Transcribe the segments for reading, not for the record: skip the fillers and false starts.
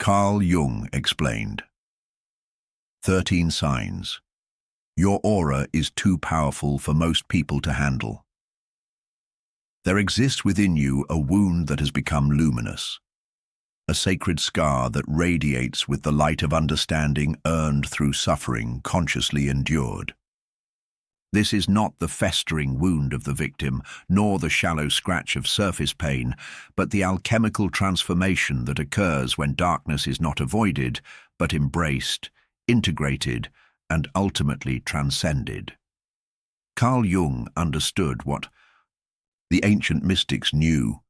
Carl Jung explained. 13 signs. Your aura is too powerful for most people to handle. There exists within you a wound that has become luminous, a sacred scar that radiates with the light of understanding earned through suffering consciously endured. This is not the festering wound of the victim, nor the shallow scratch of surface pain, but the alchemical transformation that occurs when darkness is not avoided, but embraced, integrated, and ultimately transcended. Carl Jung understood what the ancient mystics knew,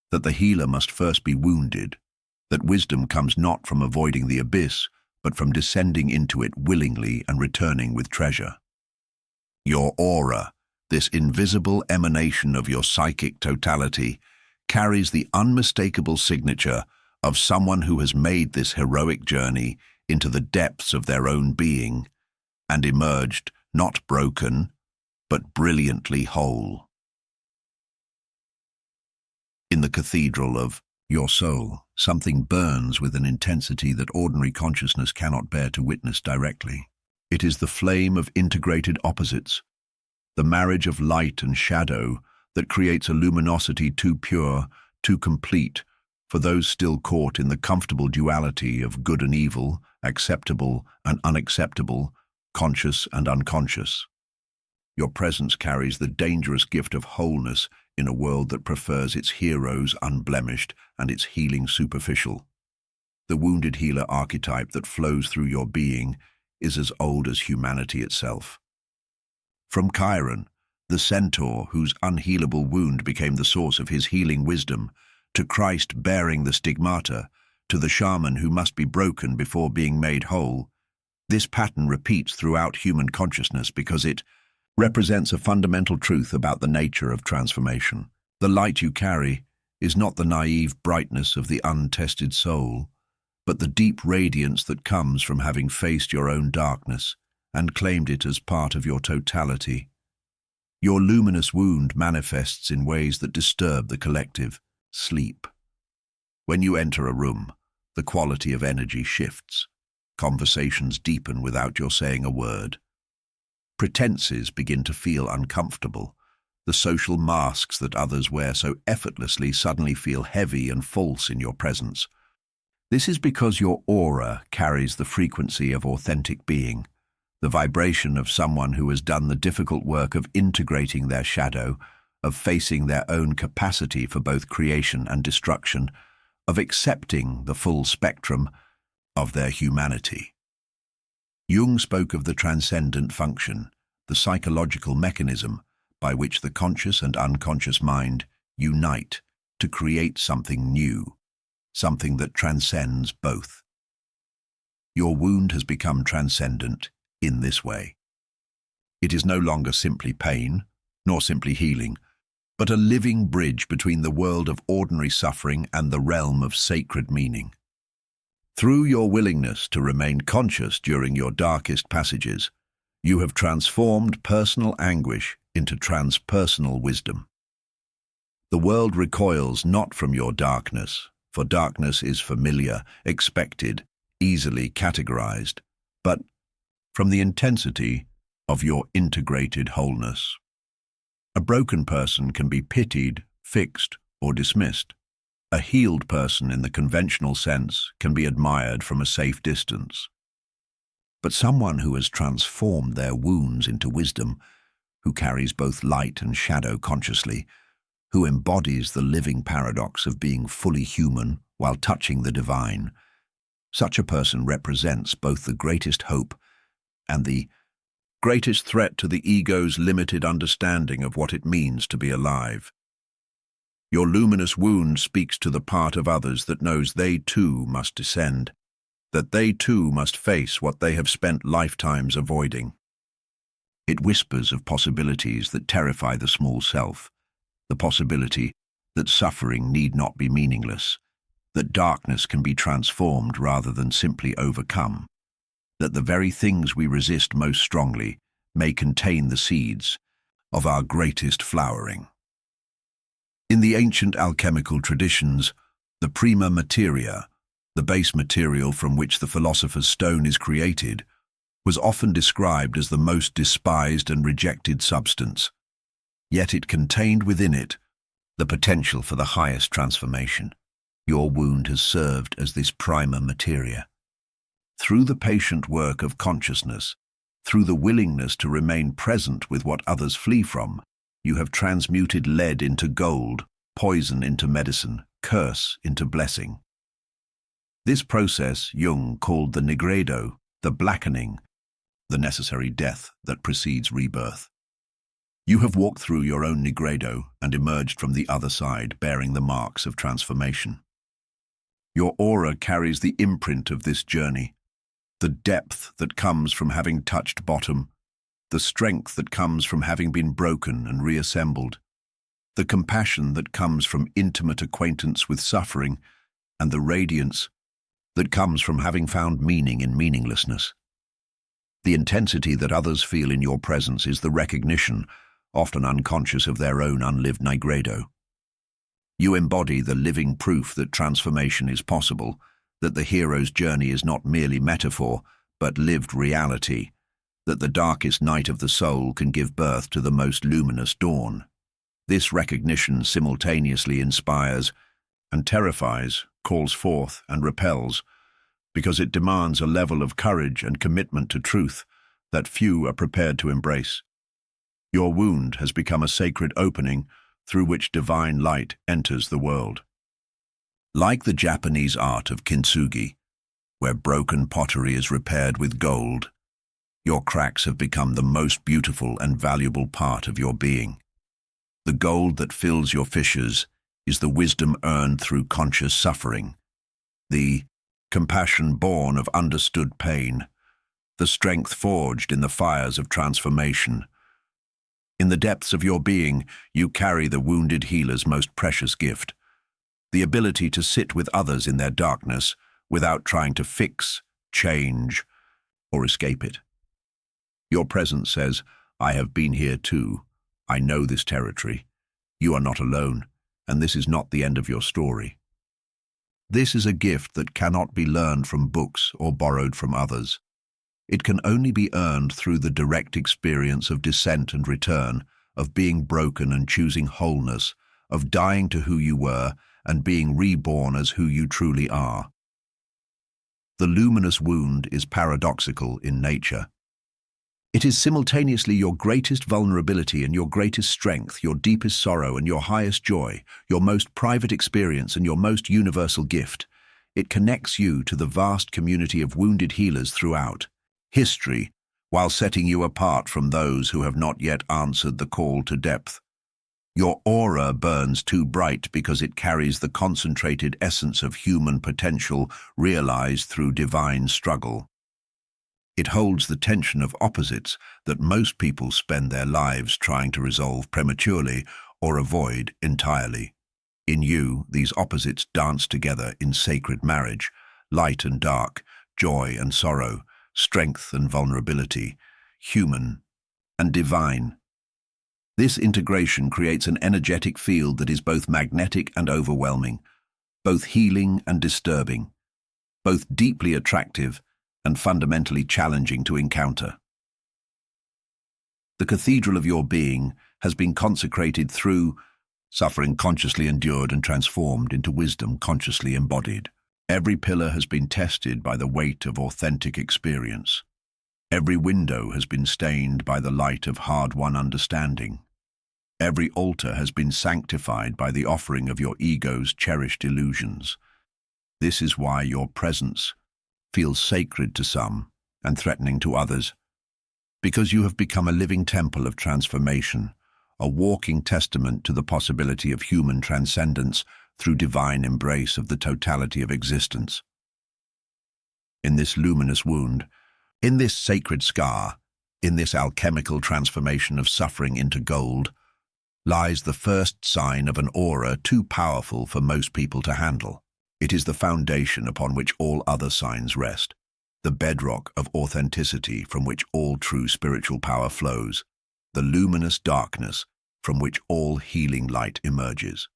that the healer must first be wounded, that wisdom comes not from avoiding the abyss, but from descending into it willingly and returning with treasure. Your aura, this invisible emanation of your psychic totality, carries the unmistakable signature of someone who has made this heroic journey into the depths of their own being and emerged not broken, but brilliantly whole. In the cathedral of your soul, something burns with an intensity that ordinary consciousness cannot bear to witness directly. It is the flame of integrated opposites, the marriage of light and shadow that creates a luminosity too pure, too complete, for those still caught in the comfortable duality of good and evil, acceptable and unacceptable, conscious and unconscious. Your presence carries the dangerous gift of wholeness in a world that prefers its heroes unblemished and its healing superficial. The wounded healer archetype that flows through your being is as old as humanity itself. From Chiron, the centaur whose unhealable wound became the source of his healing wisdom, to Christ bearing the stigmata, to the shaman who must be broken before being made whole, this pattern repeats throughout human consciousness because it represents a fundamental truth about the nature of transformation. The light you carry is not the naive brightness of the untested soul, but the deep radiance that comes from having faced your own darkness and claimed it as part of your totality. Your luminous wound manifests in ways that disturb the collective sleep. When you enter a room, the quality of energy shifts. Conversations deepen without your saying a word. Pretenses begin to feel uncomfortable. The social masks that others wear so effortlessly suddenly feel heavy and false in your presence. This is because your aura carries the frequency of authentic being, the vibration of someone who has done the difficult work of integrating their shadow, of facing their own capacity for both creation and destruction, of accepting the full spectrum of their humanity. Jung spoke of the transcendent function, the psychological mechanism by which the conscious and unconscious mind unite to create something new, something that transcends both. Your wound has become transcendent in this way. It is no longer simply pain, nor simply healing, but a living bridge between the world of ordinary suffering and the realm of sacred meaning. Through your willingness to remain conscious during your darkest passages, you have transformed personal anguish into transpersonal wisdom. The world recoils not from your darkness, for darkness is familiar, expected, easily categorized, but from the intensity of your integrated wholeness. A broken person can be pitied, fixed, or dismissed. A healed person in the conventional sense can be admired from a safe distance. But someone who has transformed their wounds into wisdom, who carries both light and shadow consciously, who embodies the living paradox of being fully human while touching the divine, such a person represents both the greatest hope and the greatest threat to the ego's limited understanding of what it means to be alive. Your luminous wound speaks to the part of others that knows they too must descend, that they too must face what they have spent lifetimes avoiding. It whispers of possibilities that terrify the small self, the possibility that suffering need not be meaningless, that darkness can be transformed rather than simply overcome, that the very things we resist most strongly may contain the seeds of our greatest flowering. In the ancient alchemical traditions, the prima materia, The base material from which the philosopher's stone is created was often described as the most despised and rejected substance, yet it contained within it the potential for the highest transformation. Your wound has served as this primer materia. Through the patient work of consciousness, through the willingness to remain present with what others flee from, you have transmuted lead into gold, poison into medicine, curse into blessing. This process Jung called the nigredo, the blackening, the necessary death that precedes rebirth. You have walked through your own nigredo and emerged from the other side bearing the marks of transformation. Your aura carries the imprint of this journey, the depth that comes from having touched bottom, the strength that comes from having been broken and reassembled, the compassion that comes from intimate acquaintance with suffering, and the radiance that comes from having found meaning in meaninglessness. The intensity that others feel in your presence is the recognition, often unconscious of their own unlived nigredo. You embody the living proof that transformation is possible, that the hero's journey is not merely metaphor, but lived reality, that the darkest night of the soul can give birth to the most luminous dawn. This recognition simultaneously inspires and terrifies, calls forth and repels, because it demands a level of courage and commitment to truth that few are prepared to embrace. Your wound has become a sacred opening through which divine light enters the world. Like the Japanese art of kintsugi, where broken pottery is repaired with gold, your cracks have become the most beautiful and valuable part of your being. The gold that fills your fissures is the wisdom earned through conscious suffering, the compassion born of understood pain, the strength forged in the fires of transformation. In the depths of your being, you carry the wounded healer's most precious gift, the ability to sit with others in their darkness without trying to fix, change, or escape it. Your presence says, "I have been here too. I know this territory. You are not alone, and this is not the end of your story." This is a gift that cannot be learned from books or borrowed from others. It can only be earned through the direct experience of descent and return, of being broken and choosing wholeness, of dying to who you were and being reborn as who you truly are. The luminous wound is paradoxical in nature. It is simultaneously your greatest vulnerability and your greatest strength, your deepest sorrow and your highest joy, your most private experience and your most universal gift. It connects you to the vast community of wounded healers throughout history, while setting you apart from those who have not yet answered the call to depth. Your aura burns too bright because it carries the concentrated essence of human potential realized through divine struggle. It holds the tension of opposites that most people spend their lives trying to resolve prematurely or avoid entirely. In you, these opposites dance together in sacred marriage, light and dark, joy and sorrow, strength and vulnerability, human and divine. This integration creates an energetic field that is both magnetic and overwhelming, both healing and disturbing, both deeply attractive and fundamentally challenging to encounter. The cathedral of your being has been consecrated through suffering consciously endured and transformed into wisdom consciously embodied. Every pillar has been tested by the weight of authentic experience. Every window has been stained by the light of hard-won understanding. Every altar has been sanctified by the offering of your ego's cherished illusions. This is why your presence feels sacred to some and threatening to others, because you have become a living temple of transformation, a walking testament to the possibility of human transcendence through divine embrace of the totality of existence. In this luminous wound, in this sacred scar, in this alchemical transformation of suffering into gold, lies the first sign of an aura too powerful for most people to handle. It is the foundation upon which all other signs rest, the bedrock of authenticity from which all true spiritual power flows, the luminous darkness from which all healing light emerges.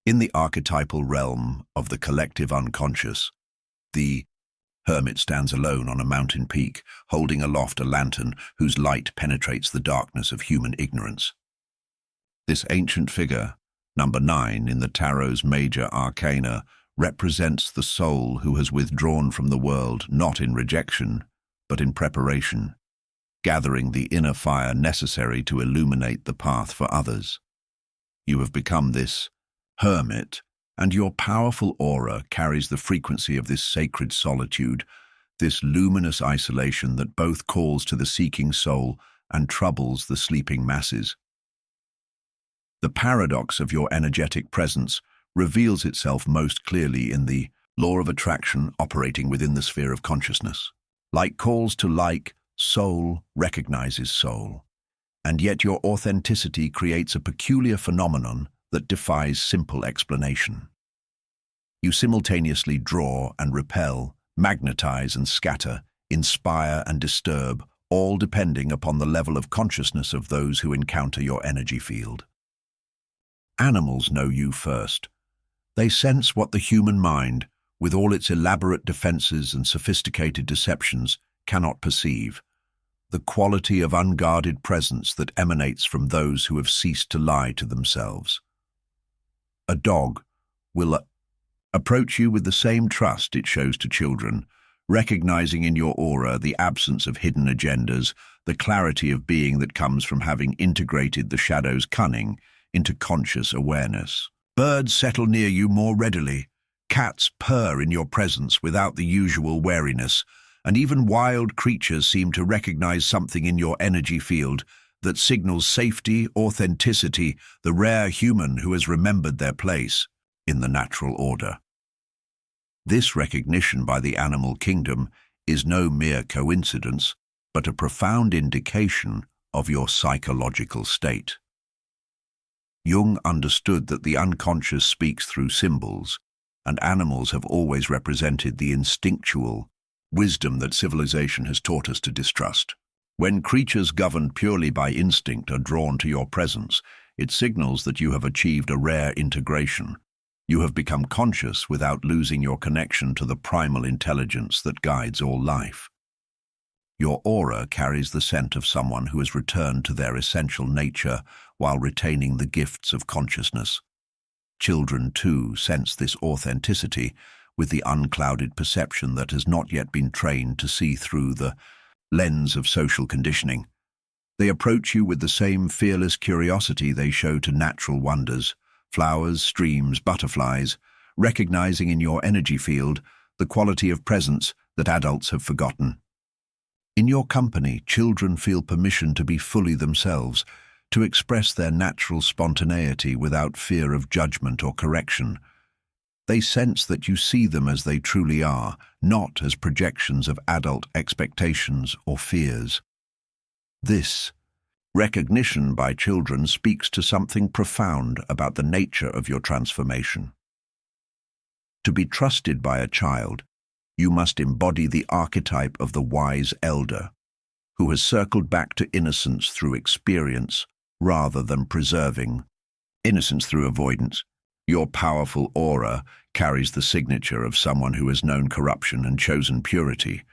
In the archetypal realm of the collective unconscious, the hermit stands alone on a mountain peak, holding aloft a lantern whose light penetrates the darkness of human ignorance. This ancient figure, number 9 in the Tarot's major arcana, represents the soul who has withdrawn from the world not in rejection, but in preparation, gathering the inner fire necessary to illuminate the path for others. You have become this hermit, and your powerful aura carries the frequency of this sacred solitude, this luminous isolation that both calls to the seeking soul and troubles the sleeping masses. The paradox of your energetic presence reveals itself most clearly in the law of attraction operating within the sphere of consciousness. Like calls to like, soul recognizes soul, and yet your authenticity creates a peculiar phenomenon that defies simple explanation. You simultaneously draw and repel, magnetize and scatter, inspire and disturb, all depending upon the level of consciousness of those who encounter your energy field. Animals know you first. They sense what the human mind, with all its elaborate defenses and sophisticated deceptions, cannot perceive. The quality of unguarded presence that emanates from those who have ceased to lie to themselves. A dog will approach you with the same trust it shows to children, recognizing in your aura the absence of hidden agendas, the clarity of being that comes from having integrated the shadow's cunning into conscious awareness. Birds settle near you more readily. Cats purr in your presence without the usual wariness, and even wild creatures seem to recognize something in your energy field that signals safety, authenticity, the rare human who has remembered their place in the natural order. This recognition by the animal kingdom is no mere coincidence, but a profound indication of your psychological state. Jung understood that the unconscious speaks through symbols, and animals have always represented the instinctual wisdom that civilization has taught us to distrust. When creatures governed purely by instinct are drawn to your presence, it signals that you have achieved a rare integration. You have become conscious without losing your connection to the primal intelligence that guides all life. Your aura carries the scent of someone who has returned to their essential nature while retaining the gifts of consciousness. Children, too, sense this authenticity with the unclouded perception that has not yet been trained to see through the lens of social conditioning. They approach you with the same fearless curiosity they show to natural wonders, flowers, streams, butterflies, recognizing in your energy field the quality of presence that adults have forgotten. In your company, children feel permission to be fully themselves, to express their natural spontaneity without fear of judgment or correction. They sense that you see them as they truly are, not as projections of adult expectations or fears. This recognition by children speaks to something profound about the nature of your transformation. To be trusted by a child, you must embody the archetype of the wise elder, who has circled back to innocence through experience rather than preserving innocence through avoidance. Your powerful aura carries the signature of someone who has known corruption and chosen purity,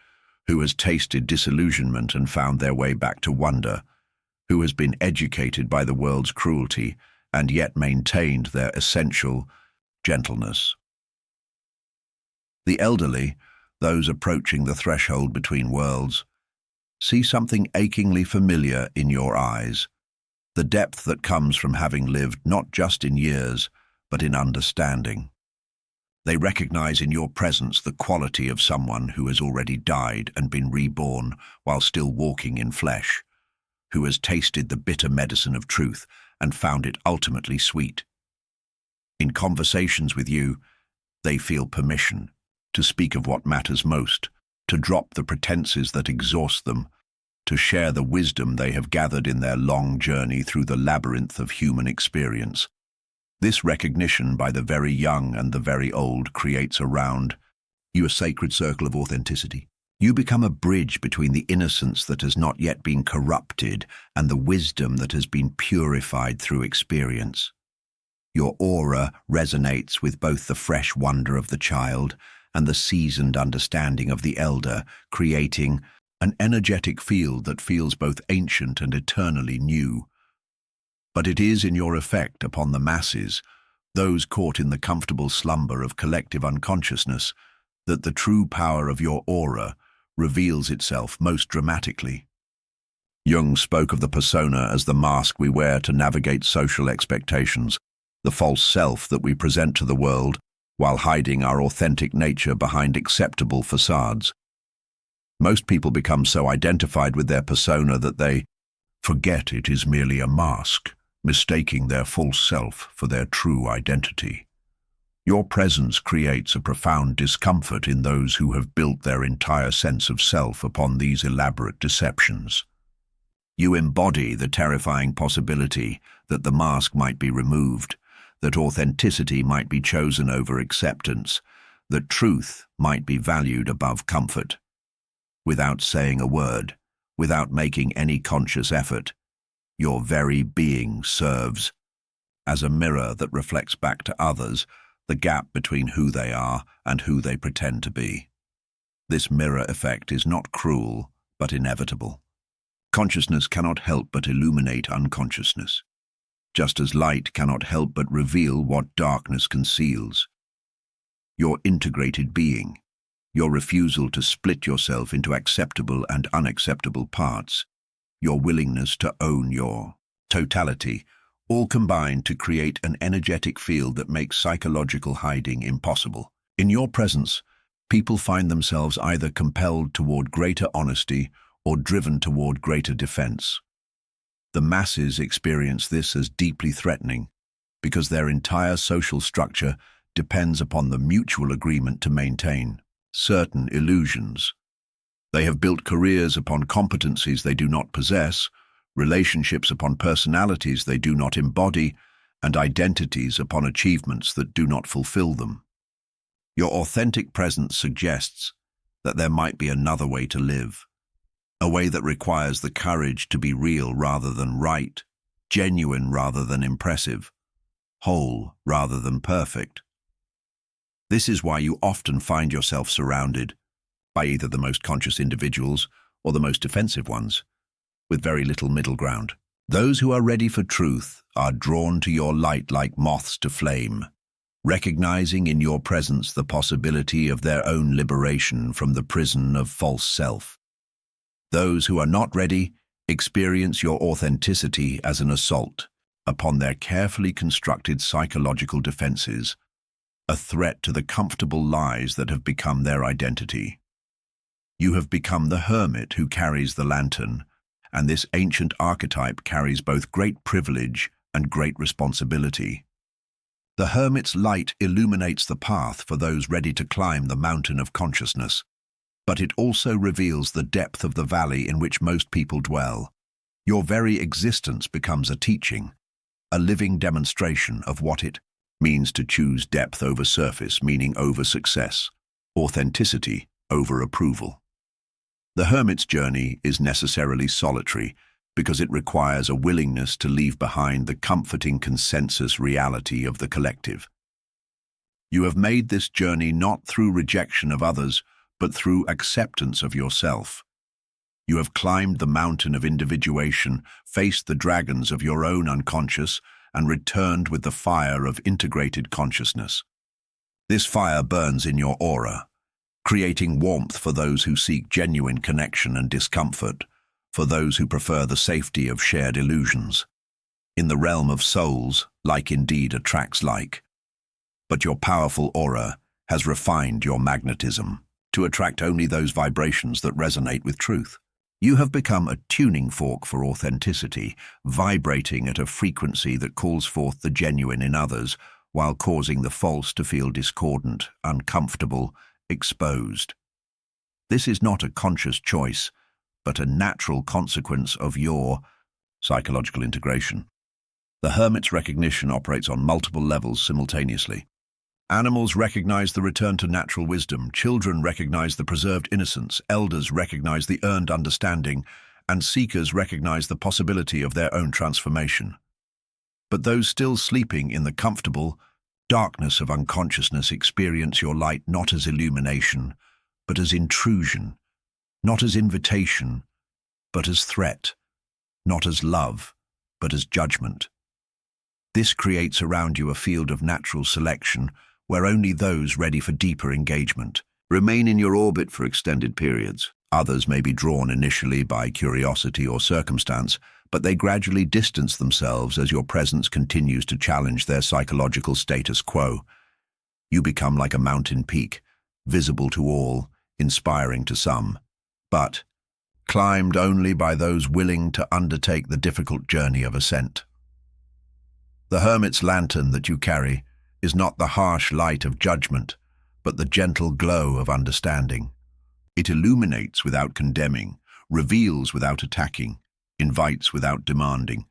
who has tasted disillusionment and found their way back to wonder, who has been educated by the world's cruelty and yet maintained their essential gentleness. The elderly, those approaching the threshold between worlds, see something achingly familiar in your eyes, the depth that comes from having lived not just in years, but in understanding. They recognize in your presence the quality of someone who has already died and been reborn while still walking in flesh, who has tasted the bitter medicine of truth and found it ultimately sweet. In conversations with you, they feel permission to speak of what matters most, to drop the pretenses that exhaust them, to share the wisdom they have gathered in their long journey through the labyrinth of human experience. This recognition by the very young and the very old creates around you a sacred circle of authenticity. You become a bridge between the innocence that has not yet been corrupted and the wisdom that has been purified through experience. Your aura resonates with both the fresh wonder of the child and the seasoned understanding of the elder, creating an energetic field that feels both ancient and eternally new. But it is in your effect upon the masses, those caught in the comfortable slumber of collective unconsciousness, that the true power of your aura reveals itself most dramatically. Jung spoke of the persona as the mask we wear to navigate social expectations, the false self that we present to the world while hiding our authentic nature behind acceptable facades. Most people become so identified with their persona that they forget it is merely a mask, mistaking their false self for their true identity. Your presence creates a profound discomfort in those who have built their entire sense of self upon these elaborate deceptions. You embody the terrifying possibility that the mask might be removed, that authenticity might be chosen over acceptance, that truth might be valued above comfort. Without saying a word, without making any conscious effort, your very being serves as a mirror that reflects back to others the gap between who they are and who they pretend to be. This mirror effect is not cruel, but inevitable. Consciousness cannot help but illuminate unconsciousness, just as light cannot help but reveal what darkness conceals. Your integrated being, your refusal to split yourself into acceptable and unacceptable parts, your willingness to own your totality, all combine to create an energetic field that makes psychological hiding impossible. In your presence, people find themselves either compelled toward greater honesty or driven toward greater defense. The masses experience this as deeply threatening because their entire social structure depends upon the mutual agreement to maintain certain illusions. They have built careers upon competencies they do not possess, relationships upon personalities they do not embody, and identities upon achievements that do not fulfill them. Your authentic presence suggests that there might be another way to live, a way that requires the courage to be real rather than right, genuine rather than impressive, whole rather than perfect. This is why you often find yourself surrounded by either the most conscious individuals or the most defensive ones, with very little middle ground. Those who are ready for truth are drawn to your light like moths to flame, recognizing in your presence the possibility of their own liberation from the prison of false self. Those who are not ready experience your authenticity as an assault upon their carefully constructed psychological defenses, a threat to the comfortable lies that have become their identity. You have become the hermit who carries the lantern, and this ancient archetype carries both great privilege and great responsibility. The hermit's light illuminates the path for those ready to climb the mountain of consciousness, but it also reveals the depth of the valley in which most people dwell. Your very existence becomes a teaching, a living demonstration of what it means to choose depth over surface, meaning over success, authenticity over approval. The hermit's journey is necessarily solitary because it requires a willingness to leave behind the comforting consensus reality of the collective. You have made this journey not through rejection of others, but through acceptance of yourself. You have climbed the mountain of individuation, faced the dragons of your own unconscious, and returned with the fire of integrated consciousness. This fire burns in your aura, creating warmth for those who seek genuine connection and discomfort, for those who prefer the safety of shared illusions. In the realm of souls, like indeed attracts like. But your powerful aura has refined your magnetism to attract only those vibrations that resonate with truth. You have become a tuning fork for authenticity, vibrating at a frequency that calls forth the genuine in others, while causing the false to feel discordant, uncomfortable, exposed. This is not a conscious choice, but a natural consequence of your psychological integration. The hermit's recognition operates on multiple levels simultaneously. Animals recognize the return to natural wisdom, children recognize the preserved innocence, elders recognize the earned understanding, and seekers recognize the possibility of their own transformation. But those still sleeping in the comfortable darkness of unconsciousness experience your light not as illumination, but as intrusion, not as invitation, but as threat, not as love, but as judgment. This creates around you a field of natural selection where only those ready for deeper engagement remain in your orbit for extended periods. Others may be drawn initially by curiosity or circumstance, but they gradually distance themselves as your presence continues to challenge their psychological status quo. You become like a mountain peak, visible to all, inspiring to some, but climbed only by those willing to undertake the difficult journey of ascent. The hermit's lantern that you carry is not the harsh light of judgment, but the gentle glow of understanding. It illuminates without condemning, reveals without attacking, invites without demanding.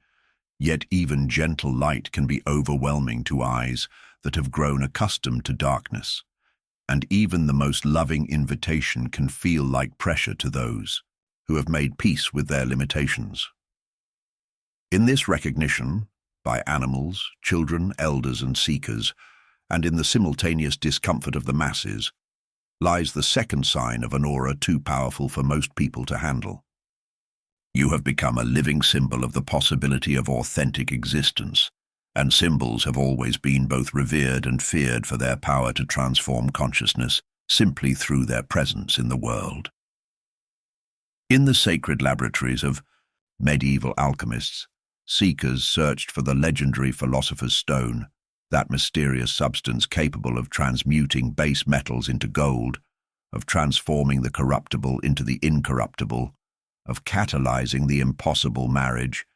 Yet even gentle light can be overwhelming to eyes that have grown accustomed to darkness, and even the most loving invitation can feel like pressure to those who have made peace with their limitations. In this recognition, by animals, children, elders, and seekers, and in the simultaneous discomfort of the masses, lies the second sign of an aura too powerful for most people to handle. You have become a living symbol of the possibility of authentic existence, and symbols have always been both revered and feared for their power to transform consciousness simply through their presence in the world. In the sacred laboratories of medieval alchemists, seekers searched for the legendary philosopher's stone, that mysterious substance capable of transmuting base metals into gold, of transforming the corruptible into the incorruptible, of catalyzing the impossible marriage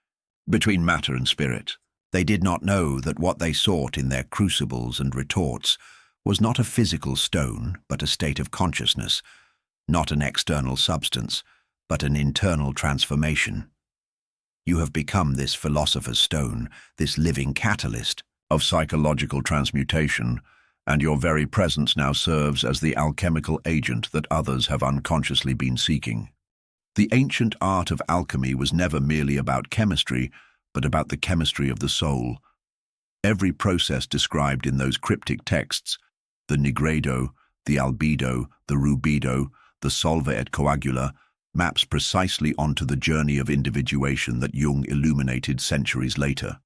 between matter and spirit. They did not know that what they sought in their crucibles and retorts was not a physical stone, but a state of consciousness, not an external substance, but an internal transformation. You have become this philosopher's stone, this living catalyst of psychological transmutation, and your very presence now serves as the alchemical agent that others have unconsciously been seeking. The ancient art of alchemy was never merely about chemistry, but about the chemistry of the soul. Every process described in those cryptic texts, the nigredo, the albedo, the rubedo, the solva et coagula, maps precisely onto the journey of individuation that Jung illuminated centuries later.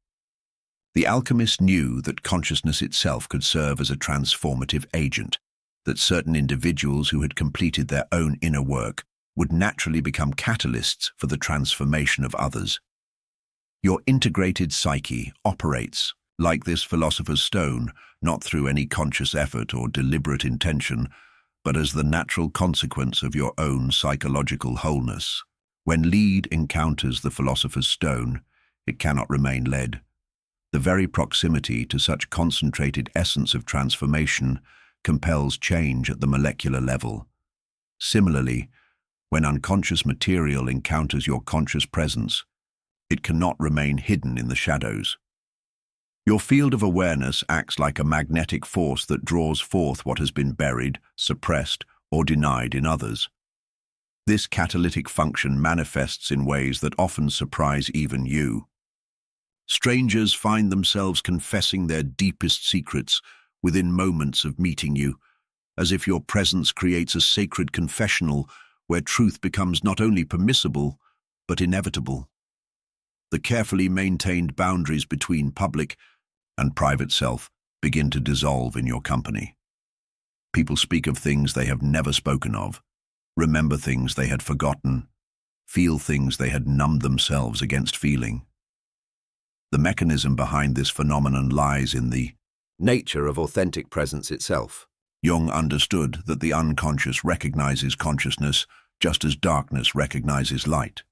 The alchemist knew that consciousness itself could serve as a transformative agent, that certain individuals who had completed their own inner work would naturally become catalysts for the transformation of others. Your integrated psyche operates, like this philosopher's stone, not through any conscious effort or deliberate intention, but as the natural consequence of your own psychological wholeness. When lead encounters the philosopher's stone, it cannot remain led. The very proximity to such concentrated essence of transformation compels change at the molecular level. Similarly, when unconscious material encounters your conscious presence, it cannot remain hidden in the shadows. Your field of awareness acts like a magnetic force that draws forth what has been buried, suppressed, or denied in others. This catalytic function manifests in ways that often surprise even you. Strangers find themselves confessing their deepest secrets within moments of meeting you, as if your presence creates a sacred confessional where truth becomes not only permissible, but inevitable. The carefully maintained boundaries between public and private self begin to dissolve in your company. People speak of things they have never spoken of, remember things they had forgotten, feel things they had numbed themselves against feeling. The mechanism behind this phenomenon lies in the nature of authentic presence itself. Jung understood that the unconscious recognizes consciousness just as darkness recognizes light.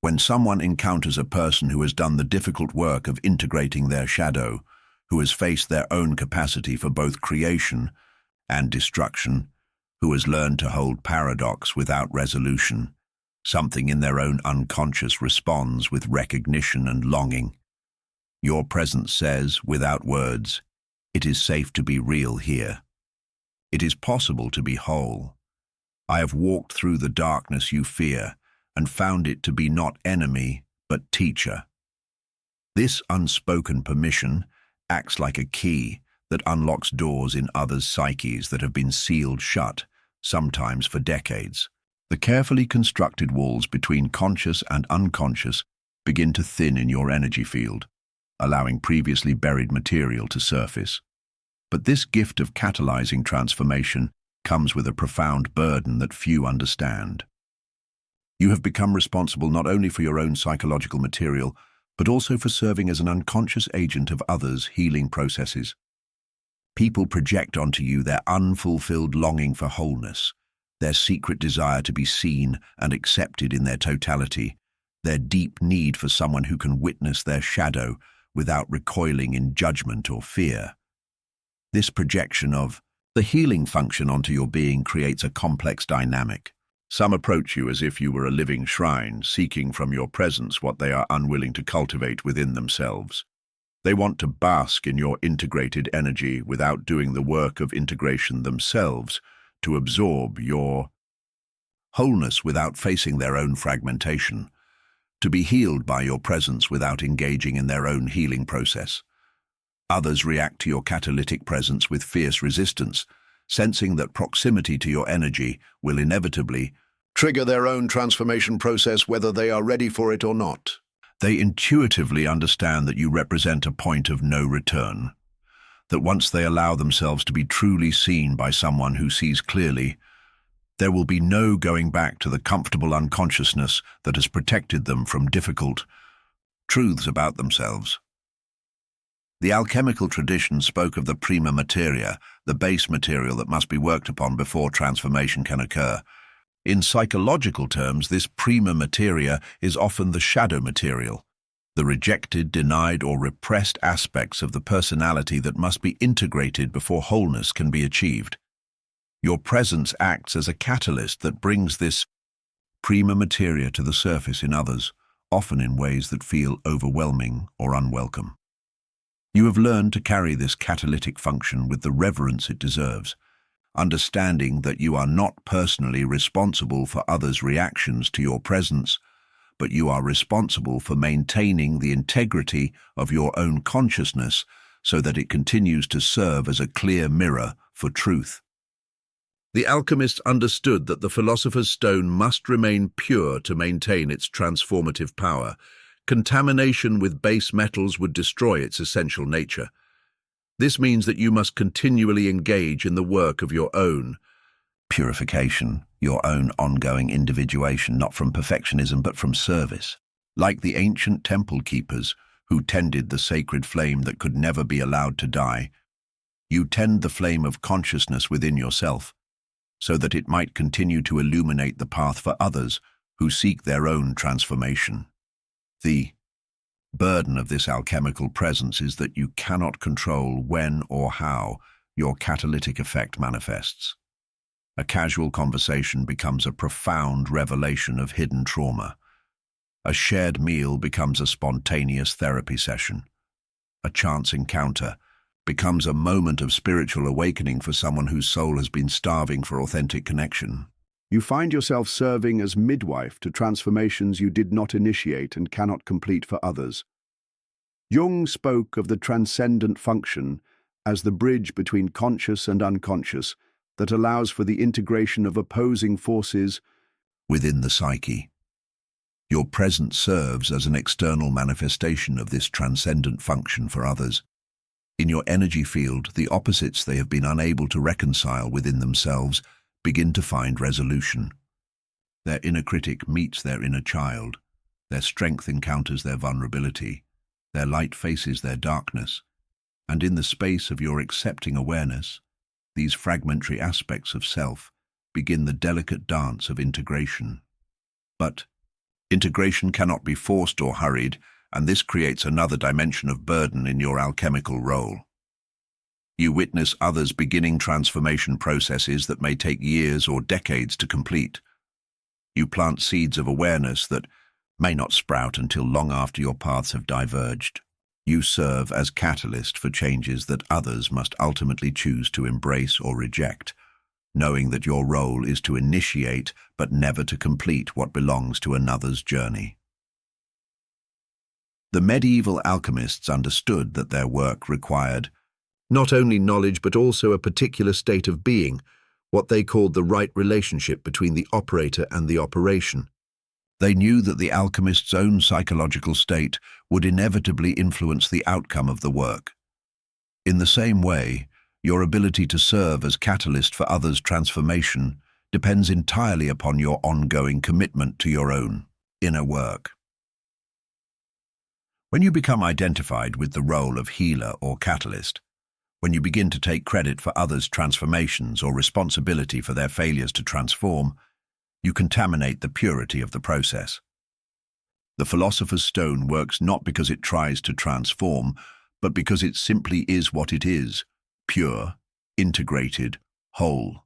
When someone encounters a person who has done the difficult work of integrating their shadow, who has faced their own capacity for both creation and destruction, who has learned to hold paradox without resolution, something in their own unconscious responds with recognition and longing. Your presence says, without words, it is safe to be real here. It is possible to be whole. I have walked through the darkness you fear, and found it to be not enemy, but teacher. This unspoken permission acts like a key that unlocks doors in others' psyches that have been sealed shut, sometimes for decades. The carefully constructed walls between conscious and unconscious begin to thin in your energy field, allowing previously buried material to surface. But this gift of catalyzing transformation comes with a profound burden that few understand. You have become responsible not only for your own psychological material, but also for serving as an unconscious agent of others' healing processes. People project onto you their unfulfilled longing for wholeness, their secret desire to be seen and accepted in their totality, their deep need for someone who can witness their shadow without recoiling in judgment or fear. This projection of the healing function onto your being creates a complex dynamic. Some approach you as if you were a living shrine, seeking from your presence what they are unwilling to cultivate within themselves. They want to bask in your integrated energy without doing the work of integration themselves, to absorb your wholeness without facing their own fragmentation, to be healed by your presence without engaging in their own healing process. Others react to your catalytic presence with fierce resistance, sensing that proximity to your energy will inevitably trigger their own transformation process whether they are ready for it or not. They intuitively understand that you represent a point of no return, that once they allow themselves to be truly seen by someone who sees clearly, there will be no going back to the comfortable unconsciousness that has protected them from difficult truths about themselves. The alchemical tradition spoke of the prima materia, the base material that must be worked upon before transformation can occur. In psychological terms, this prima materia is often the shadow material, the rejected, denied, or repressed aspects of the personality that must be integrated before wholeness can be achieved. Your presence acts as a catalyst that brings this prima materia to the surface in others, often in ways that feel overwhelming or unwelcome. You have learned to carry this catalytic function with the reverence it deserves, understanding that you are not personally responsible for others' reactions to your presence, but you are responsible for maintaining the integrity of your own consciousness so that it continues to serve as a clear mirror for truth. The alchemists understood that the philosopher's stone must remain pure to maintain its transformative power. Contamination with base metals would destroy its essential nature. This means that you must continually engage in the work of your own purification, your own ongoing individuation, not from perfectionism but from service. Like the ancient temple keepers who tended the sacred flame that could never be allowed to die, you tend the flame of consciousness within yourself, so that it might continue to illuminate the path for others who seek their own transformation. The burden of this alchemical presence is that you cannot control when or how your catalytic effect manifests. A casual conversation becomes a profound revelation of hidden trauma. A shared meal becomes a spontaneous therapy session. A chance encounter becomes a moment of spiritual awakening for someone whose soul has been starving for authentic connection. You find yourself serving as midwife to transformations you did not initiate and cannot complete for others. Jung spoke of the transcendent function as the bridge between conscious and unconscious that allows for the integration of opposing forces within the psyche. Your presence serves as an external manifestation of this transcendent function for others. In your energy field, the opposites they have been unable to reconcile within themselves begin to find resolution. Their inner critic meets their inner child. Their strength encounters their vulnerability. Their light faces their darkness. And in the space of your accepting awareness, these fragmentary aspects of self begin the delicate dance of integration. But integration cannot be forced or hurried, and this creates another dimension of burden in your alchemical role. You witness others beginning transformation processes that may take years or decades to complete. You plant seeds of awareness that may not sprout until long after your paths have diverged. You serve as catalyst for changes that others must ultimately choose to embrace or reject, knowing that your role is to initiate but never to complete what belongs to another's journey. The medieval alchemists understood that their work required not only knowledge but also a particular state of being, what they called the right relationship between the operator and the operation. They knew that the alchemist's own psychological state would inevitably influence the outcome of the work. In the same way, your ability to serve as catalyst for others' transformation depends entirely upon your ongoing commitment to your own inner work. When you become identified with the role of healer or catalyst, when you begin to take credit for others' transformations or responsibility for their failures to transform, you contaminate the purity of the process. The philosopher's stone works not because it tries to transform, but because it simply is what it is, pure, integrated, whole.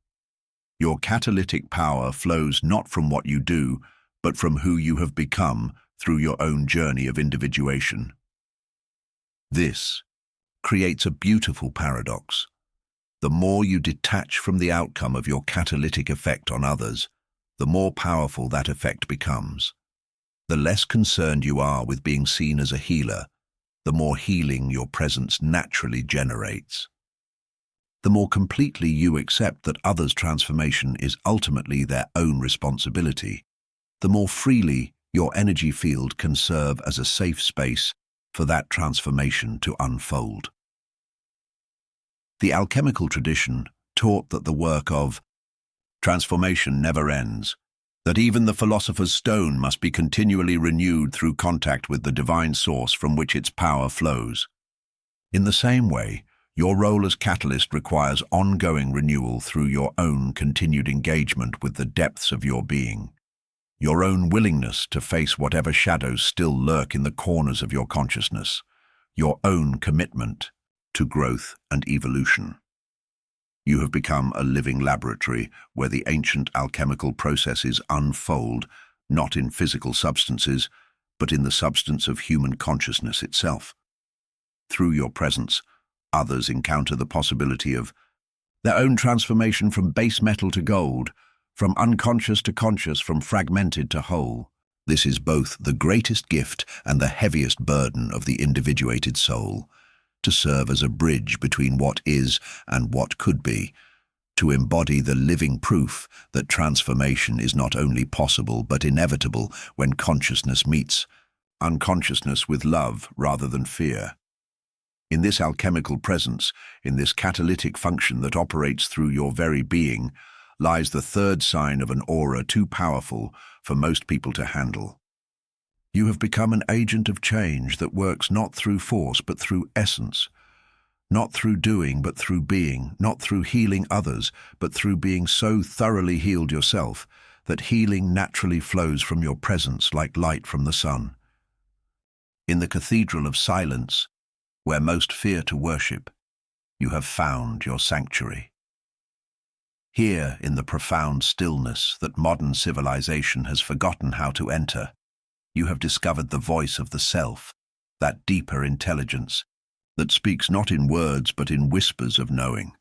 Your catalytic power flows not from what you do, but from who you have become through your own journey of individuation. This creates a beautiful paradox. The more you detach from the outcome of your catalytic effect on others, the more powerful that effect becomes. The less concerned you are with being seen as a healer, the more healing your presence naturally generates. The more completely you accept that others' transformation is ultimately their own responsibility, the more freely your energy field can serve as a safe space for that transformation to unfold. The alchemical tradition taught that the work of transformation never ends, that even the philosopher's stone must be continually renewed through contact with the divine source from which its power flows. In the same way, your role as catalyst requires ongoing renewal through your own continued engagement with the depths of your being, your own willingness to face whatever shadows still lurk in the corners of your consciousness, your own commitment to growth and evolution. You have become a living laboratory where the ancient alchemical processes unfold, not in physical substances, but in the substance of human consciousness itself. Through your presence, others encounter the possibility of their own transformation from base metal to gold, from unconscious to conscious, from fragmented to whole. This is both the greatest gift and the heaviest burden of the individuated soul, to serve as a bridge between what is and what could be, to embody the living proof that transformation is not only possible but inevitable when consciousness meets unconsciousness with love rather than fear. In this alchemical presence, in this catalytic function that operates through your very being, lies the third sign of an aura too powerful for most people to handle. You have become an agent of change that works not through force but through essence, not through doing but through being, not through healing others but through being so thoroughly healed yourself that healing naturally flows from your presence like light from the sun. In the cathedral of silence, where most fear to worship, you have found your sanctuary. Here, in the profound stillness that modern civilization has forgotten how to enter, you have discovered the voice of the self, that deeper intelligence that speaks not in words but in whispers of knowing,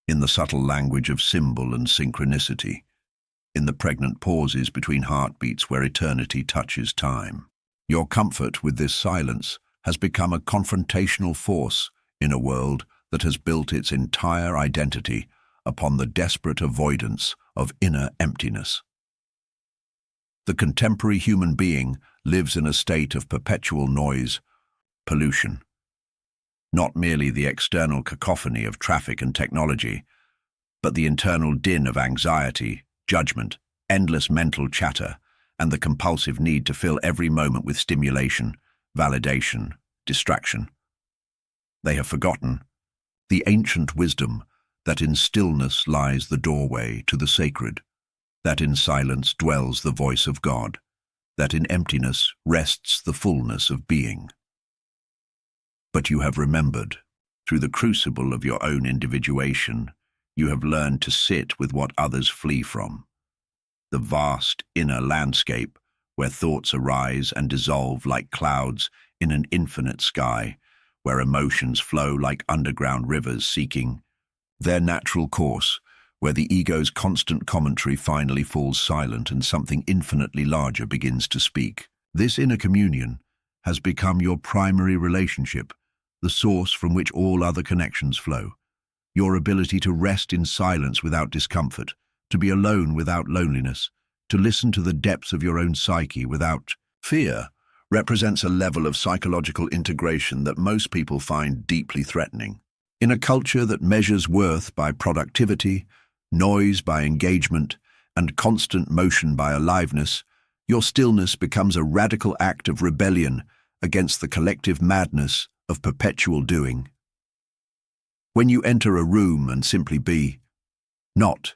in the subtle language of symbol and synchronicity, in the pregnant pauses between heartbeats where eternity touches time. Your comfort with this silence has become a confrontational force in a world that has built its entire identity upon the desperate avoidance of inner emptiness. The contemporary human being lives in a state of perpetual noise, pollution. Not merely the external cacophony of traffic and technology, but the internal din of anxiety, judgment, endless mental chatter, and the compulsive need to fill every moment with stimulation, validation, distraction. They have forgotten the ancient wisdom that in stillness lies the doorway to the sacred, that in silence dwells the voice of God, that in emptiness rests the fullness of being. But you have remembered, through the crucible of your own individuation, you have learned to sit with what others flee from, the vast inner landscape where thoughts arise and dissolve like clouds in an infinite sky, where emotions flow like underground rivers seeking their natural course, where the ego's constant commentary finally falls silent and something infinitely larger begins to speak. This inner communion, has become your primary relationship, the source from which all other connections flow. Your ability to rest in silence without discomfort, to be alone without loneliness, to listen to the depths of your own psyche without fear, represents a level of psychological integration that most people find deeply threatening. In a culture that measures worth by productivity, noise by engagement, and constant motion by aliveness, your stillness becomes a radical act of rebellion against the collective madness of perpetual doing. When you enter a room and simply be, not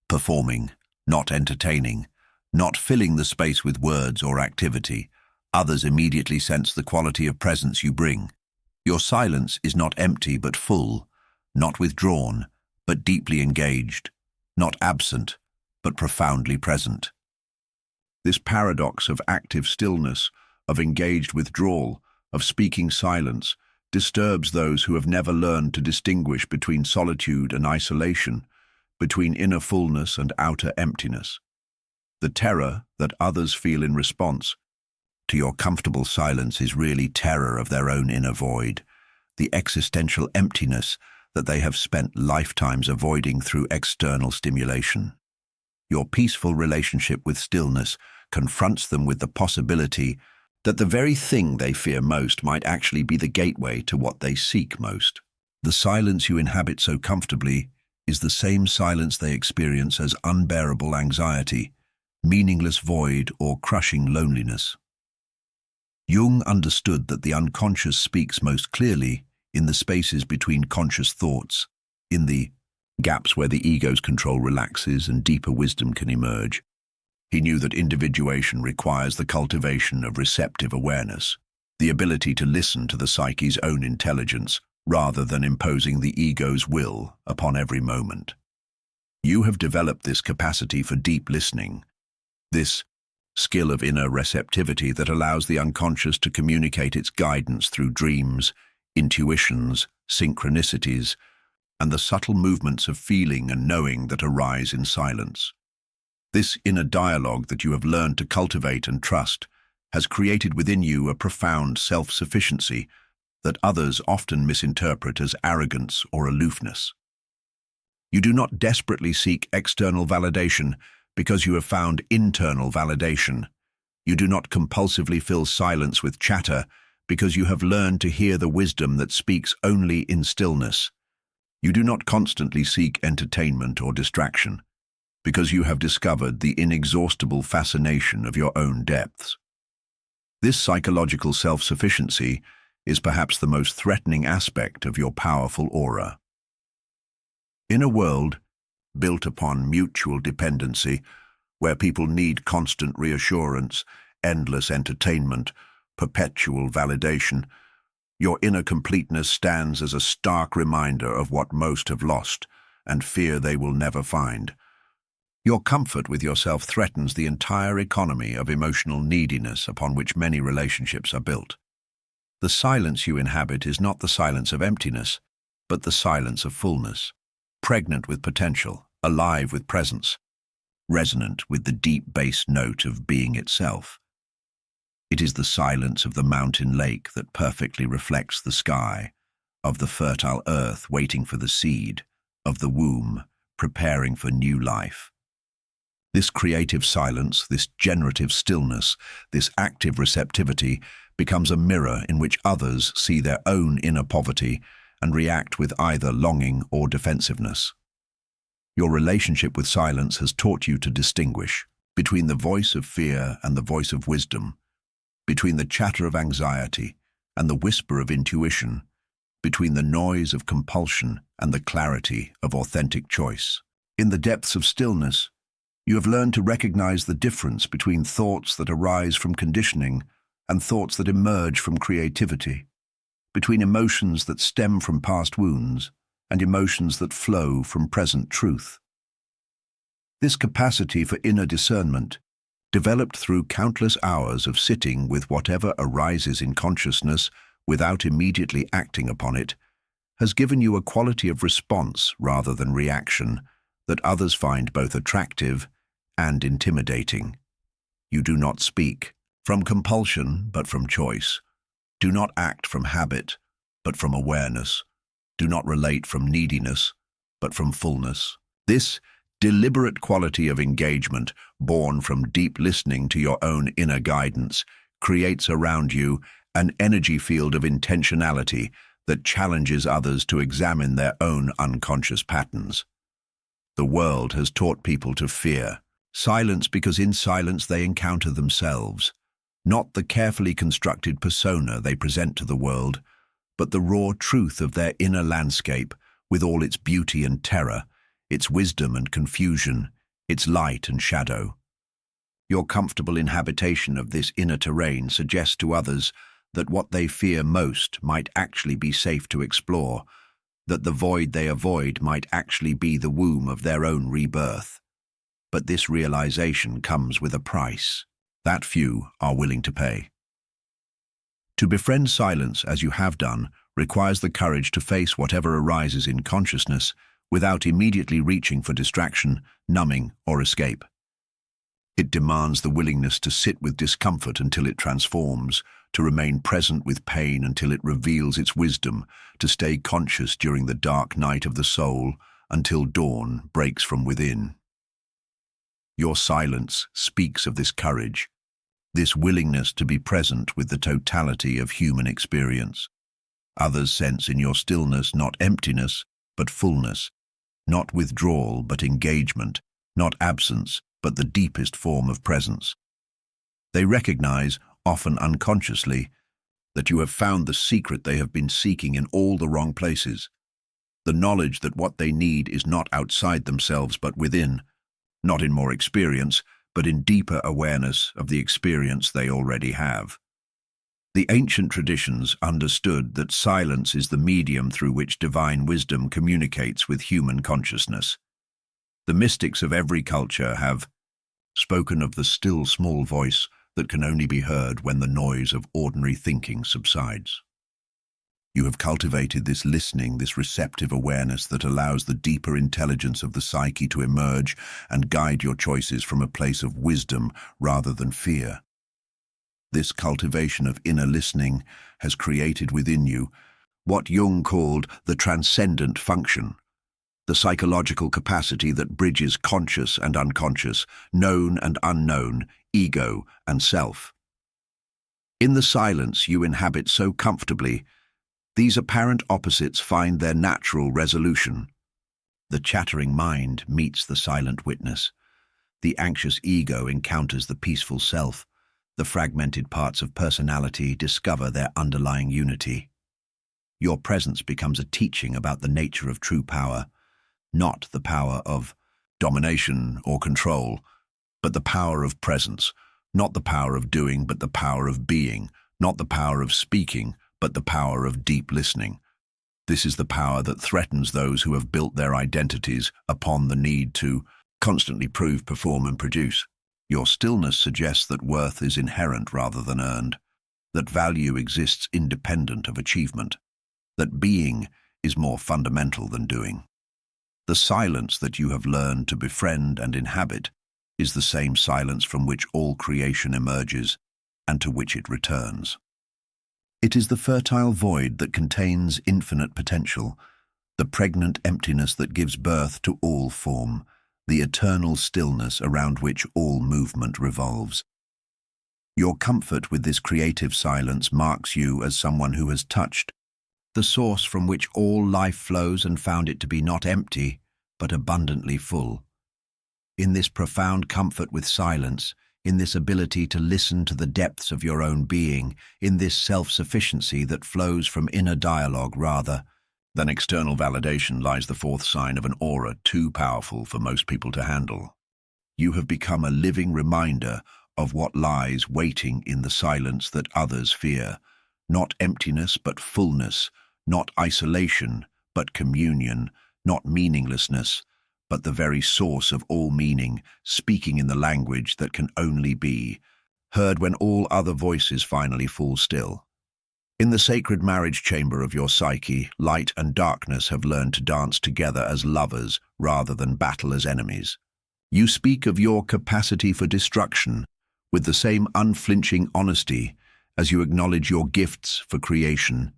performing, not entertaining, not filling the space with words or activity, others immediately sense the quality of presence you bring. Your silence is not empty but full, not withdrawn, but deeply engaged, not absent, but profoundly present. This paradox of active stillness, of engaged withdrawal, of speaking silence, disturbs those who have never learned to distinguish between solitude and isolation, between inner fullness and outer emptiness. The terror that others feel in response to your comfortable silence is really terror of their own inner void, the existential emptiness that they have spent lifetimes avoiding through external stimulation. Your peaceful relationship with stillness confronts them with the possibility that the very thing they fear most might actually be the gateway to what they seek most. The silence you inhabit so comfortably is the same silence they experience as unbearable anxiety, meaningless void, or crushing loneliness. Jung understood that the unconscious speaks most clearly in the spaces between conscious thoughts, in the gaps where the ego's control relaxes and deeper wisdom can emerge. He knew that individuation requires the cultivation of receptive awareness, the ability to listen to the psyche's own intelligence rather than imposing the ego's will upon every moment. You have developed this capacity for deep listening, this skill of inner receptivity that allows the unconscious to communicate its guidance through dreams, intuitions, synchronicities, and the subtle movements of feeling and knowing that arise in silence. This inner dialogue that you have learned to cultivate and trust has created within you a profound self-sufficiency that others often misinterpret as arrogance or aloofness. You do not desperately seek external validation because you have found internal validation. You do not compulsively fill silence with chatter because you have learned to hear the wisdom that speaks only in stillness. You do not constantly seek entertainment or distraction because you have discovered the inexhaustible fascination of your own depths. This psychological self-sufficiency is perhaps the most threatening aspect of your powerful aura. In a world built upon mutual dependency, where people need constant reassurance, endless entertainment, perpetual validation, your inner completeness stands as a stark reminder of what most have lost and fear they will never find. Your comfort with yourself threatens the entire economy of emotional neediness upon which many relationships are built. The silence you inhabit is not the silence of emptiness, but the silence of fullness, pregnant with potential, alive with presence, resonant with the deep bass note of being itself. It is the silence of the mountain lake that perfectly reflects the sky, of the fertile earth waiting for the seed, of the womb preparing for new life. This creative silence, this generative stillness, this active receptivity becomes a mirror in which others see their own inner poverty and react with either longing or defensiveness. Your relationship with silence has taught you to distinguish between the voice of fear and the voice of wisdom, between the chatter of anxiety and the whisper of intuition, between the noise of compulsion and the clarity of authentic choice. In the depths of stillness, you have learned to recognize the difference between thoughts that arise from conditioning and thoughts that emerge from creativity, between emotions that stem from past wounds and emotions that flow from present truth. This capacity for inner discernment, developed through countless hours of sitting with whatever arises in consciousness without immediately acting upon it, has given you a quality of response rather than reaction that others find both attractive and intimidating. You do not speak from compulsion, but from choice, Do not act from habit, but from awareness. Do not relate from neediness, but from fullness. This deliberate quality of engagement, born from deep listening to your own inner guidance, creates around you an energy field of intentionality that challenges others to examine their own unconscious patterns. The world has taught people to fear silence because in silence they encounter themselves, not the carefully constructed persona they present to the world, but the raw truth of their inner landscape with all its beauty and terror, its wisdom and confusion, its light and shadow. Your comfortable inhabitation of this inner terrain suggests to others that what they fear most might actually be safe to explore, that the void they avoid might actually be the womb of their own rebirth. But this realization comes with a price that few are willing to pay. To befriend silence as you have done requires the courage to face whatever arises in consciousness without immediately reaching for distraction, numbing, or escape. It demands the willingness to sit with discomfort until it transforms, to remain present with pain until it reveals its wisdom, to stay conscious during the dark night of the soul until dawn breaks from within. Your silence speaks of this courage, this willingness to be present with the totality of human experience. Others sense in your stillness not emptiness, but fullness, not withdrawal, but engagement, not absence, but the deepest form of presence. They recognize, often unconsciously, that you have found the secret they have been seeking in all the wrong places, the knowledge that what they need is not outside themselves but within, not in more experience, but in deeper awareness of the experience they already have. The ancient traditions understood that silence is the medium through which divine wisdom communicates with human consciousness. The mystics of every culture have spoken of the still small voice that can only be heard when the noise of ordinary thinking subsides. You have cultivated this listening, this receptive awareness that allows the deeper intelligence of the psyche to emerge and guide your choices from a place of wisdom rather than fear. This cultivation of inner listening has created within you what Jung called the transcendent function, the psychological capacity that bridges conscious and unconscious, known and unknown, ego and self. In the silence you inhabit so comfortably, these apparent opposites find their natural resolution. The chattering mind meets the silent witness. The anxious ego encounters the peaceful self. The fragmented parts of personality discover their underlying unity. Your presence becomes a teaching about the nature of true power, not the power of domination or control, but the power of presence, not the power of doing, but the power of being, not the power of speaking, but the power of deep listening. This is the power that threatens those who have built their identities upon the need to constantly prove, perform, and produce. Your stillness suggests that worth is inherent rather than earned, that value exists independent of achievement, that being is more fundamental than doing. The silence that you have learned to befriend and inhabit is the same silence from which all creation emerges and to which it returns. It is the fertile void that contains infinite potential, the pregnant emptiness that gives birth to all form, the eternal stillness around which all movement revolves. Your comfort with this creative silence marks you as someone who has touched the source from which all life flows and found it to be not empty, but abundantly full. In this profound comfort with silence, in this ability to listen to the depths of your own being, in this self-sufficiency that flows from inner dialogue rather than external validation, lies the fourth sign of an aura too powerful for most people to handle. You have become a living reminder of what lies waiting in the silence that others fear, not emptiness but fullness, not isolation but communion, not meaninglessness, but the very source of all meaning, speaking in the language that can only be heard when all other voices finally fall still. In the sacred marriage chamber of your psyche, light and darkness have learned to dance together as lovers rather than battle as enemies. You speak of your capacity for destruction with the same unflinching honesty as you acknowledge your gifts for creation,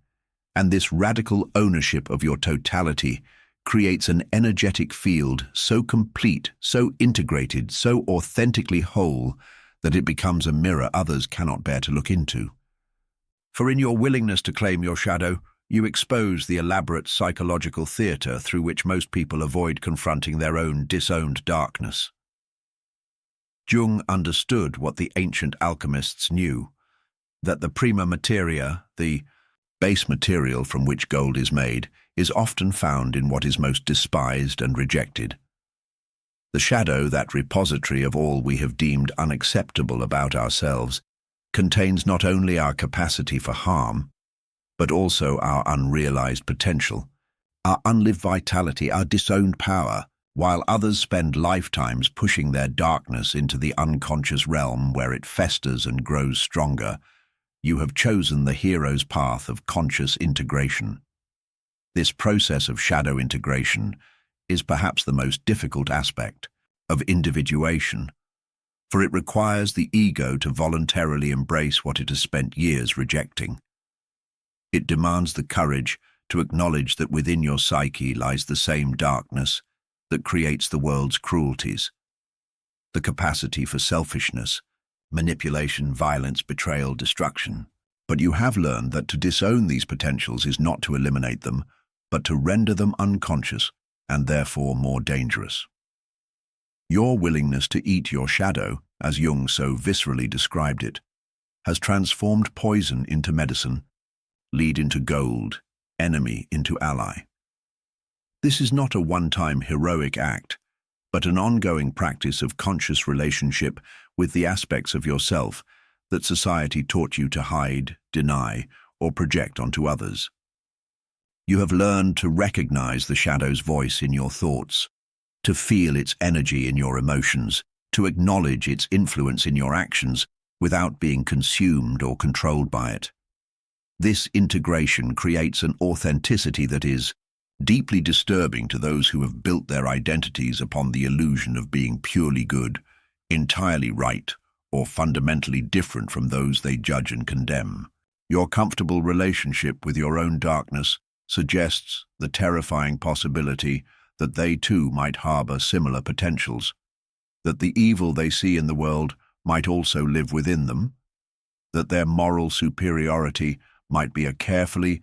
and this radical ownership of your totality creates an energetic field so complete, so integrated, so authentically whole that it becomes a mirror others cannot bear to look into. For in your willingness to claim your shadow, you expose the elaborate psychological theatre through which most people avoid confronting their own disowned darkness. Jung understood what the ancient alchemists knew, that the prima materia, the base material from which gold is made, is often found in what is most despised and rejected. The shadow, that repository of all we have deemed unacceptable about ourselves, contains not only our capacity for harm, but also our unrealized potential, our unlived vitality, our disowned power, while others spend lifetimes pushing their darkness into the unconscious realm where it festers and grows stronger. You have chosen the hero's path of conscious integration. This process of shadow integration is perhaps the most difficult aspect of individuation, for it requires the ego to voluntarily embrace what it has spent years rejecting. It demands the courage to acknowledge that within your psyche lies the same darkness that creates the world's cruelties, the capacity for selfishness, manipulation, violence, betrayal, destruction. But you have learned that to disown these potentials is not to eliminate them, but to render them unconscious and therefore more dangerous. Your willingness to eat your shadow, as Jung so viscerally described it, has transformed poison into medicine, lead into gold, enemy into ally. This is not a one-time heroic act, but an ongoing practice of conscious relationship with the aspects of yourself that society taught you to hide, deny, or project onto others. You have learned to recognize the shadow's voice in your thoughts, to feel its energy in your emotions, to acknowledge its influence in your actions without being consumed or controlled by it. This integration creates an authenticity that is deeply disturbing to those who have built their identities upon the illusion of being purely good, entirely right, or fundamentally different from those they judge and condemn. Your comfortable relationship with your own darkness suggests the terrifying possibility that they too might harbor similar potentials, that the evil they see in the world might also live within them, that their moral superiority might be a carefully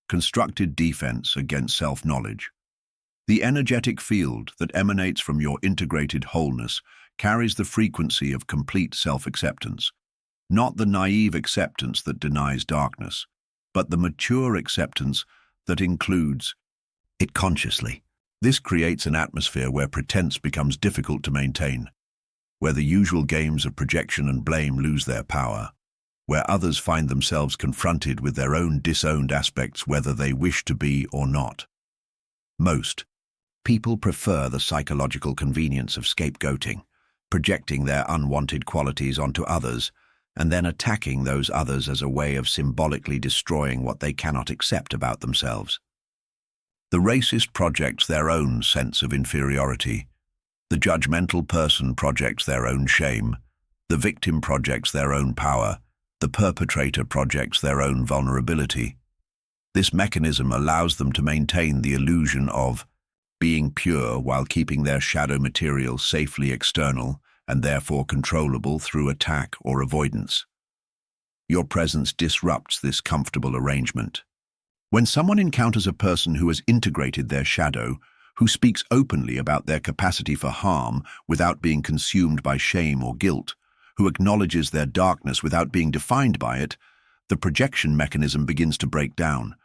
constructed defense against self-knowledge. The energetic field that emanates from your integrated wholeness carries the frequency of complete self-acceptance, not the naive acceptance that denies darkness, but the mature acceptance that includes it consciously. This creates an atmosphere where pretense becomes difficult to maintain, where the usual games of projection and blame lose their power, where others find themselves confronted with their own disowned aspects whether they wish to be or not. Most people prefer the psychological convenience of scapegoating, projecting their unwanted qualities onto others, and then attacking those others as a way of symbolically destroying what they cannot accept about themselves. The racist projects their own sense of inferiority. The judgmental person projects their own shame. The victim projects their own power. The perpetrator projects their own vulnerability. This mechanism allows them to maintain the illusion of being pure while keeping their shadow material safely external and therefore controllable through attack or avoidance. Your presence disrupts this comfortable arrangement. When someone encounters a person who has integrated their shadow, who speaks openly about their capacity for harm without being consumed by shame or guilt, who acknowledges their darkness without being defined by it, the projection mechanism begins to break down.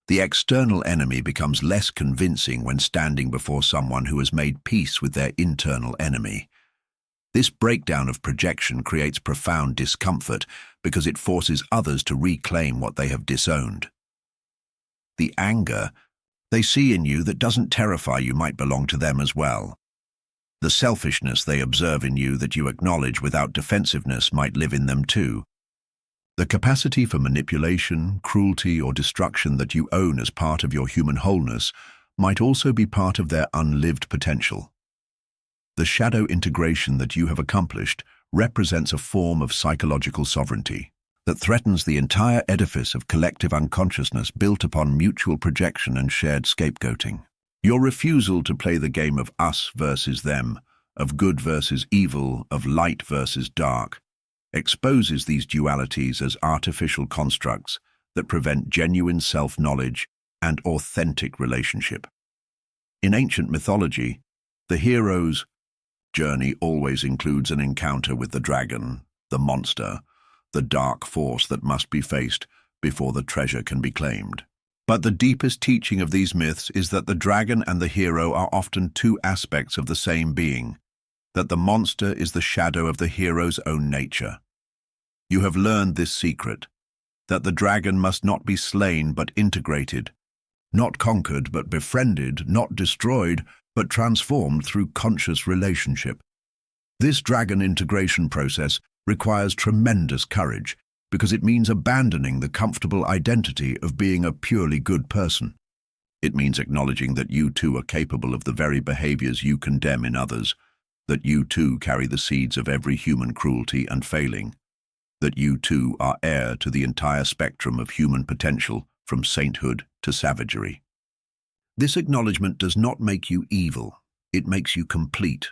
The external enemy becomes less convincing when standing before someone who has made peace with their internal enemy. This breakdown of projection creates profound discomfort because it forces others to reclaim what they have disowned. The anger they see in you that doesn't terrify you might belong to them as well. The selfishness they observe in you that you acknowledge without defensiveness might live in them too. The capacity for manipulation, cruelty, or destruction that you own as part of your human wholeness might also be part of their unlived potential. The shadow integration that you have accomplished represents a form of psychological sovereignty. that threatens the entire edifice of collective unconsciousness built upon mutual projection and shared scapegoating. Your refusal to play the game of us versus them, of good versus evil, of light versus dark, exposes these dualities as artificial constructs that prevent genuine self-knowledge and authentic relationship. In ancient mythology, the hero's journey always includes an encounter with the dragon, the monster, the dark force that must be faced before the treasure can be claimed. But the deepest teaching of these myths is that the dragon and the hero are often two aspects of the same being, that the monster is the shadow of the hero's own nature. You have learned this secret, that the dragon must not be slain but integrated, not conquered but befriended, not destroyed but transformed through conscious relationship. This dragon integration process requires tremendous courage because it means abandoning the comfortable identity of being a purely good person. It means acknowledging that you too are capable of the very behaviors you condemn in others, that you too carry the seeds of every human cruelty and failing, that you too are heir to the entire spectrum of human potential from sainthood to savagery. This acknowledgement does not make you evil, it makes you complete.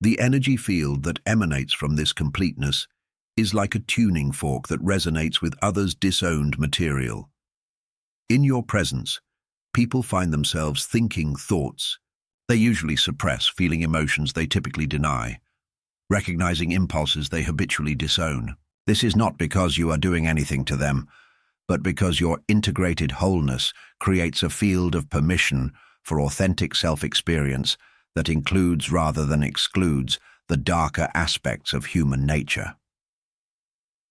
The energy field that emanates from this completeness is like a tuning fork that resonates with others' disowned material. In your presence, people find themselves thinking thoughts they usually suppress, feeling emotions they typically deny, recognizing impulses they habitually disown. This is not because you are doing anything to them, but because your integrated wholeness creates a field of permission for authentic self-experience that includes rather than excludes the darker aspects of human nature.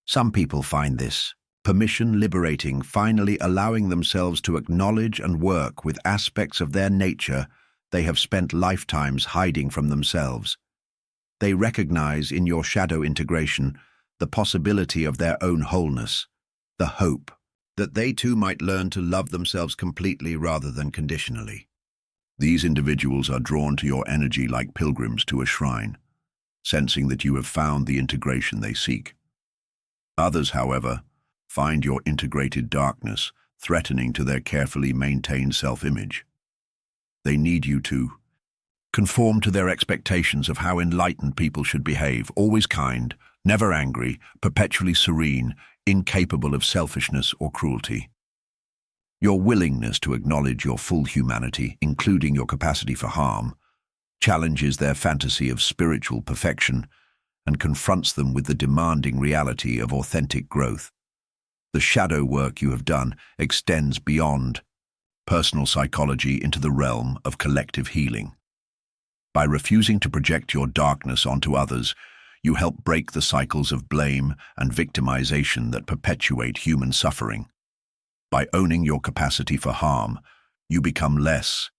Some people find this permission liberating, finally allowing themselves to acknowledge and work with aspects of their nature they have spent lifetimes hiding from themselves. They recognize in your shadow integration the possibility of their own wholeness, the hope that they too might learn to love themselves completely rather than conditionally. These individuals are drawn to your energy like pilgrims to a shrine, sensing that you have found the integration they seek. Others, however, find your integrated darkness threatening to their carefully maintained self-image. They need you to conform to their expectations of how enlightened people should behave, always kind, never angry, perpetually serene, incapable of selfishness or cruelty. Your willingness to acknowledge your full humanity, including your capacity for harm, challenges their fantasy of spiritual perfection and confronts them with the demanding reality of authentic growth. The shadow work you have done extends beyond personal psychology into the realm of collective healing. By refusing to project your darkness onto others, you help break the cycles of blame and victimization that perpetuate human suffering. By owning your capacity for harm, you become less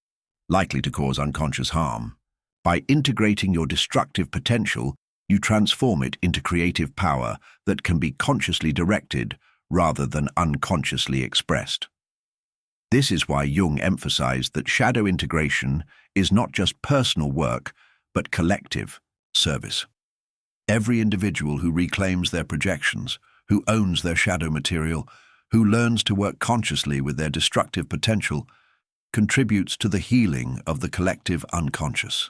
likely to cause unconscious harm. By integrating your destructive potential, you transform it into creative power that can be consciously directed rather than unconsciously expressed. This is why Jung emphasized that shadow integration is not just personal work, but collective service. Every individual who reclaims their projections, who owns their shadow material, who learns to work consciously with their destructive potential, contributes to the healing of the collective unconscious.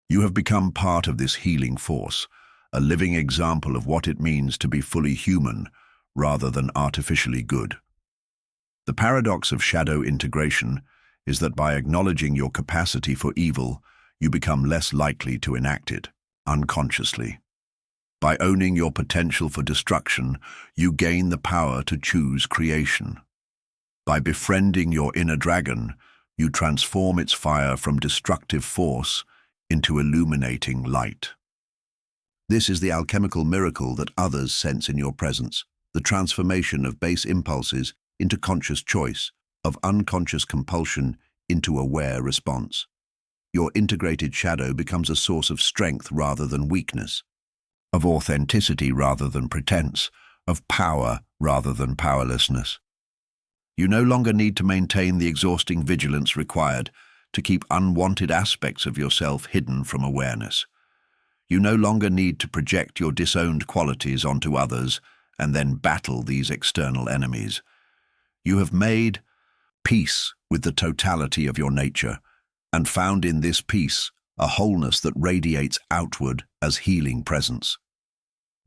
You have become part of this healing force, a living example of what it means to be fully human rather than artificially good. The paradox of shadow integration is that by acknowledging your capacity for evil, you become less likely to enact it, unconsciously. By owning your potential for destruction, you gain the power to choose creation. By befriending your inner dragon, you transform its fire from destructive force into illuminating light. This is the alchemical miracle that others sense in your presence, the transformation of base impulses into conscious choice, of unconscious compulsion into aware response. Your integrated shadow becomes a source of strength rather than weakness, of authenticity rather than pretense, of power rather than powerlessness. You no longer need to maintain the exhausting vigilance required to keep unwanted aspects of yourself hidden from awareness. You no longer need to project your disowned qualities onto others and then battle these external enemies. You have made peace with the totality of your nature, and found in this peace a wholeness that radiates outward as healing presence.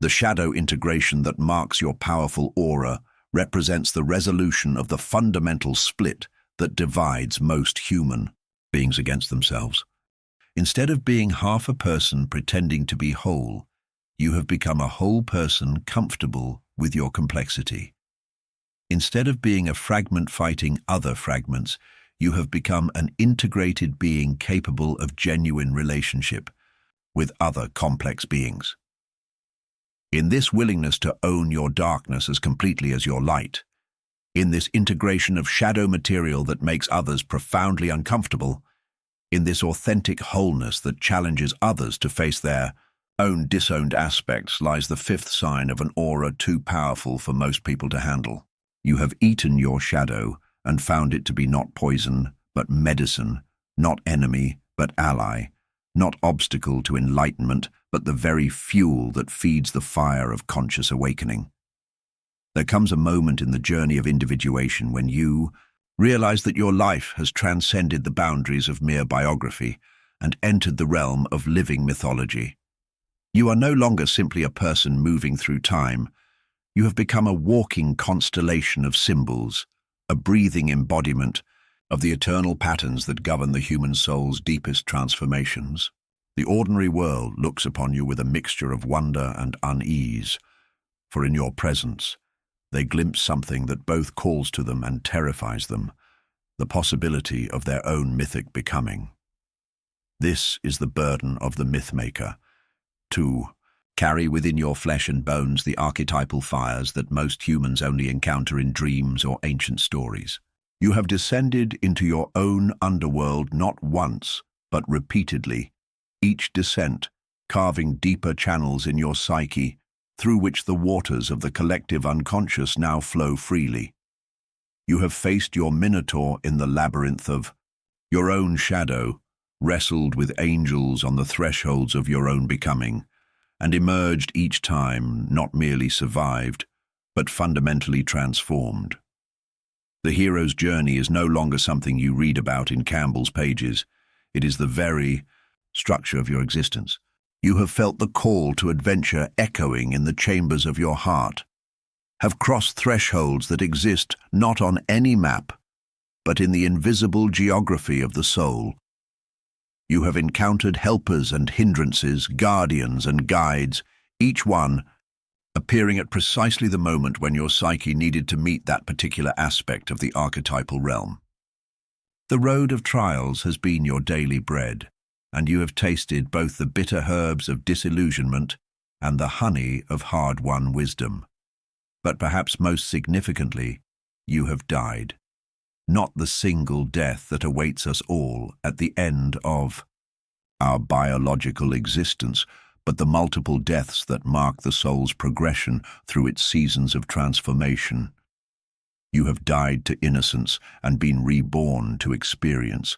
The shadow integration that marks your powerful aura represents the resolution of the fundamental split that divides most human beings against themselves. Instead of being half a person pretending to be whole, you have become a whole person comfortable with your complexity. Instead of being a fragment fighting other fragments, you have become an integrated being capable of genuine relationship with other complex beings. In this willingness to own your darkness as completely as your light, in this integration of shadow material that makes others profoundly uncomfortable, in this authentic wholeness that challenges others to face their own disowned aspects, lies the fifth sign of an aura too powerful for most people to handle. You have eaten your shadow and found it to be not poison, but medicine, not enemy, but ally, not obstacle to enlightenment, but the very fuel that feeds the fire of conscious awakening. There comes a moment in the journey of individuation when you realize that your life has transcended the boundaries of mere biography and entered the realm of living mythology. You are no longer simply a person moving through time. You have become a walking constellation of symbols, a breathing embodiment of the eternal patterns that govern the human soul's deepest transformations. The ordinary world looks upon you with a mixture of wonder and unease, for in your presence they glimpse something that both calls to them and terrifies them, the possibility of their own mythic becoming. This is the burden of the mythmaker, to carry within your flesh and bones the archetypal fires that most humans only encounter in dreams or ancient stories. You have descended into your own underworld not once, but repeatedly, each descent carving deeper channels in your psyche through which the waters of the collective unconscious now flow freely. You have faced your minotaur in the labyrinth of your own shadow, wrestled with angels on the thresholds of your own becoming, and emerged each time not merely survived, but fundamentally transformed. The hero's journey is no longer something you read about in Campbell's pages. It is the very structure of your existence. You have felt the call to adventure echoing in the chambers of your heart, have crossed thresholds that exist not on any map, but in the invisible geography of the soul. You have encountered helpers and hindrances, guardians and guides, each one appearing at precisely the moment when your psyche needed to meet that particular aspect of the archetypal realm. The road of trials has been your daily bread, and you have tasted both the bitter herbs of disillusionment and the honey of hard-won wisdom. But perhaps most significantly, you have died. Not the single death that awaits us all at the end of our biological existence, but the multiple deaths that mark the soul's progression through its seasons of transformation. You have died to innocence and been reborn to experience.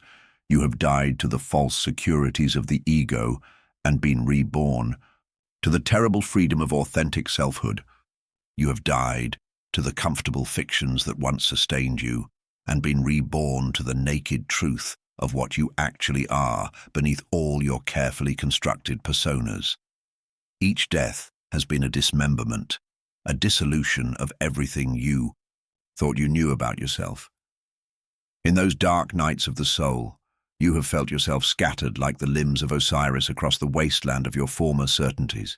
You have died to the false securities of the ego and been reborn to the terrible freedom of authentic selfhood. You have died to the comfortable fictions that once sustained you and been reborn to the naked truth of what you actually are beneath all your carefully constructed personas. Each death has been a dismemberment, a dissolution of everything you thought you knew about yourself. In those dark nights of the soul, you have felt yourself scattered like the limbs of Osiris across the wasteland of your former certainties.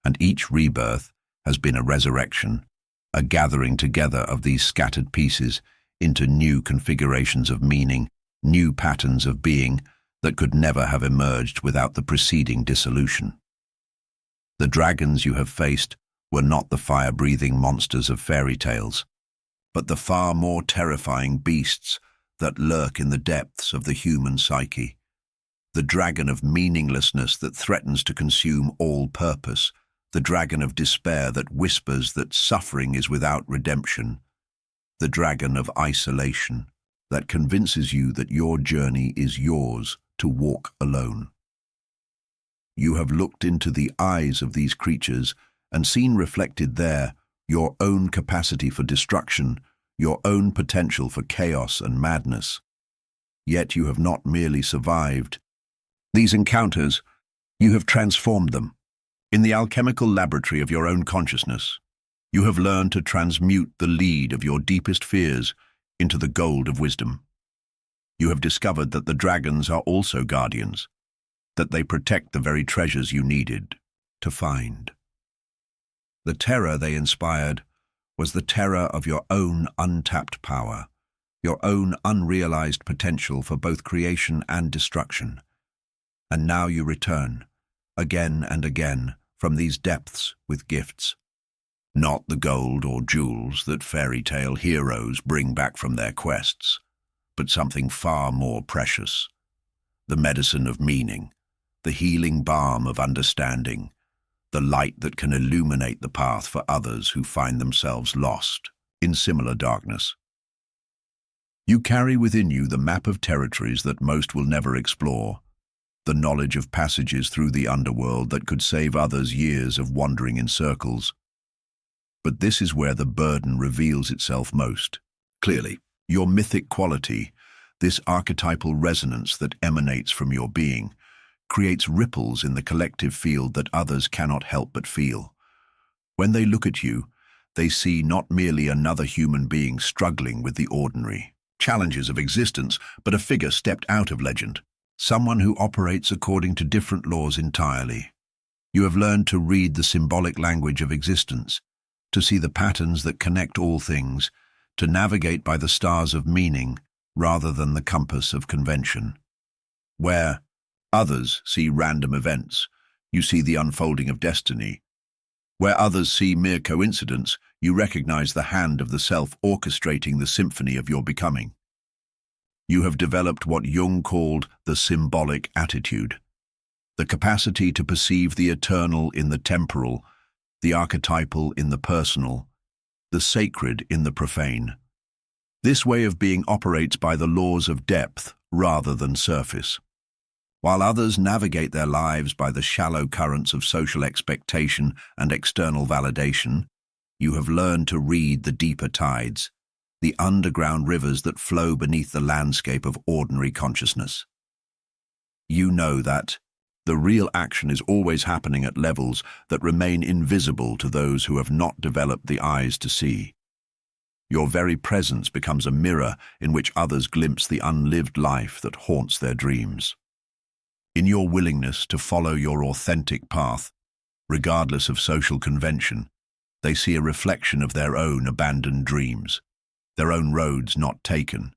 And each rebirth has been a resurrection, a gathering together of these scattered pieces into new configurations of meaning, new patterns of being that could never have emerged without the preceding dissolution. The dragons you have faced were not the fire-breathing monsters of fairy tales, but the far more terrifying beasts that lurk in the depths of the human psyche, the dragon of meaninglessness that threatens to consume all purpose, the dragon of despair that whispers that suffering is without redemption, the dragon of isolation that convinces you that your journey is yours to walk alone. You have looked into the eyes of these creatures and seen reflected there your own capacity for destruction, your own potential for chaos and madness. Yet you have not merely survived. These encounters, you have transformed them. In the alchemical laboratory of your own consciousness, you have learned to transmute the lead of your deepest fears into the gold of wisdom. You have discovered that the dragons are also guardians, that they protect the very treasures you needed to find. The terror they inspired was the terror of your own untapped power, your own unrealized potential for both creation and destruction. And now you return, again and again, from these depths with gifts. Not the gold or jewels that fairy tale heroes bring back from their quests, but something far more precious. The medicine of meaning, the healing balm of understanding, the light that can illuminate the path for others who find themselves lost in similar darkness. You carry within you the map of territories that most will never explore, the knowledge of passages through the underworld that could save others years of wandering in circles. But this is where the burden reveals itself most clearly. Your mythic quality, this archetypal resonance that emanates from your being, creates ripples in the collective field that others cannot help but feel. When they look at you, they see not merely another human being struggling with the ordinary challenges of existence, but a figure stepped out of legend, someone who operates according to different laws entirely. You have learned to read the symbolic language of existence, to see the patterns that connect all things, to navigate by the stars of meaning rather than the compass of convention. Where others see random events, you see the unfolding of destiny. Where others see mere coincidence, you recognize the hand of the self orchestrating the symphony of your becoming. You have developed what Jung called the symbolic attitude, the capacity to perceive the eternal in the temporal, the archetypal in the personal, the sacred in the profane. This way of being operates by the laws of depth rather than surface. While others navigate their lives by the shallow currents of social expectation and external validation, you have learned to read the deeper tides, the underground rivers that flow beneath the landscape of ordinary consciousness. You know that the real action is always happening at levels that remain invisible to those who have not developed the eyes to see. Your very presence becomes a mirror in which others glimpse the unlived life that haunts their dreams. In your willingness to follow your authentic path, regardless of social convention, they see a reflection of their own abandoned dreams, their own roads not taken.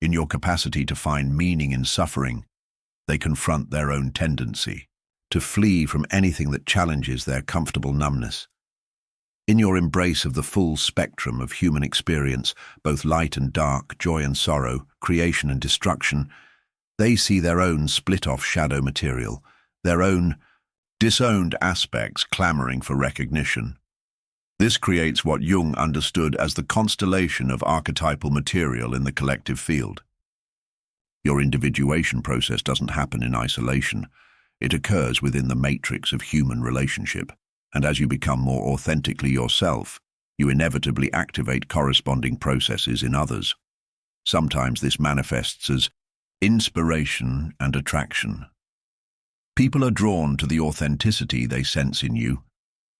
In your capacity to find meaning in suffering, they confront their own tendency to flee from anything that challenges their comfortable numbness. In your embrace of the full spectrum of human experience, both light and dark, joy and sorrow, creation and destruction, they see their own split-off shadow material, their own disowned aspects clamoring for recognition. This creates what Jung understood as the constellation of archetypal material in the collective field. Your individuation process doesn't happen in isolation. It occurs within the matrix of human relationship, and as you become more authentically yourself, you inevitably activate corresponding processes in others. Sometimes this manifests as inspiration and attraction. People are drawn to the authenticity they sense in you,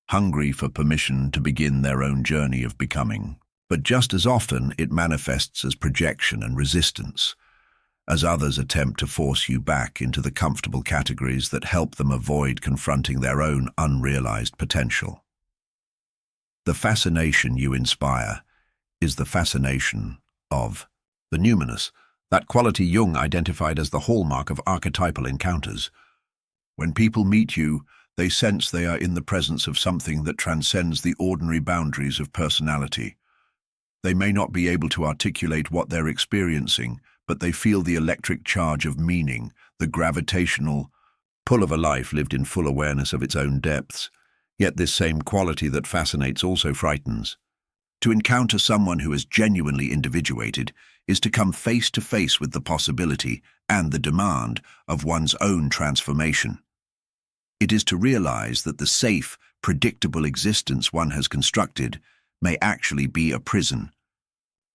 hungry for permission to begin their own journey of becoming. But just as often, it manifests as projection and resistance, as others attempt to force you back into the comfortable categories that help them avoid confronting their own unrealized potential. The fascination you inspire is the fascination of the numinous, that quality Jung identified as the hallmark of archetypal encounters. When people meet you, they sense they are in the presence of something that transcends the ordinary boundaries of personality. They may not be able to articulate what they're experiencing, but they feel the electric charge of meaning, the gravitational pull of a life lived in full awareness of its own depths. Yet this same quality that fascinates also frightens. To encounter someone who is genuinely individuated is to come face to face with the possibility and the demand of one's own transformation. It is to realize that the safe, predictable existence one has constructed may actually be a prison,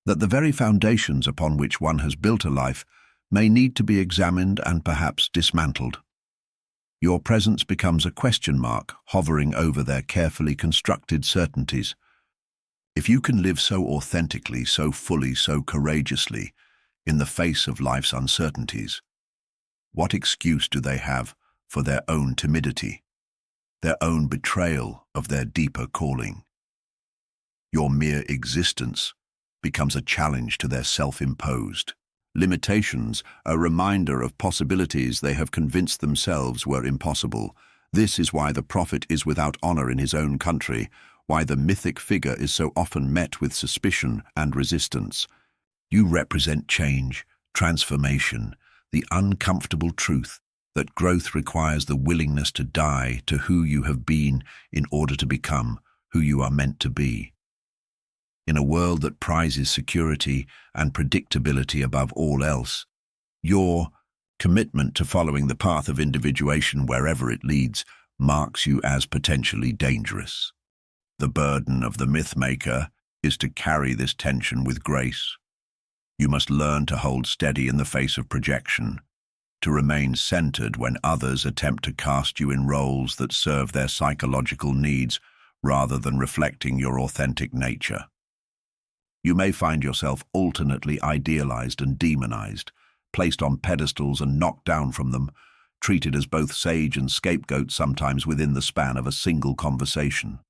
that the very foundations upon which one has built a life may need to be examined and perhaps dismantled. Your presence becomes a question mark hovering over their carefully constructed certainties. If you can live so authentically, so fully, so courageously in the face of life's uncertainties, what excuse do they have for their own timidity, their own betrayal of their deeper calling? Your mere existence becomes a challenge to their self-imposed limitations, a reminder of possibilities they have convinced themselves were impossible. This is why the prophet is without honor in his own country, why the mythic figure is so often met with suspicion and resistance. You represent change, transformation, the uncomfortable truth that growth requires the willingness to die to who you have been in order to become who you are meant to be. In a world that prizes security and predictability above all else, your commitment to following the path of individuation wherever it leads marks you as potentially dangerous. The burden of the myth-maker is to carry this tension with grace. You must learn to hold steady in the face of projection, to remain centered when others attempt to cast you in roles that serve their psychological needs rather than reflecting your authentic nature. You may find yourself alternately idealized and demonized, placed on pedestals and knocked down from them, treated as both sage and scapegoat sometimes within the span of a single conversation.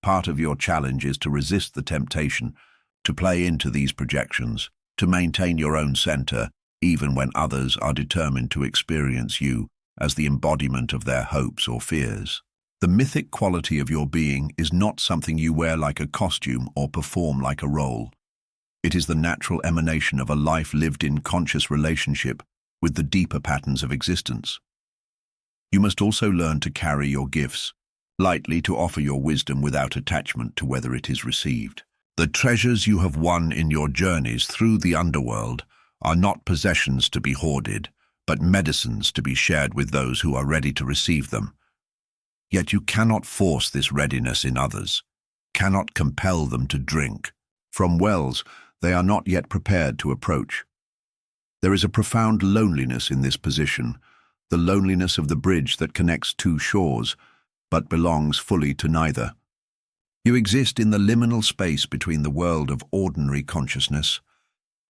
Part of your challenge is to resist the temptation to play into these projections, to maintain your own center, even when others are determined to experience you as the embodiment of their hopes or fears. The mythic quality of your being is not something you wear like a costume or perform like a role. It is the natural emanation of a life lived in conscious relationship with the deeper patterns of existence. You must also learn to carry your gifts, lightly, to offer your wisdom without attachment to whether it is received. The treasures you have won in your journeys through the underworld are not possessions to be hoarded, but medicines to be shared with those who are ready to receive them. Yet you cannot force this readiness in others, cannot compel them to drink from wells they are not yet prepared to approach. There is a profound loneliness in this position, the loneliness of the bridge that connects two shores, but belongs fully to neither. You exist in the liminal space between the world of ordinary consciousness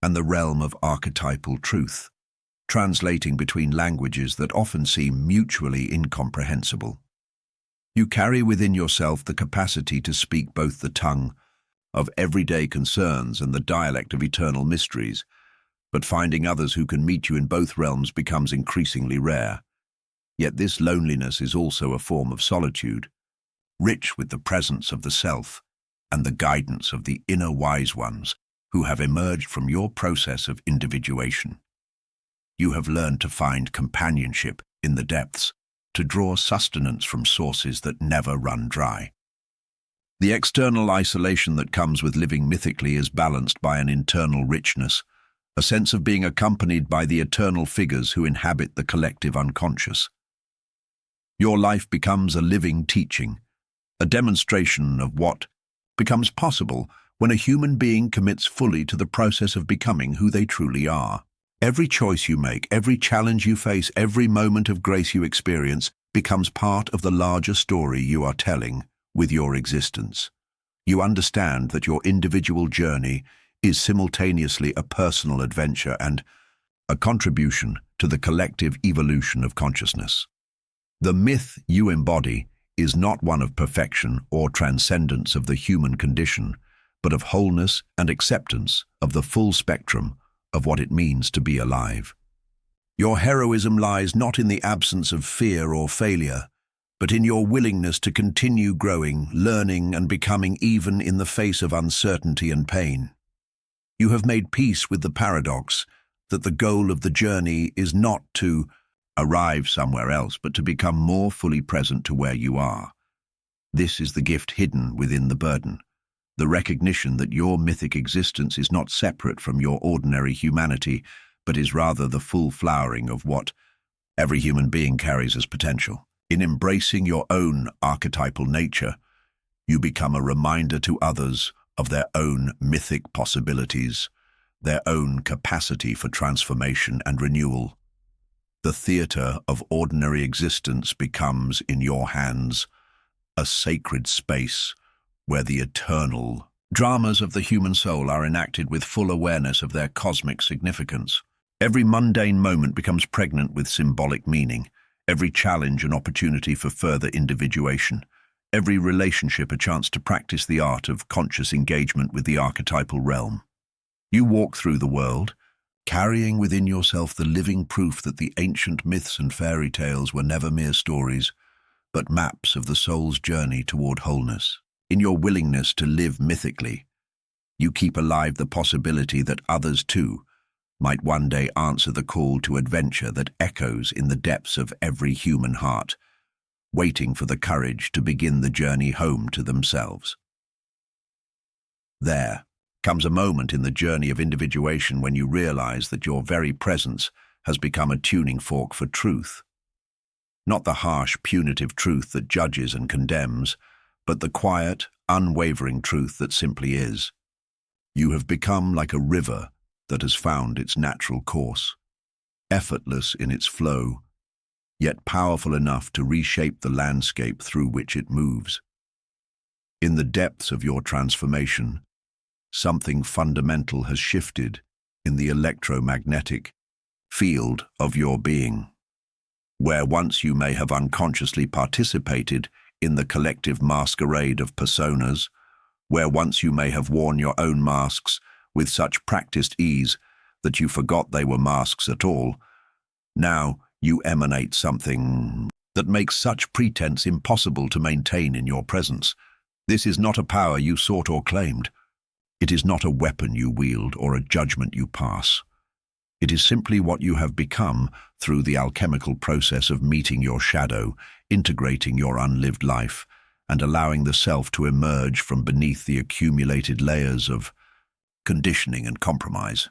and the realm of archetypal truth, translating between languages that often seem mutually incomprehensible. You carry within yourself the capacity to speak both the tongue of everyday concerns and the dialect of eternal mysteries, but finding others who can meet you in both realms becomes increasingly rare. Yet this loneliness is also a form of solitude, rich with the presence of the self and the guidance of the inner wise ones who have emerged from your process of individuation. You have learned to find companionship in the depths, to draw sustenance from sources that never run dry. The external isolation that comes with living mythically is balanced by an internal richness, a sense of being accompanied by the eternal figures who inhabit the collective unconscious. Your life becomes a living teaching, a demonstration of what becomes possible when a human being commits fully to the process of becoming who they truly are. Every choice you make, every challenge you face, every moment of grace you experience becomes part of the larger story you are telling with your existence. You understand that your individual journey is simultaneously a personal adventure and a contribution to the collective evolution of consciousness. The myth you embody is not one of perfection or transcendence of the human condition, but of wholeness and acceptance of the full spectrum of what it means to be alive. Your heroism lies not in the absence of fear or failure, but in your willingness to continue growing, learning, and becoming even in the face of uncertainty and pain. You have made peace with the paradox that the goal of the journey is not to arrive somewhere else, but to become more fully present to where you are. This is the gift hidden within the burden, the recognition that your mythic existence is not separate from your ordinary humanity, but is rather the full flowering of what every human being carries as potential. In embracing your own archetypal nature, you become a reminder to others of their own mythic possibilities, their own capacity for transformation and renewal. The theater of ordinary existence becomes, in your hands, a sacred space where the eternal dramas of the human soul are enacted with full awareness of their cosmic significance. Every mundane moment becomes pregnant with symbolic meaning, every challenge an opportunity for further individuation, every relationship a chance to practice the art of conscious engagement with the archetypal realm. You walk through the world, carrying within yourself the living proof that the ancient myths and fairy tales were never mere stories, but maps of the soul's journey toward wholeness. In your willingness to live mythically, you keep alive the possibility that others too might one day answer the call to adventure that echoes in the depths of every human heart, waiting for the courage to begin the journey home to themselves. There comes a moment in the journey of individuation when you realize that your very presence has become a tuning fork for truth. Not the harsh, punitive truth that judges and condemns, but the quiet, unwavering truth that simply is. You have become like a river that has found its natural course, effortless in its flow, yet powerful enough to reshape the landscape through which it moves. In the depths of your transformation, something fundamental has shifted in the electromagnetic field of your being. Where once you may have unconsciously participated in the collective masquerade of personas, where once you may have worn your own masks with such practiced ease that you forgot they were masks at all, now you emanate something that makes such pretense impossible to maintain in your presence. This is not a power you sought or claimed. It is not a weapon you wield or a judgment you pass. It is simply what you have become through the alchemical process of meeting your shadow, integrating your unlived life, and allowing the self to emerge from beneath the accumulated layers of conditioning and compromise.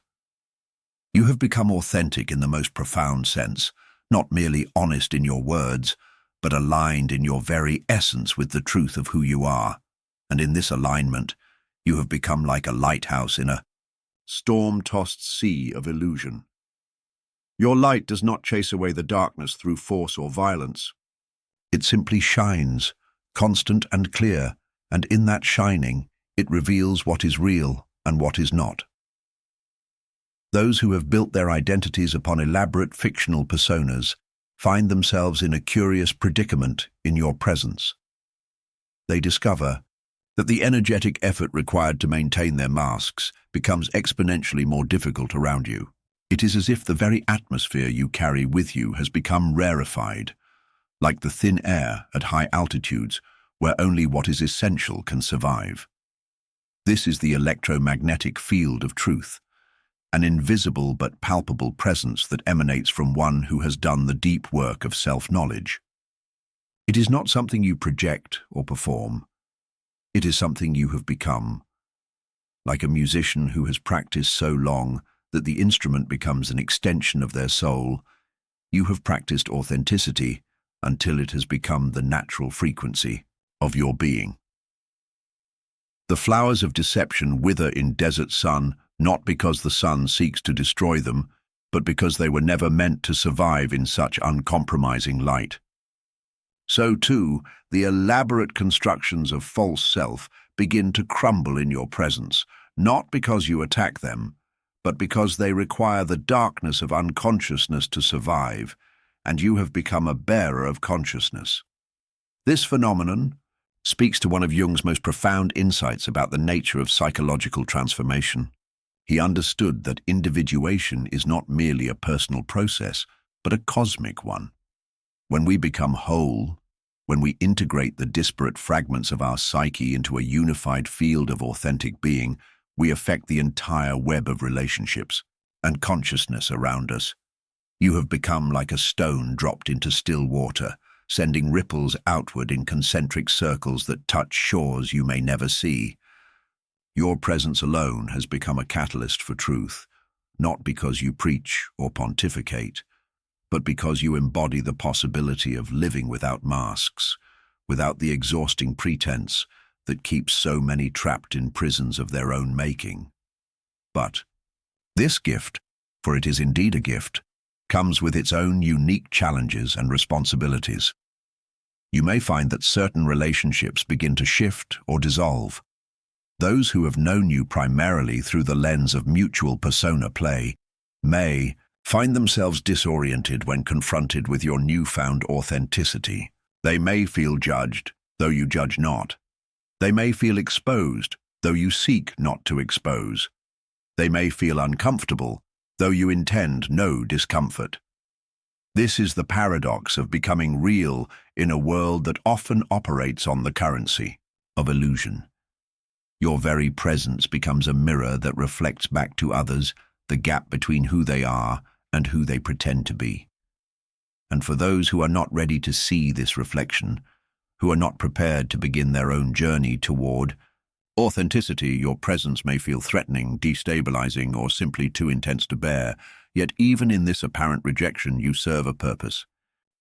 You have become authentic in the most profound sense, not merely honest in your words, but aligned in your very essence with the truth of who you are. And in this alignment, you have become like a lighthouse in a storm-tossed sea of illusion. Your light does not chase away the darkness through force or violence. It simply shines, constant and clear, and in that shining, it reveals what is real and what is not. Those who have built their identities upon elaborate fictional personas find themselves in a curious predicament in your presence. They discover that the energetic effort required to maintain their masks becomes exponentially more difficult around you. It is as if the very atmosphere you carry with you has become rarefied, like the thin air at high altitudes where only what is essential can survive. This is the electromagnetic field of truth, an invisible but palpable presence that emanates from one who has done the deep work of self-knowledge. It is not something you project or perform. It is something you have become, like a musician who has practiced so long that the instrument becomes an extension of their soul. You have practiced authenticity until it has become the natural frequency of your being. The flowers of deception wither in desert sun, not because the sun seeks to destroy them, but because they were never meant to survive in such uncompromising light. So too, the elaborate constructions of false self begin to crumble in your presence, not because you attack them, but because they require the darkness of unconsciousness to survive, and you have become a bearer of consciousness. This phenomenon speaks to one of Jung's most profound insights about the nature of psychological transformation. He understood that individuation is not merely a personal process, but a cosmic one. When we become whole, when we integrate the disparate fragments of our psyche into a unified field of authentic being, we affect the entire web of relationships and consciousness around us. You have become like a stone dropped into still water, sending ripples outward in concentric circles that touch shores you may never see. Your presence alone has become a catalyst for truth, not because you preach or pontificate, but because you embody the possibility of living without masks, without the exhausting pretense that keeps so many trapped in prisons of their own making. But this gift, for it is indeed a gift, comes with its own unique challenges and responsibilities. You may find that certain relationships begin to shift or dissolve. Those who have known you primarily through the lens of mutual persona play may find themselves disoriented when confronted with your newfound authenticity. They may feel judged, though you judge not. They may feel exposed, though you seek not to expose. They may feel uncomfortable, though you intend no discomfort. This is the paradox of becoming real in a world that often operates on the currency of illusion. Your very presence becomes a mirror that reflects back to others the gap between who they are and who they pretend to be. And for those who are not ready to see this reflection, who are not prepared to begin their own journey toward authenticity, your presence may feel threatening, destabilizing, or simply too intense to bear. Yet even in this apparent rejection, you serve a purpose.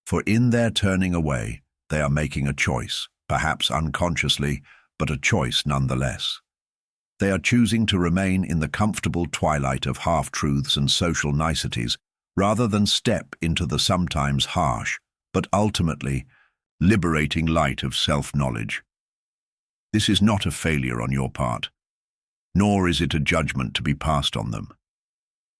For in their turning away, they are making a choice, perhaps unconsciously, but a choice nonetheless. They are choosing to remain in the comfortable twilight of half-truths and social niceties, rather than step into the sometimes harsh, but ultimately liberating light of self-knowledge. This is not a failure on your part, nor is it a judgment to be passed on them.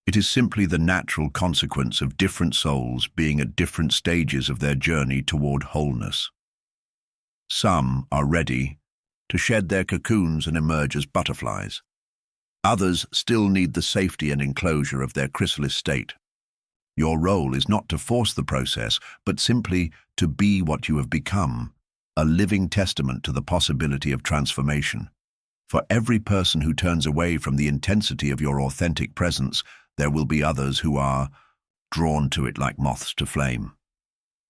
It is simply the natural consequence of different souls being at different stages of their journey toward wholeness. Some are ready to shed their cocoons and emerge as butterflies. Others still need the safety and enclosure of their chrysalis state. Your role is not to force the process, but simply to be what you have become, a living testament to the possibility of transformation. For every person who turns away from the intensity of your authentic presence, there will be others who are drawn to it like moths to flame.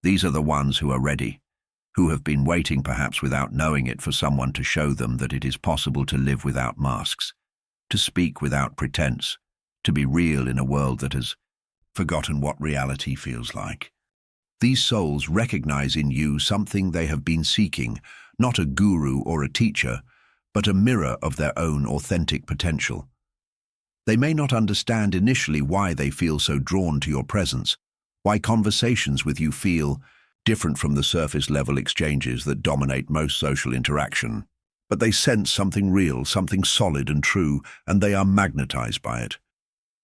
These are the ones who are ready, who have been waiting perhaps without knowing it for someone to show them that it is possible to live without masks, to speak without pretense, to be real in a world that has forgotten what reality feels like. These souls recognize in you something they have been seeking, not a guru or a teacher, but a mirror of their own authentic potential. They may not understand initially why they feel so drawn to your presence, why conversations with you feel different from the surface-level exchanges that dominate most social interaction, but they sense something real, something solid and true, and they are magnetized by it.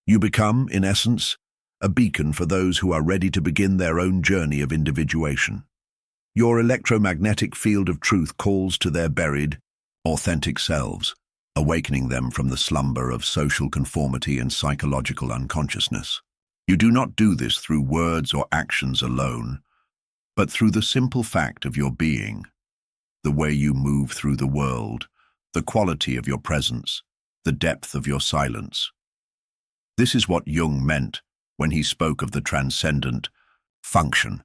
You become, in essence, a beacon for those who are ready to begin their own journey of individuation. Your electromagnetic field of truth calls to their buried, authentic selves, awakening them from the slumber of social conformity and psychological unconsciousness. You do not do this through words or actions alone, but through the simple fact of your being, the way you move through the world, the quality of your presence, the depth of your silence. This is what Jung meant when he spoke of the transcendent function,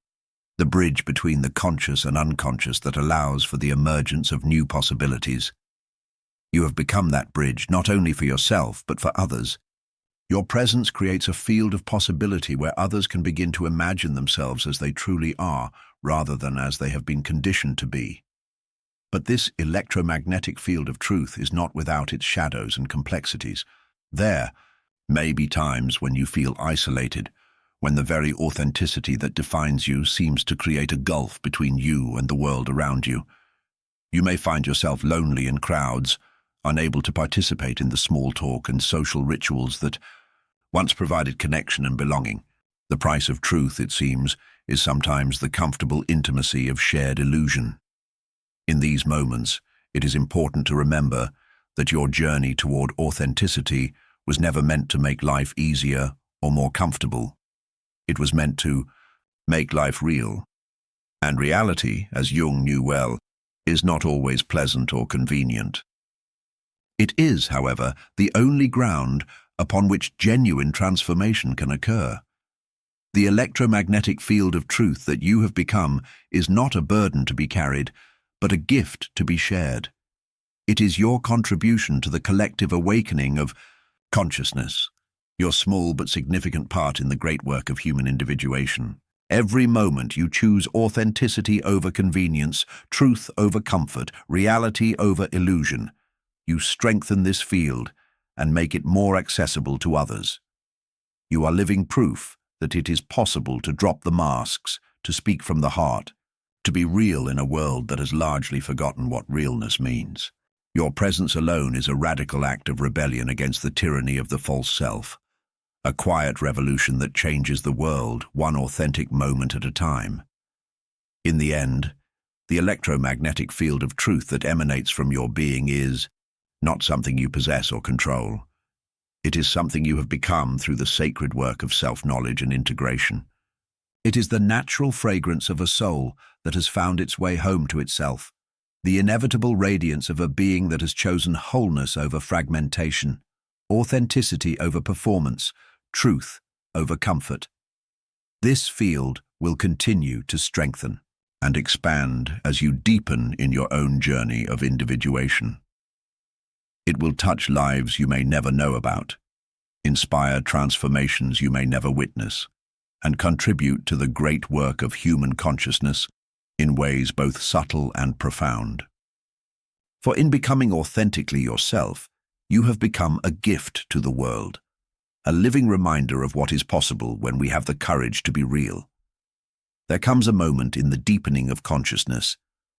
the bridge between the conscious and unconscious that allows for the emergence of new possibilities. You have become that bridge not only for yourself, but for others. Your presence creates a field of possibility where others can begin to imagine themselves as they truly are, rather than as they have been conditioned to be. But this electromagnetic field of truth is not without its shadows and complexities. There may be times when you feel isolated, when the very authenticity that defines you seems to create a gulf between you and the world around you. You may find yourself lonely in crowds, unable to participate in the small talk and social rituals that once provided connection and belonging. The price of truth, it seems, is sometimes the comfortable intimacy of shared illusion. In these moments, it is important to remember that your journey toward authenticity was never meant to make life easier or more comfortable. It was meant to make life real. And reality, as Jung knew well, is not always pleasant or convenient. It is, however, the only ground upon which genuine transformation can occur. The electromagnetic field of truth that you have become is not a burden to be carried, but a gift to be shared. It is your contribution to the collective awakening of consciousness, your small but significant part in the great work of human individuation. Every moment you choose authenticity over convenience, truth over comfort, reality over illusion. You strengthen this field and make it more accessible to others. You are living proof that it is possible to drop the masks, to speak from the heart, to be real in a world that has largely forgotten what realness means. Your presence alone is a radical act of rebellion against the tyranny of the false self, a quiet revolution that changes the world, one authentic moment at a time. In the end, the electromagnetic field of truth that emanates from your being is not something you possess or control. It is something you have become through the sacred work of self-knowledge and integration. It is the natural fragrance of a soul that has found its way home to itself, the inevitable radiance of a being that has chosen wholeness over fragmentation, authenticity over performance, truth over comfort. This field will continue to strengthen and expand as you deepen in your own journey of individuation. It will touch lives you may never know about, inspire transformations you may never witness, and contribute to the great work of human consciousness in ways both subtle and profound. For in becoming authentically yourself, you have become a gift to the world, a living reminder of what is possible when we have the courage to be real. There comes a moment in the deepening of consciousness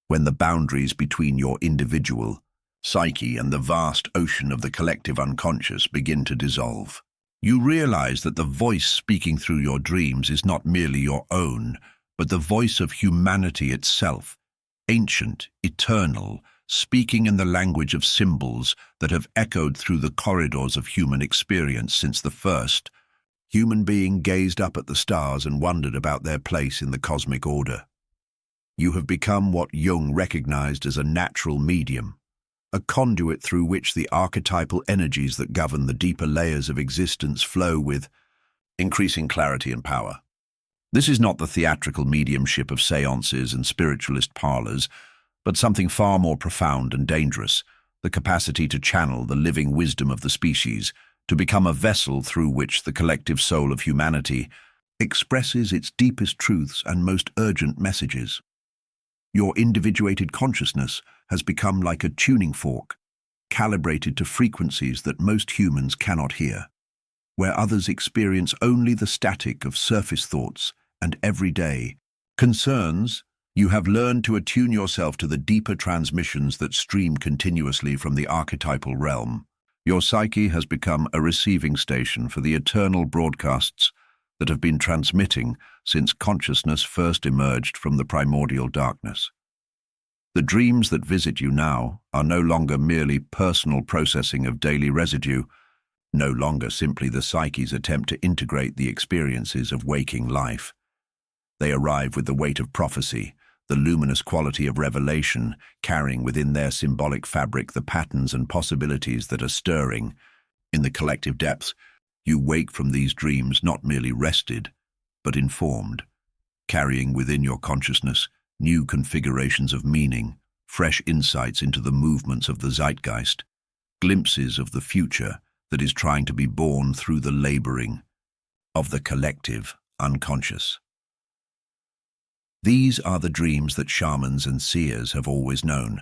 when the boundaries between your individual psyche and the vast ocean of the collective unconscious begin to dissolve. You realize that the voice speaking through your dreams is not merely your own, but the voice of humanity itself, ancient, eternal, speaking in the language of symbols that have echoed through the corridors of human experience since the first human being gazed up at the stars and wondered about their place in the cosmic order. You have become what Jung recognized as a natural medium, a conduit through which the archetypal energies that govern the deeper layers of existence flow with increasing clarity and power. This is not the theatrical mediumship of seances and spiritualist parlors, but something far more profound and dangerous, the capacity to channel the living wisdom of the species, to become a vessel through which the collective soul of humanity expresses its deepest truths and most urgent messages. Your individuated consciousness has become like a tuning fork, calibrated to frequencies that most humans cannot hear. Where others experience only the static of surface thoughts and everyday concerns, you have learned to attune yourself to the deeper transmissions that stream continuously from the archetypal realm. Your psyche has become a receiving station for the eternal broadcasts that have been transmitting since consciousness first emerged from the primordial darkness. The dreams that visit you now are no longer merely personal processing of daily residue, no longer simply the psyche's attempt to integrate the experiences of waking life. They arrive with the weight of prophecy, the luminous quality of revelation, carrying within their symbolic fabric the patterns and possibilities that are stirring. In the collective depths, you wake from these dreams not merely rested, but informed, carrying within your consciousness new configurations of meaning, fresh insights into the movements of the zeitgeist, glimpses of the future that is trying to be born through the laboring of the collective unconscious. These are the dreams that shamans and seers have always known,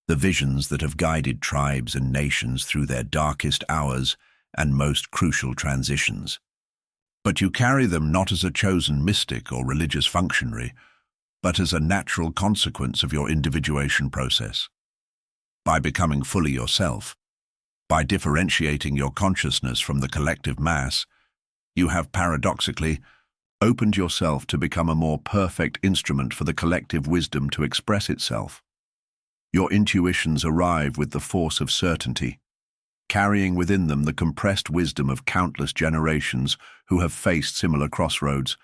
the visions that have guided tribes and nations through their darkest hours and most crucial transitions. But you carry them not as a chosen mystic or religious functionary, but as a natural consequence of your individuation process. By becoming fully yourself, by differentiating your consciousness from the collective mass, you have paradoxically opened yourself to become a more perfect instrument for the collective wisdom to express itself. Your intuitions arrive with the force of certainty, carrying within them the compressed wisdom of countless generations who have faced similar crossroads,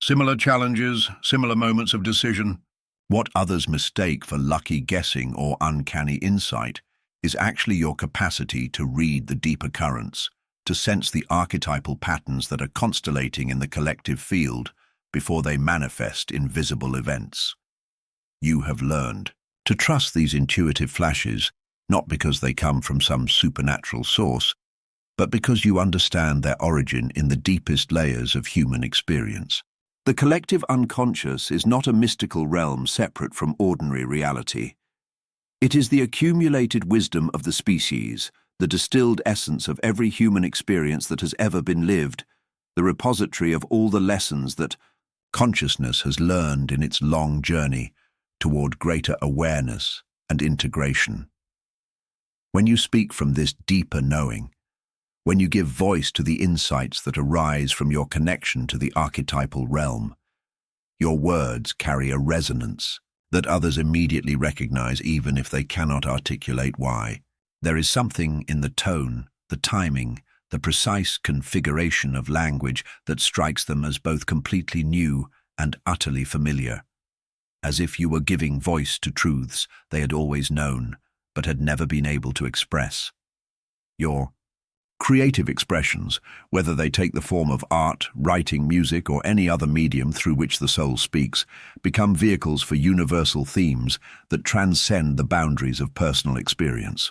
similar challenges, similar moments of decision. What others mistake for lucky guessing or uncanny insight is actually your capacity to read the deeper currents, to sense the archetypal patterns that are constellating in the collective field before they manifest in visible events. You have learned to trust these intuitive flashes, not because they come from some supernatural source, but because you understand their origin in the deepest layers of human experience. The collective unconscious is not a mystical realm separate from ordinary reality. It is the accumulated wisdom of the species, the distilled essence of every human experience that has ever been lived, the repository of all the lessons that consciousness has learned in its long journey toward greater awareness and integration. When you speak from this deeper knowing, when you give voice to the insights that arise from your connection to the archetypal realm, your words carry a resonance that others immediately recognize even if they cannot articulate why. There is something in the tone, the timing, the precise configuration of language that strikes them as both completely new and utterly familiar, as if you were giving voice to truths they had always known but had never been able to express. Your creative expressions, whether they take the form of art, writing, music, or any other medium through which the soul speaks, become vehicles for universal themes that transcend the boundaries of personal experience.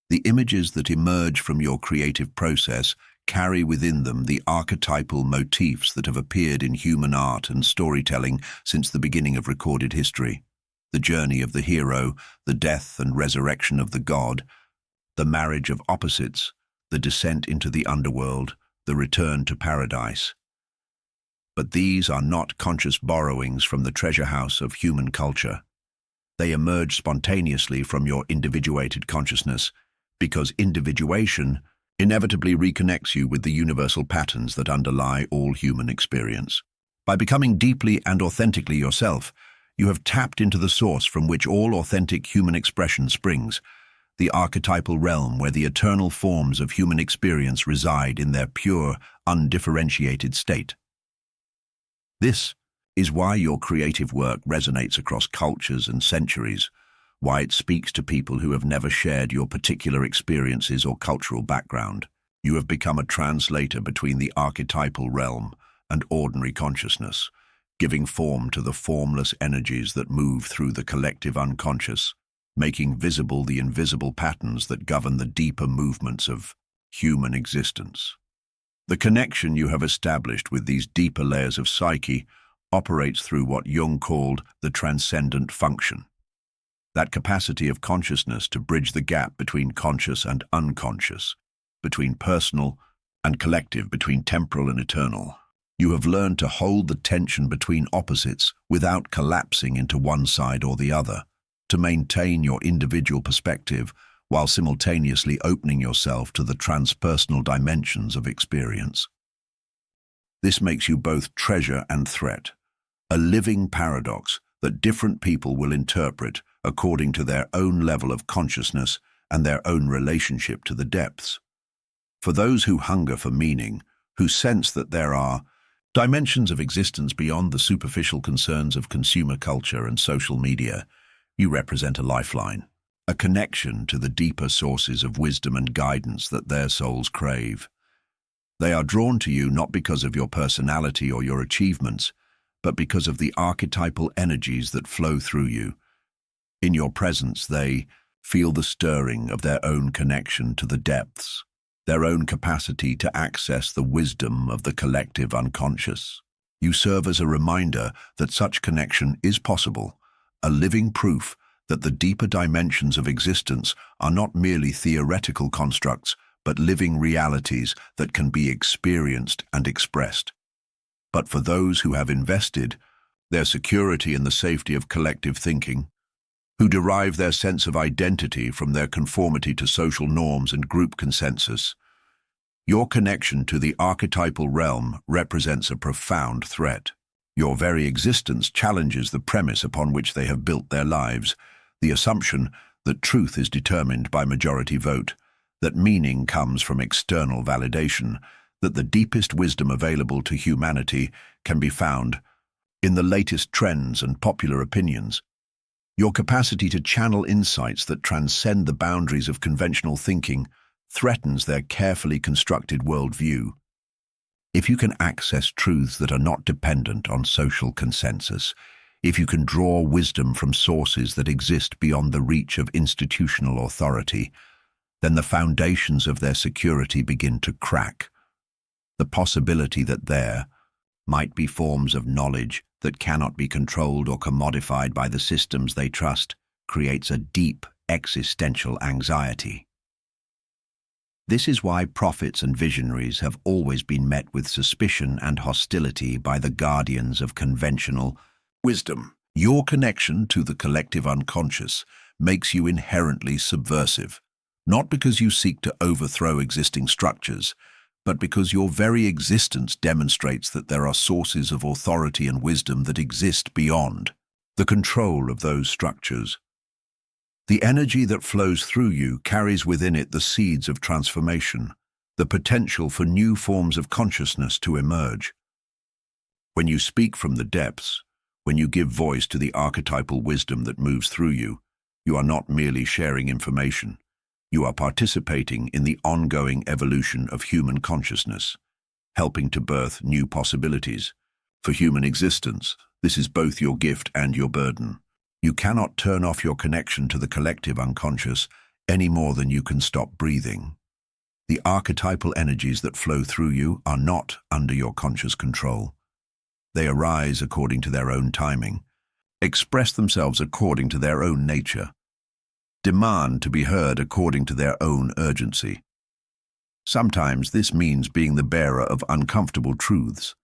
The images that emerge from your creative process carry within them the archetypal motifs that have appeared in human art and storytelling since the beginning of recorded history. The journey of the hero, the death and resurrection of the god, the marriage of opposites, the descent into the underworld, the return to paradise. But these are not conscious borrowings from the treasure house of human culture. They emerge spontaneously from your individuated consciousness, because individuation inevitably reconnects you with the universal patterns that underlie all human experience. By becoming deeply and authentically yourself, you have tapped into the source from which all authentic human expression springs, the archetypal realm where the eternal forms of human experience reside in their pure, undifferentiated state. This is why your creative work resonates across cultures and centuries, why it speaks to people who have never shared your particular experiences or cultural background. You have become a translator between the archetypal realm and ordinary consciousness, giving form to the formless energies that move through the collective unconscious, making visible the invisible patterns that govern the deeper movements of human existence. The connection you have established with these deeper layers of psyche operates through what Jung called the transcendent function, that capacity of consciousness to bridge the gap between conscious and unconscious, between personal and collective, between temporal and eternal. You have learned to hold the tension between opposites without collapsing into one side or the other, to maintain your individual perspective while simultaneously opening yourself to the transpersonal dimensions of experience. This makes you both treasure and threat, a living paradox that different people will interpret according to their own level of consciousness and their own relationship to the depths. For those who hunger for meaning, who sense that there are dimensions of existence beyond the superficial concerns of consumer culture and social media, you represent a lifeline, a connection to the deeper sources of wisdom and guidance that their souls crave. They are drawn to you not because of your personality or your achievements, but because of the archetypal energies that flow through you. In your presence, they feel the stirring of their own connection to the depths, their own capacity to access the wisdom of the collective unconscious. You serve as a reminder that such connection is possible, a living proof that the deeper dimensions of existence are not merely theoretical constructs, but living realities that can be experienced and expressed. But for those who have invested their security in the safety of collective thinking, who derive their sense of identity from their conformity to social norms and group consensus, your connection to the archetypal realm represents a profound threat. Your very existence challenges the premise upon which they have built their lives, the assumption that truth is determined by majority vote, that meaning comes from external validation, that the deepest wisdom available to humanity can be found in the latest trends and popular opinions. Your capacity to channel insights that transcend the boundaries of conventional thinking threatens their carefully constructed worldview. If you can access truths that are not dependent on social consensus, if you can draw wisdom from sources that exist beyond the reach of institutional authority, then the foundations of their security begin to crack. The possibility that there might be forms of knowledge that cannot be controlled or commodified by the systems they trust creates a deep existential anxiety. This is why prophets and visionaries have always been met with suspicion and hostility by the guardians of conventional wisdom. Your connection to the collective unconscious makes you inherently subversive, not because you seek to overthrow existing structures, but because your very existence demonstrates that there are sources of authority and wisdom that exist beyond the control of those structures. The energy that flows through you carries within it the seeds of transformation, the potential for new forms of consciousness to emerge. When you speak from the depths, when you give voice to the archetypal wisdom that moves through you, you are not merely sharing information. You are participating in the ongoing evolution of human consciousness, helping to birth new possibilities. For human existence, this is both your gift and your burden. You cannot turn off your connection to the collective unconscious any more than you can stop breathing. The archetypal energies that flow through you are not under your conscious control. They arise according to their own timing, express themselves according to their own nature, demand to be heard according to their own urgency. Sometimes this means being the bearer of uncomfortable truths,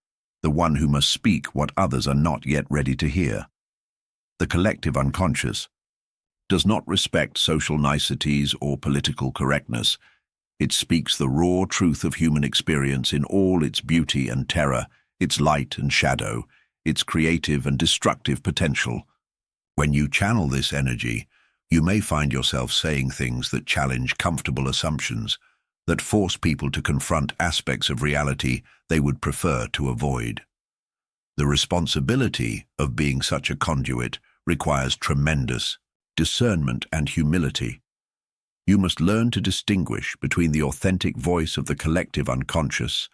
the one who must speak what others are not yet ready to hear. The collective unconscious does not respect social niceties or political correctness. It speaks the raw truth of human experience in all its beauty and terror, its light and shadow, its creative and destructive potential. When you channel this energy, you may find yourself saying things that challenge comfortable assumptions, that force people to confront aspects of reality they would prefer to avoid. The responsibility of being such a conduit requires tremendous discernment and humility. You must learn to distinguish between the authentic voice of the collective unconscious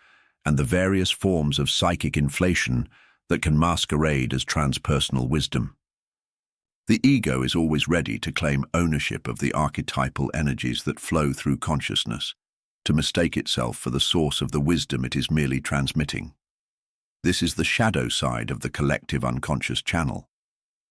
and the various forms of psychic inflation that can masquerade as transpersonal wisdom. The ego is always ready to claim ownership of the archetypal energies that flow through consciousness, to mistake itself for the source of the wisdom it is merely transmitting. This is the shadow side of the collective unconscious channel,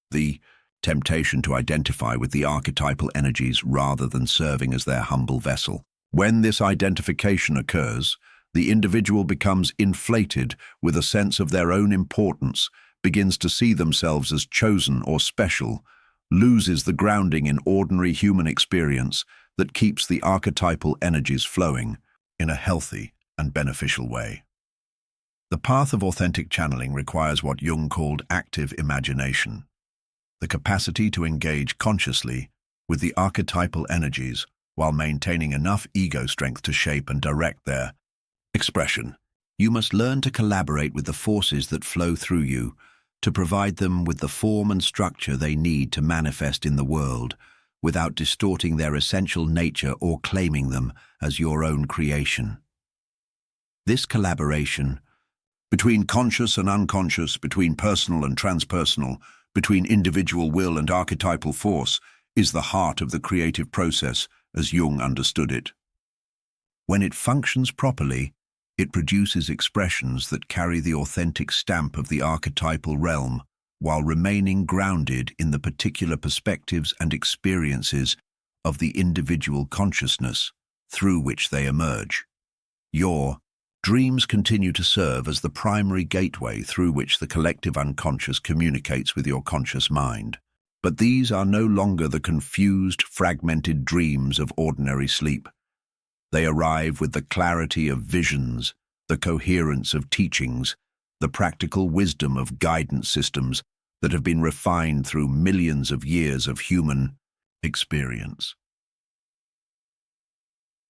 the temptation to identify with the archetypal energies rather than serving as their humble vessel. When this identification occurs, the individual becomes inflated with a sense of their own importance, begins to see themselves as chosen or special, loses the grounding in ordinary human experience that keeps the archetypal energies flowing in a healthy and beneficial way. The path of authentic channeling requires what Jung called active imagination, the capacity to engage consciously with the archetypal energies while maintaining enough ego strength to shape and direct their expression. You must learn to collaborate with the forces that flow through you, to provide them with the form and structure they need to manifest in the world, without distorting their essential nature or claiming them as your own creation. This collaboration, between conscious and unconscious, between personal and transpersonal, between individual will and archetypal force, is the heart of the creative process as Jung understood it. When it functions properly, it produces expressions that carry the authentic stamp of the archetypal realm, while remaining grounded in the particular perspectives and experiences of the individual consciousness through which they emerge. Your dreams continue to serve as the primary gateway through which the collective unconscious communicates with your conscious mind. But these are no longer the confused, fragmented dreams of ordinary sleep. They arrive with the clarity of visions, the coherence of teachings, the practical wisdom of guidance systems that have been refined through millions of years of human experience.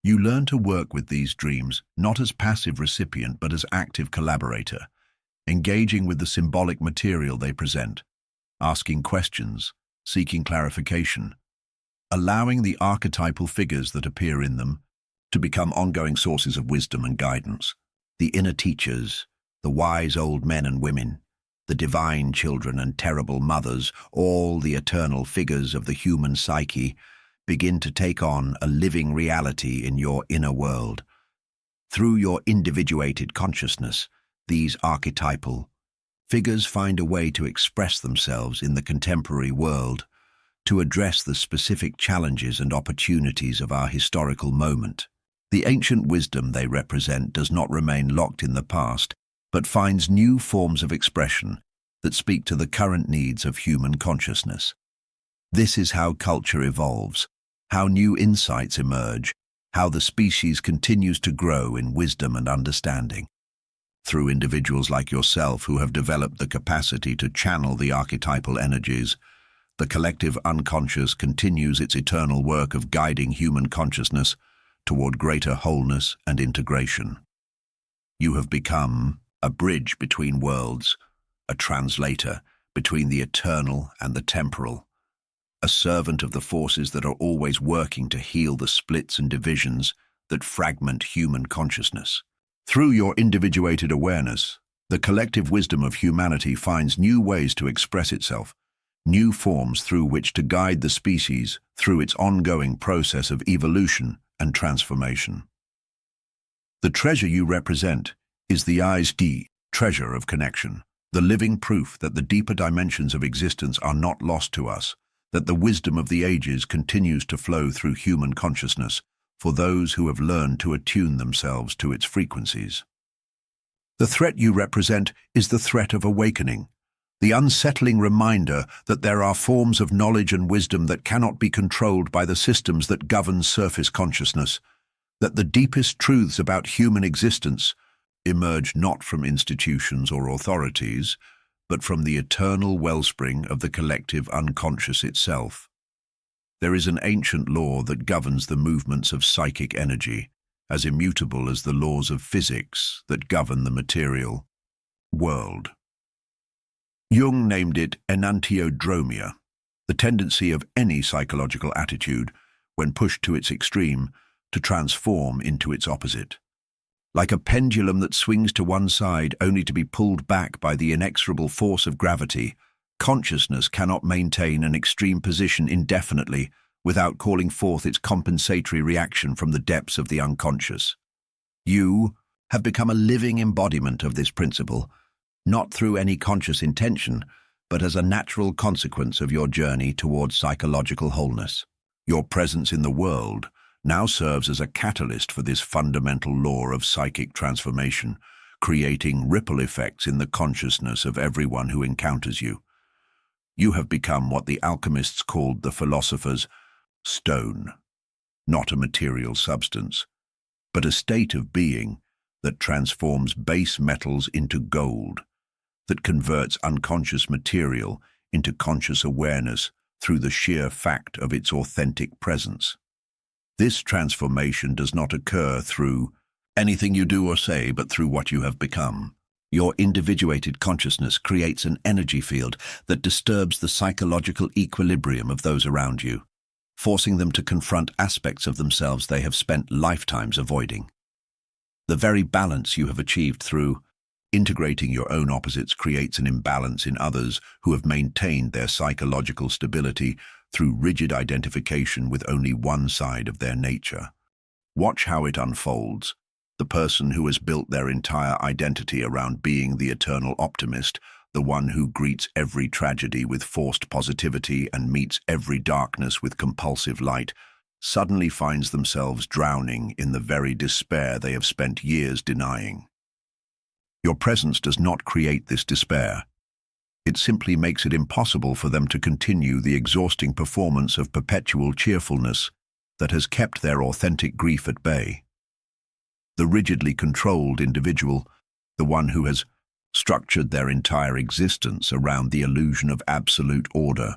You learn to work with these dreams not as passive recipient but as active collaborator, engaging with the symbolic material they present, asking questions, seeking clarification, allowing the archetypal figures that appear in them to become ongoing sources of wisdom and guidance. The inner teachers, the wise old men and women, the divine children and terrible mothers, all the eternal figures of the human psyche, begin to take on a living reality in your inner world. Through your individuated consciousness, these archetypal figures find a way to express themselves in the contemporary world, to address the specific challenges and opportunities of our historical moment. The ancient wisdom they represent does not remain locked in the past, but finds new forms of expression that speak to the current needs of human consciousness. This is how culture evolves, how new insights emerge, how the species continues to grow in wisdom and understanding. Through individuals like yourself who have developed the capacity to channel the archetypal energies, the collective unconscious continues its eternal work of guiding human consciousness toward greater wholeness and integration. You have become a bridge between worlds, a translator between the eternal and the temporal, a servant of the forces that are always working to heal the splits and divisions that fragment human consciousness. Through your individuated awareness, the collective wisdom of humanity finds new ways to express itself, new forms through which to guide the species through its ongoing process of evolution and transformation. The treasure you represent is the ID, treasure of connection, the living proof that the deeper dimensions of existence are not lost to us, that the wisdom of the ages continues to flow through human consciousness for those who have learned to attune themselves to its frequencies. The threat you represent is the threat of awakening, the unsettling reminder that there are forms of knowledge and wisdom that cannot be controlled by the systems that govern surface consciousness, that the deepest truths about human existence emerge not from institutions or authorities, but from the eternal wellspring of the collective unconscious itself. There is an ancient law that governs the movements of psychic energy, as immutable as the laws of physics that govern the material world. Jung named it enantiodromia, the tendency of any psychological attitude, when pushed to its extreme, to transform into its opposite. Like a pendulum that swings to one side only to be pulled back by the inexorable force of gravity, consciousness cannot maintain an extreme position indefinitely without calling forth its compensatory reaction from the depths of the unconscious. You have become a living embodiment of this principle, not through any conscious intention, but as a natural consequence of your journey towards psychological wholeness. Your presence in the world now serves as a catalyst for this fundamental law of psychic transformation, creating ripple effects in the consciousness of everyone who encounters you. You have become what the alchemists called the philosopher's stone, not a material substance, but a state of being that transforms base metals into gold, that converts unconscious material into conscious awareness through the sheer fact of its authentic presence. This transformation does not occur through anything you do or say, but through what you have become. Your individuated consciousness creates an energy field that disturbs the psychological equilibrium of those around you, forcing them to confront aspects of themselves they have spent lifetimes avoiding. The very balance you have achieved through integrating your own opposites creates an imbalance in others who have maintained their psychological stability through rigid identification with only one side of their nature. Watch how it unfolds. The person who has built their entire identity around being the eternal optimist, the one who greets every tragedy with forced positivity and meets every darkness with compulsive light, suddenly finds themselves drowning in the very despair they have spent years denying. Your presence does not create this despair. It simply makes it impossible for them to continue the exhausting performance of perpetual cheerfulness that has kept their authentic grief at bay. The rigidly controlled individual, the one who has structured their entire existence around the illusion of absolute order,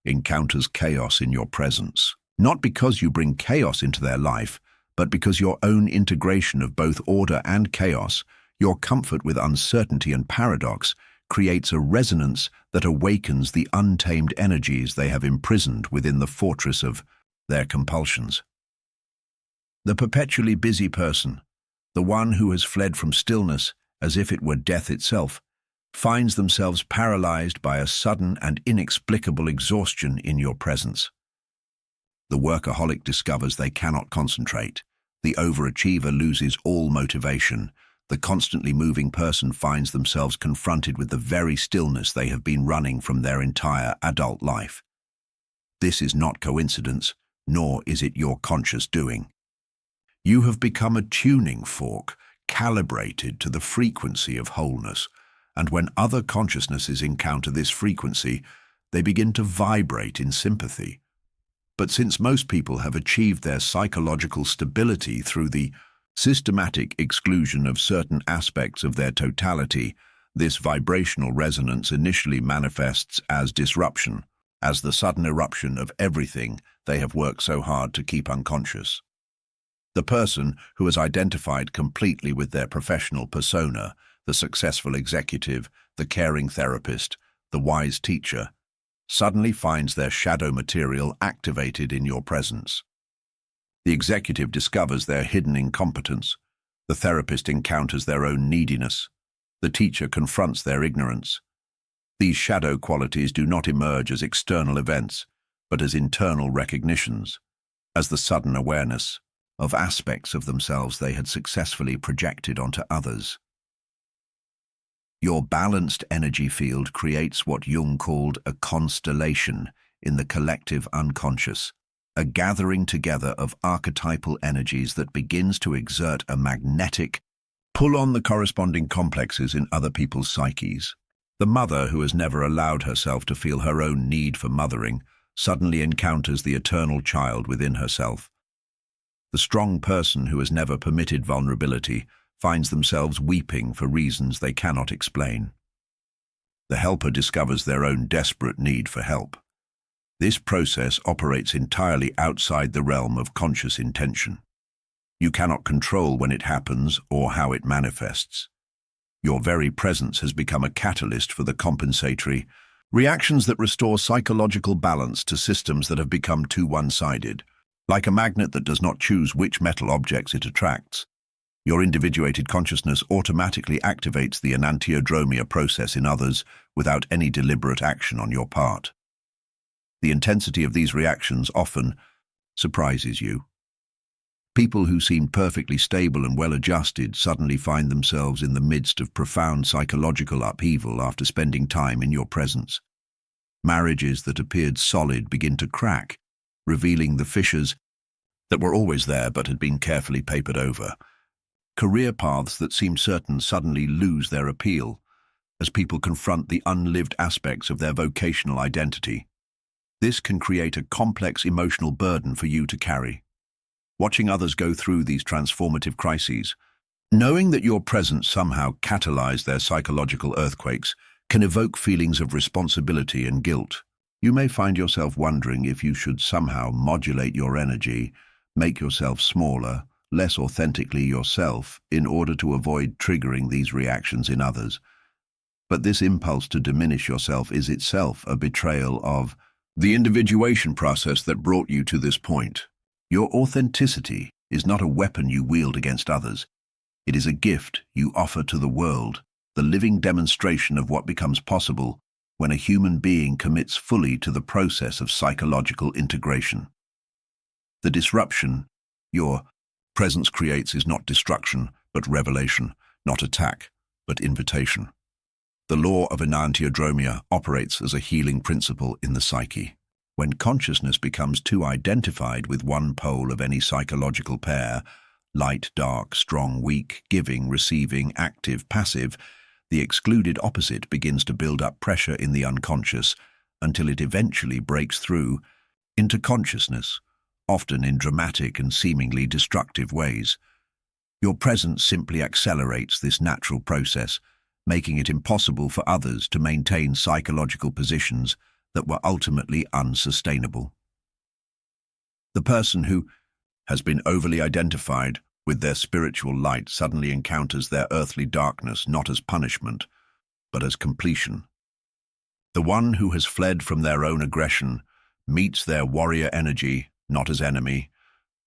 encounters chaos in your presence. Not because you bring chaos into their life, but because your own integration of both order and chaos, your comfort with uncertainty and paradox, creates a resonance that awakens the untamed energies they have imprisoned within the fortress of their compulsions. The perpetually busy person, the one who has fled from stillness as if it were death itself, finds themselves paralyzed by a sudden and inexplicable exhaustion in your presence. The workaholic discovers they cannot concentrate. The overachiever loses all motivation. The constantly moving person finds themselves confronted with the very stillness they have been running from their entire adult life. This is not coincidence, nor is it your conscious doing. You have become a tuning fork, calibrated to the frequency of wholeness, and when other consciousnesses encounter this frequency, they begin to vibrate in sympathy. But since most people have achieved their psychological stability through the systematic exclusion of certain aspects of their totality, this vibrational resonance initially manifests as disruption, as the sudden eruption of everything they have worked so hard to keep unconscious. The person who has identified completely with their professional persona, the successful executive, the caring therapist, the wise teacher, suddenly finds their shadow material activated in your presence. The executive discovers their hidden incompetence. The therapist encounters their own neediness. The teacher confronts their ignorance. These shadow qualities do not emerge as external events, but as internal recognitions, as the sudden awareness of aspects of themselves they had successfully projected onto others. Your balanced energy field creates what Jung called a constellation in the collective unconscious, a gathering together of archetypal energies that begins to exert a magnetic pull on the corresponding complexes in other people's psyches. The mother who has never allowed herself to feel her own need for mothering suddenly encounters the eternal child within herself. The strong person who has never permitted vulnerability finds themselves weeping for reasons they cannot explain. The helper discovers their own desperate need for help. This process operates entirely outside the realm of conscious intention. You cannot control when it happens or how it manifests. Your very presence has become a catalyst for the compensatory reactions that restore psychological balance to systems that have become too one-sided. Like a magnet that does not choose which metal objects it attracts, your individuated consciousness automatically activates the enantiodromia process in others without any deliberate action on your part. The intensity of these reactions often surprises you. People who seemed perfectly stable and well-adjusted suddenly find themselves in the midst of profound psychological upheaval after spending time in your presence. Marriages that appeared solid begin to crack, revealing the fissures that were always there but had been carefully papered over. Career paths that seemed certain suddenly lose their appeal as people confront the unlived aspects of their vocational identity. This can create a complex emotional burden for you to carry. Watching others go through these transformative crises, knowing that your presence somehow catalyzed their psychological earthquakes, can evoke feelings of responsibility and guilt. You may find yourself wondering if you should somehow modulate your energy, make yourself smaller, less authentically yourself, in order to avoid triggering these reactions in others. But this impulse to diminish yourself is itself a betrayal of the individuation process that brought you to this point. Your authenticity is not a weapon you wield against others. It is a gift you offer to the world, the living demonstration of what becomes possible when a human being commits fully to the process of psychological integration. The disruption your presence creates is not destruction, but revelation, not attack, but invitation. The law of enantiodromia operates as a healing principle in the psyche. When consciousness becomes too identified with one pole of any psychological pair, light, dark, strong, weak, giving, receiving, active, passive, the excluded opposite begins to build up pressure in the unconscious until it eventually breaks through into consciousness, often in dramatic and seemingly destructive ways. Your presence simply accelerates this natural process, making it impossible for others to maintain psychological positions that were ultimately unsustainable. The person who has been overly identified with their spiritual light suddenly encounters their earthly darkness not as punishment, but as completion. The one who has fled from their own aggression meets their warrior energy not as enemy,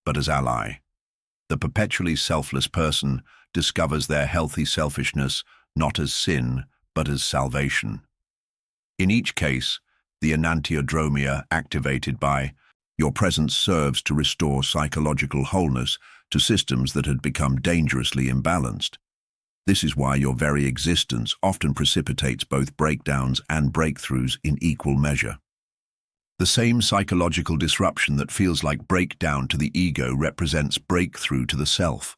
but as ally. The perpetually selfless person discovers their healthy selfishness not as sin, but as salvation. In each case, the enantiodromia activated by Your presence serves to restore psychological wholeness to systems that had become dangerously imbalanced. This is why your very existence often precipitates both breakdowns and breakthroughs in equal measure. The same psychological disruption that feels like breakdown to the ego represents breakthrough to the self.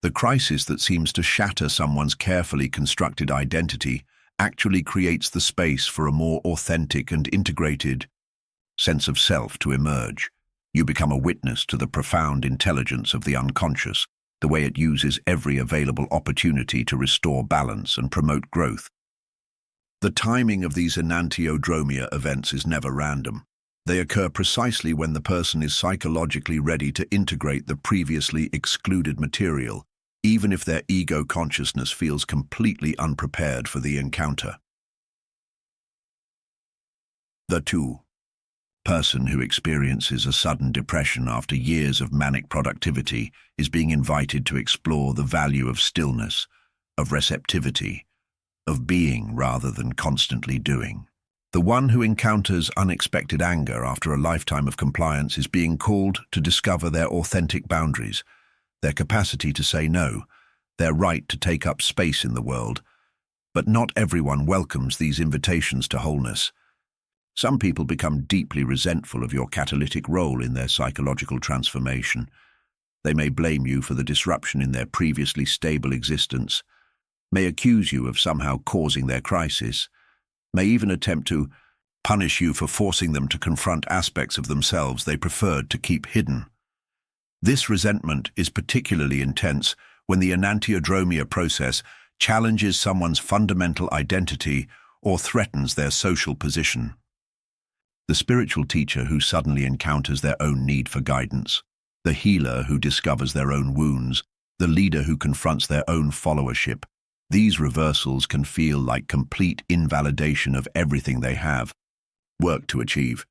The crisis that seems to shatter someone's carefully constructed identity actually creates the space for a more authentic and integrated sense of self to emerge. You become a witness to the profound intelligence of the unconscious, the way it uses every available opportunity to restore balance and promote growth. The timing of these enantiodromia events is never random. They occur precisely when the person is psychologically ready to integrate the previously excluded material, even if their ego consciousness feels completely unprepared for the encounter. The person who experiences a sudden depression after years of manic productivity is being invited to explore the value of stillness, of receptivity, of being rather than constantly doing. The one who encounters unexpected anger after a lifetime of compliance is being called to discover their authentic boundaries, their capacity to say no, their right to take up space in the world. But not everyone welcomes these invitations to wholeness. Some people become deeply resentful of your catalytic role in their psychological transformation. They may blame you for the disruption in their previously stable existence, may accuse you of somehow causing their crisis, may even attempt to punish you for forcing them to confront aspects of themselves they preferred to keep hidden. This resentment is particularly intense when the enantiodromia process challenges someone's fundamental identity or threatens their social position. The spiritual teacher who suddenly encounters their own need for guidance, the healer who discovers their own wounds, the leader who confronts their own followership. These reversals can feel like complete invalidation of everything they have worked to achieve.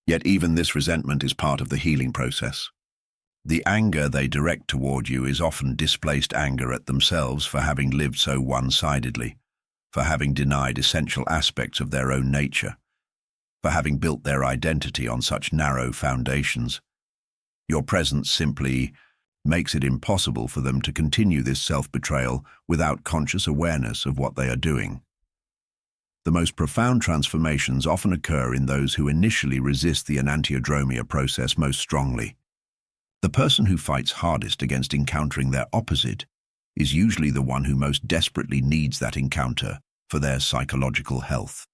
Yet even this resentment is part of the healing process. The anger they direct toward you is often displaced anger at themselves for having lived so one-sidedly, for having denied essential aspects of their own nature, for having built their identity on such narrow foundations. Your presence simply makes it impossible for them to continue this self-betrayal without conscious awareness of what they are doing. The most profound transformations often occur in those who initially resist the enantiodromia process most strongly. The person who fights hardest against encountering their opposite is usually the one who most desperately needs that encounter for their psychological health.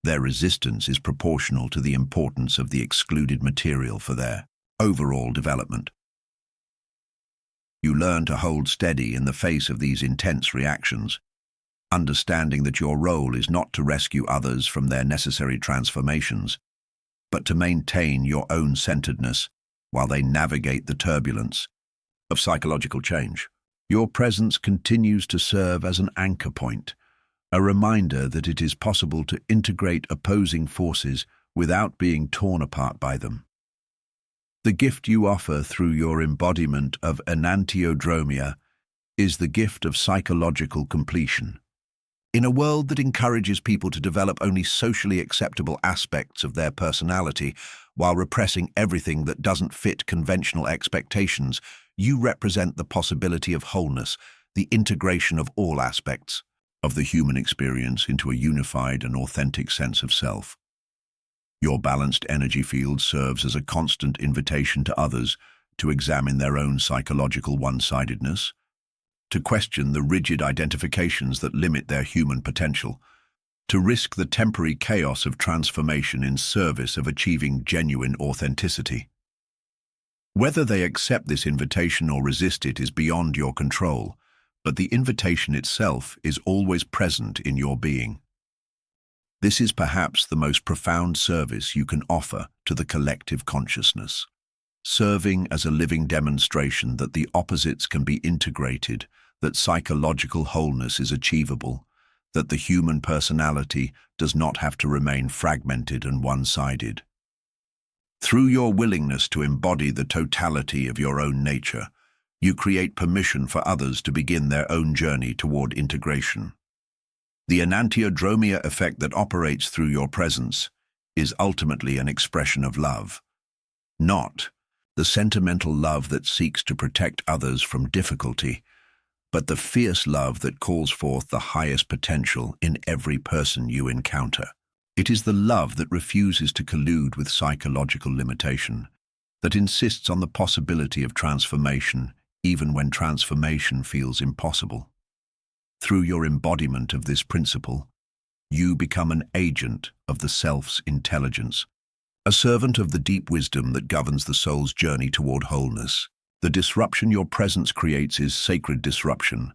Their resistance is proportional to the importance of the excluded material for their overall development. You learn to hold steady in the face of these intense reactions, understanding that your role is not to rescue others from their necessary transformations, but to maintain your own centeredness while they navigate the turbulence of psychological change. Your presence continues to serve as an anchor point, a reminder that it is possible to integrate opposing forces without being torn apart by them. The gift you offer through your embodiment of enantiodromia is the gift of psychological completion. In a world that encourages people to develop only socially acceptable aspects of their personality while repressing everything that doesn't fit conventional expectations, you represent the possibility of wholeness, the integration of all aspects of the human experience into a unified and authentic sense of self. Your balanced energy field serves as a constant invitation to others to examine their own psychological one-sidedness, to question the rigid identifications that limit their human potential, to risk the temporary chaos of transformation in service of achieving genuine authenticity. Whether they accept this invitation or resist it is beyond your control, but the invitation itself is always present in your being. This is perhaps the most profound service you can offer to the collective consciousness, serving as a living demonstration that the opposites can be integrated, that psychological wholeness is achievable, that the human personality does not have to remain fragmented and one-sided. Through your willingness to embody the totality of your own nature, you create permission for others to begin their own journey toward integration. The enantiodromia effect that operates through your presence is ultimately an expression of love, Not the sentimental love that seeks to protect others from difficulty, but the fierce love that calls forth the highest potential in every person you encounter. It is the love that refuses to collude with psychological limitation, that insists on the possibility of transformation even when transformation feels impossible. Through your embodiment of this principle, you become an agent of the self's intelligence, a servant of the deep wisdom that governs the soul's journey toward wholeness. The disruption your presence creates is sacred disruption.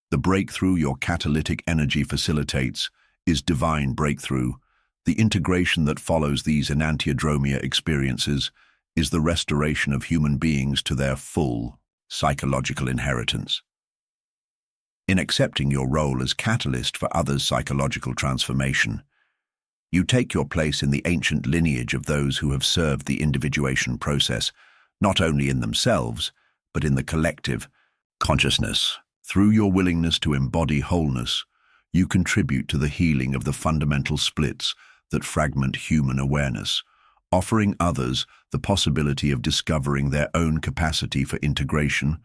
The breakthrough your catalytic energy facilitates is divine breakthrough. The integration that follows these enantiodromia experiences is the restoration of human beings to their full psychological inheritance. In accepting your role as catalyst for others' psychological transformation, you take your place in the ancient lineage of those who have served the individuation process, not only in themselves, but in the collective consciousness. Through your willingness to embody wholeness, you contribute to the healing of the fundamental splits that fragment human awareness, offering others the possibility of discovering their own capacity for integration,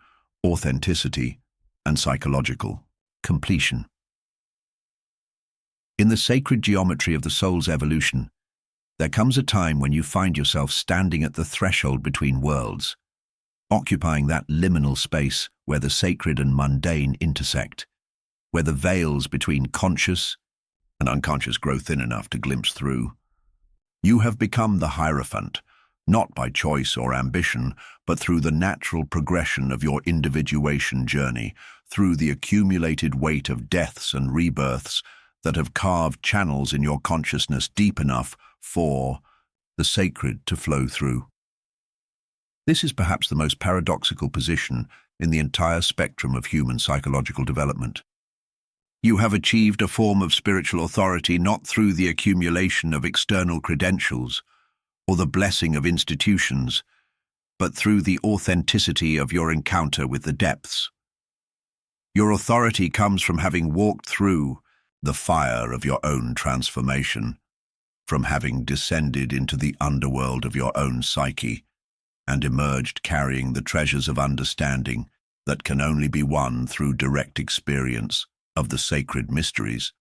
authenticity, and psychological completion. In the sacred geometry of the soul's evolution, there comes a time when you find yourself standing at the threshold between worlds, occupying that liminal space where the sacred and mundane intersect, where the veils between conscious and unconscious grow thin enough to glimpse through. You have become the Hierophant, not by choice or ambition, but through the natural progression of your individuation journey, through the accumulated weight of deaths and rebirths that have carved channels in your consciousness deep enough for the sacred to flow through. This is perhaps the most paradoxical position in the entire spectrum of human psychological development. You have achieved a form of spiritual authority not through the accumulation of external credentials or the blessing of institutions, but through the authenticity of your encounter with the depths. Your authority comes from having walked through the fire of your own transformation, from having descended into the underworld of your own psyche and emerged carrying the treasures of understanding that can only be won through direct experience of the sacred mysteries.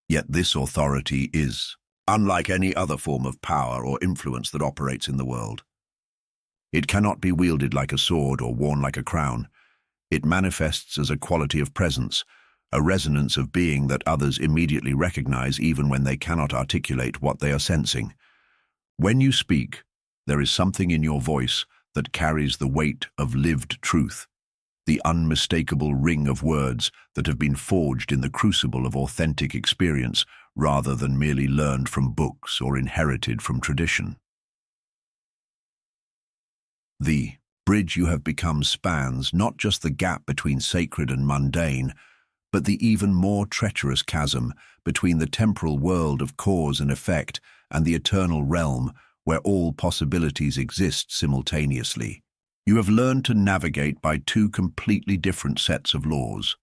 Yet this authority is unlike any other form of power or influence that operates in the world. It cannot be wielded like a sword or worn like a crown. It manifests as a quality of presence, a resonance of being that others immediately recognize even when they cannot articulate what they are sensing. When you speak, there is something in your voice that carries the weight of lived truth, the unmistakable ring of words that have been forged in the crucible of authentic experience rather than merely learned from books or inherited from tradition. The bridge you have become spans not just the gap between sacred and mundane, but the even more treacherous chasm between the temporal world of cause and effect and the eternal realm where all possibilities exist simultaneously. You have learned to navigate by two completely different sets of laws: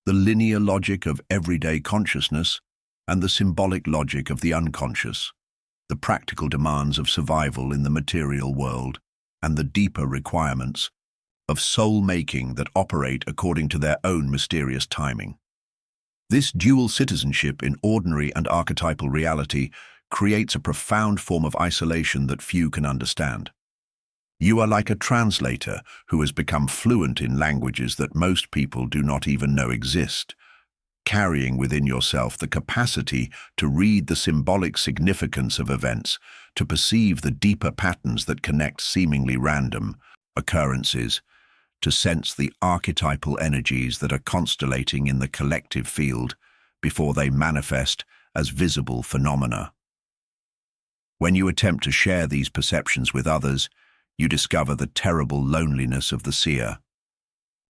the linear logic of everyday consciousness and the symbolic logic of the unconscious, the practical demands of survival in the material world and the deeper requirements of soul-making that operate according to their own mysterious timing. This dual citizenship in ordinary and archetypal reality creates a profound form of isolation that few can understand. You are like a translator who has become fluent in languages that most people do not even know exist, carrying within yourself the capacity to read the symbolic significance of events, to perceive the deeper patterns that connect seemingly random occurrences, to sense the archetypal energies that are constellating in the collective field before they manifest as visible phenomena. When you attempt to share these perceptions with others, you discover the terrible loneliness of the seer.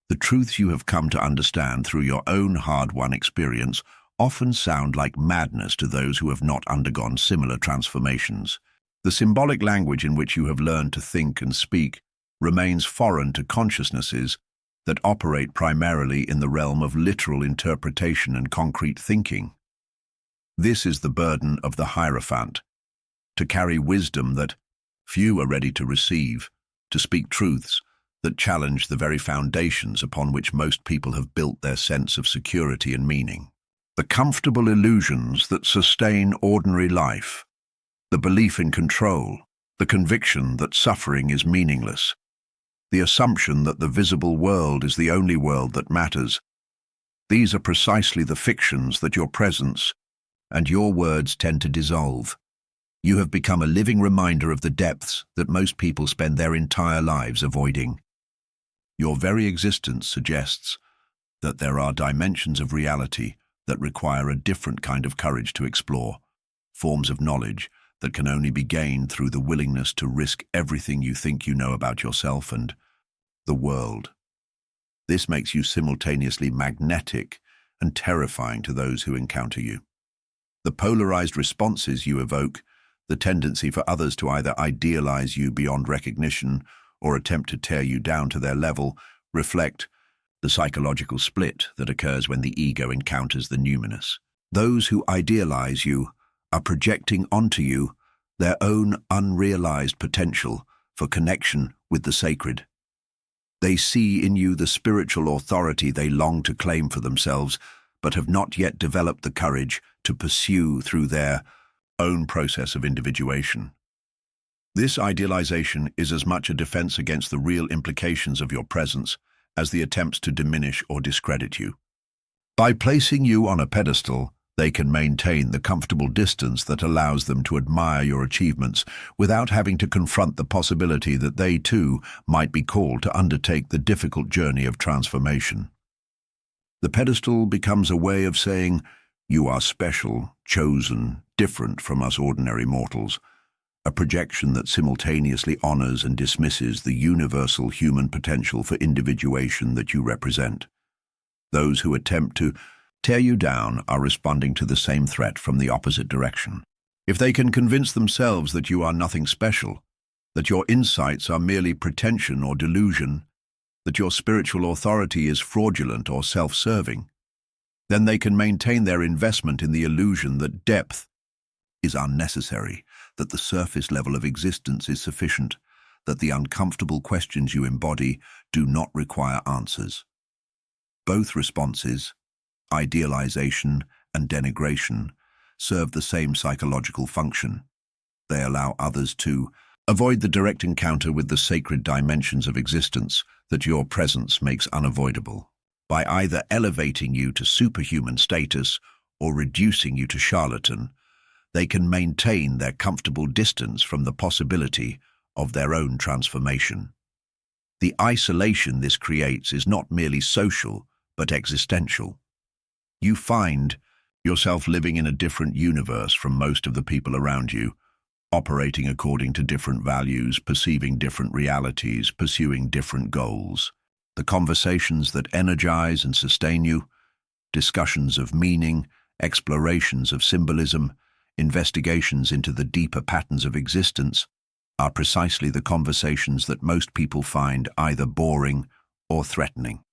The truths you have come to understand through your own hard-won experience often sound like madness to those who have not undergone similar transformations. The symbolic language in which you have learned to think and speak remains foreign to consciousnesses that operate primarily in the realm of literal interpretation and concrete thinking. This is the burden of the Hierophant, to carry wisdom that, Few are ready to receive, to speak truths that challenge the very foundations upon which most people have built their sense of security and meaning. The comfortable illusions that sustain ordinary life, the belief in control, the conviction that suffering is meaningless, the assumption that the visible world is the only world that matters. These are precisely the fictions that your presence and your words tend to dissolve. You have become a living reminder of the depths that most people spend their entire lives avoiding. Your very existence suggests that there are dimensions of reality that require a different kind of courage to explore, forms of knowledge that can only be gained through the willingness to risk everything you think you know about yourself and the world. This makes you simultaneously magnetic and terrifying to those who encounter you. The polarized responses you evoke, the tendency for others to either idealize you beyond recognition or attempt to tear you down to their level, reflect the psychological split that occurs when the ego encounters the numinous. Those who idealize you are projecting onto you their own unrealized potential for connection with the sacred. They see in you the spiritual authority they long to claim for themselves, but have not yet developed the courage to pursue through their own process of individuation. This idealization is as much a defense against the real implications of your presence as the attempts to diminish or discredit you. By placing you on a pedestal, they can maintain the comfortable distance that allows them to admire your achievements without having to confront the possibility that they too might be called to undertake the difficult journey of transformation. The pedestal becomes a way of saying, "You are special, chosen, different from us ordinary mortals," a projection that simultaneously honors and dismisses the universal human potential for individuation that you represent. Those who attempt to tear you down are responding to the same threat from the opposite direction. If they can convince themselves that you are nothing special, that your insights are merely pretension or delusion, that your spiritual authority is fraudulent or self-serving, then they can maintain their investment in the illusion that depth is unnecessary, that the surface level of existence is sufficient, that the uncomfortable questions you embody do not require answers. Both responses, idealization and denigration, serve the same psychological function. They allow others to avoid the direct encounter with the sacred dimensions of existence that your presence makes unavoidable. By either elevating you to superhuman status or reducing you to charlatan, they can maintain their comfortable distance from the possibility of their own transformation. The isolation this creates is not merely social, but existential. You find yourself living in a different universe from most of the people around you, operating according to different values, perceiving different realities, pursuing different goals. The conversations that energize and sustain you, discussions of meaning, explorations of symbolism, investigations into the deeper patterns of existence, are precisely the conversations that most people find either boring or threatening.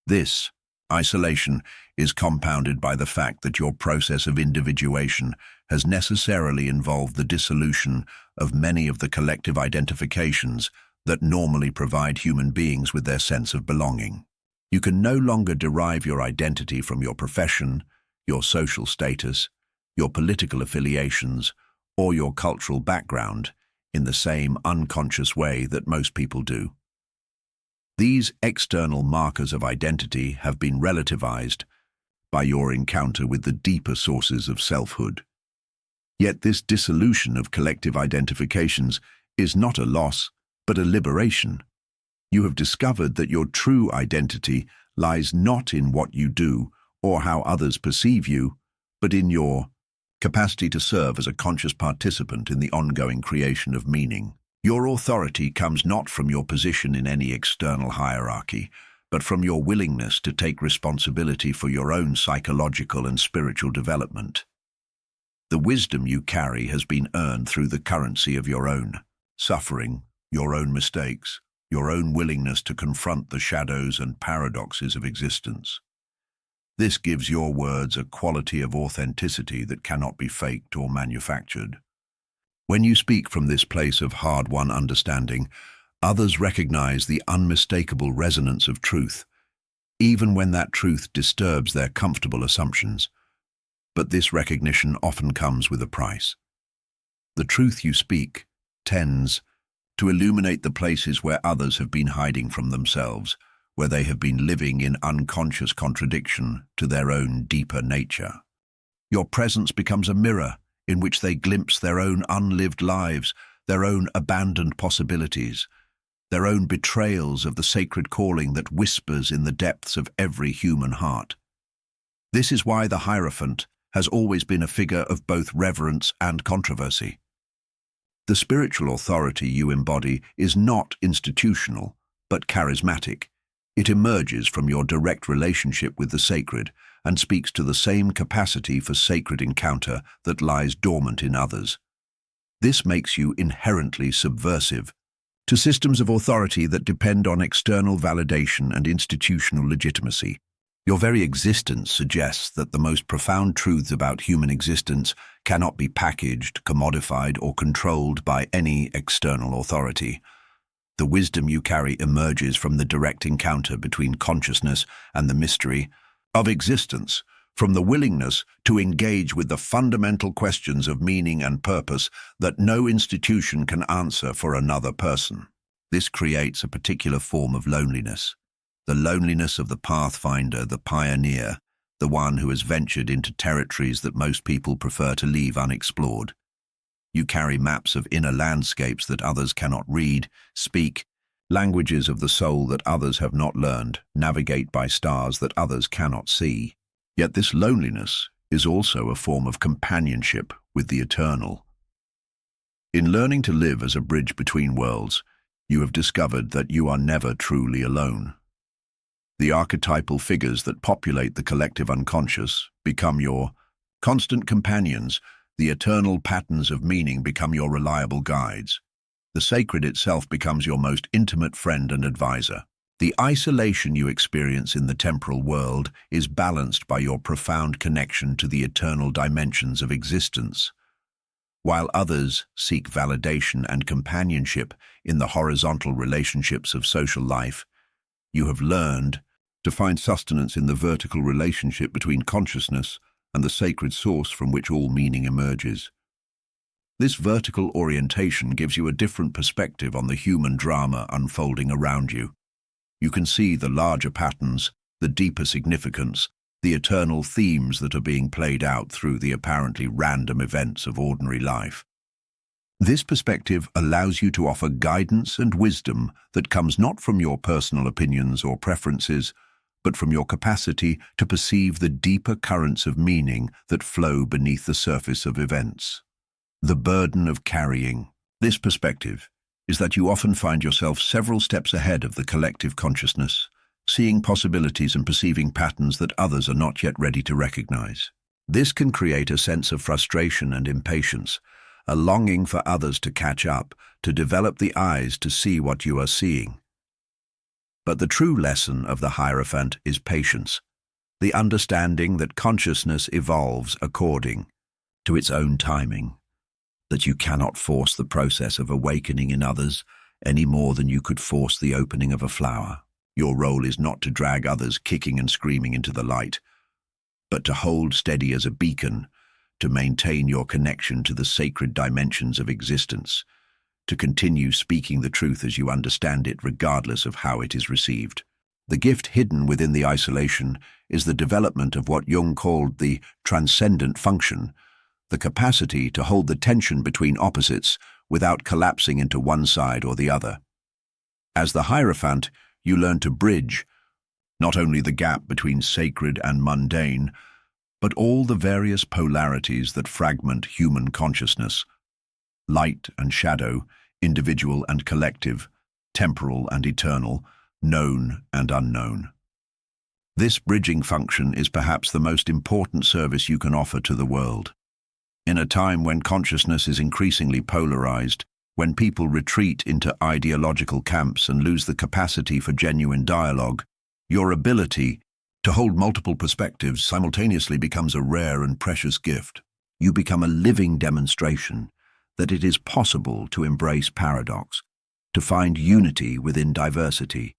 This isolation is compounded by the fact that your process of individuation has necessarily involved the dissolution of many of the collective identifications that normally provide human beings with their sense of belonging. You can no longer derive your identity from your profession, your social status, your political affiliations, or your cultural background in the same unconscious way that most people do. These external markers of identity have been relativized by your encounter with the deeper sources of selfhood. Yet this dissolution of collective identifications is not a loss, but a liberation. You have discovered that your true identity lies not in what you do or how others perceive you, but in your capacity to serve as a conscious participant in the ongoing creation of meaning. Your authority comes not from your position in any external hierarchy, but from your willingness to take responsibility for your own psychological and spiritual development. The wisdom you carry has been earned through the currency of your own suffering, your own mistakes, your own willingness to confront the shadows and paradoxes of existence. This gives your words a quality of authenticity that cannot be faked or manufactured. When you speak from this place of hard-won understanding, others recognize the unmistakable resonance of truth, even when that truth disturbs their comfortable assumptions. But this recognition often comes with a price. The truth you speak tends to illuminate the places where others have been hiding from themselves, where they have been living in unconscious contradiction to their own deeper nature. Your presence becomes a mirror in which they glimpse their own unlived lives, their own abandoned possibilities, their own betrayals of the sacred calling that whispers in the depths of every human heart. This is why the Hierophant has always been a figure of both reverence and controversy. The spiritual authority you embody is not institutional, but charismatic. It emerges from your direct relationship with the sacred and speaks to the same capacity for sacred encounter that lies dormant in others. This makes you inherently subversive to systems of authority that depend on external validation and institutional legitimacy. Your very existence suggests that the most profound truths about human existence cannot be packaged, commodified, or controlled by any external authority. The wisdom you carry emerges from the direct encounter between consciousness and the mystery of existence, from the willingness to engage with the fundamental questions of meaning and purpose that no institution can answer for another person. This creates a particular form of loneliness. The loneliness of the pathfinder, the pioneer, the one who has ventured into territories that most people prefer to leave unexplored. You carry maps of inner landscapes that others cannot read, speak, languages of the soul that others have not learned, navigate by stars that others cannot see. Yet this loneliness is also a form of companionship with the eternal. In learning to live as a bridge between worlds, you have discovered that you are never truly alone. The archetypal figures that populate the collective unconscious become your constant companions. The eternal patterns of meaning become your reliable guides. The sacred itself becomes your most intimate friend and advisor. The isolation you experience in the temporal world is balanced by your profound connection to the eternal dimensions of existence. While others seek validation and companionship in the horizontal relationships of social life, you have learned to find sustenance in the vertical relationship between consciousness and the sacred source from which all meaning emerges. This vertical orientation gives you a different perspective on the human drama unfolding around you. You can see the larger patterns, the deeper significance, the eternal themes that are being played out through the apparently random events of ordinary life. This perspective allows you to offer guidance and wisdom that comes not from your personal opinions or preferences, but from your capacity to perceive the deeper currents of meaning that flow beneath the surface of events. The burden of carrying this perspective is that you often find yourself several steps ahead of the collective consciousness, seeing possibilities and perceiving patterns that others are not yet ready to recognize. This can create a sense of frustration and impatience, a longing for others to catch up, to develop the eyes to see what you are seeing. But the true lesson of the Hierophant is patience, the understanding that consciousness evolves according to its own timing, that you cannot force the process of awakening in others any more than you could force the opening of a flower. Your role is not to drag others kicking and screaming into the light, but to hold steady as a beacon, to maintain your connection to the sacred dimensions of existence, to continue speaking the truth as you understand it regardless of how it is received. The gift hidden within the isolation is the development of what Jung called the transcendent function, the capacity to hold the tension between opposites without collapsing into one side or the other. As the Hierophant, you learn to bridge not only the gap between sacred and mundane, but all the various polarities that fragment human consciousness: light and shadow, individual and collective, temporal and eternal, known and unknown. This bridging function is perhaps the most important service you can offer to the world. In a time when consciousness is increasingly polarized, when people retreat into ideological camps and lose the capacity for genuine dialogue, your ability to hold multiple perspectives simultaneously becomes a rare and precious gift. You become a living demonstration that it is possible to embrace paradox, to find unity within diversity,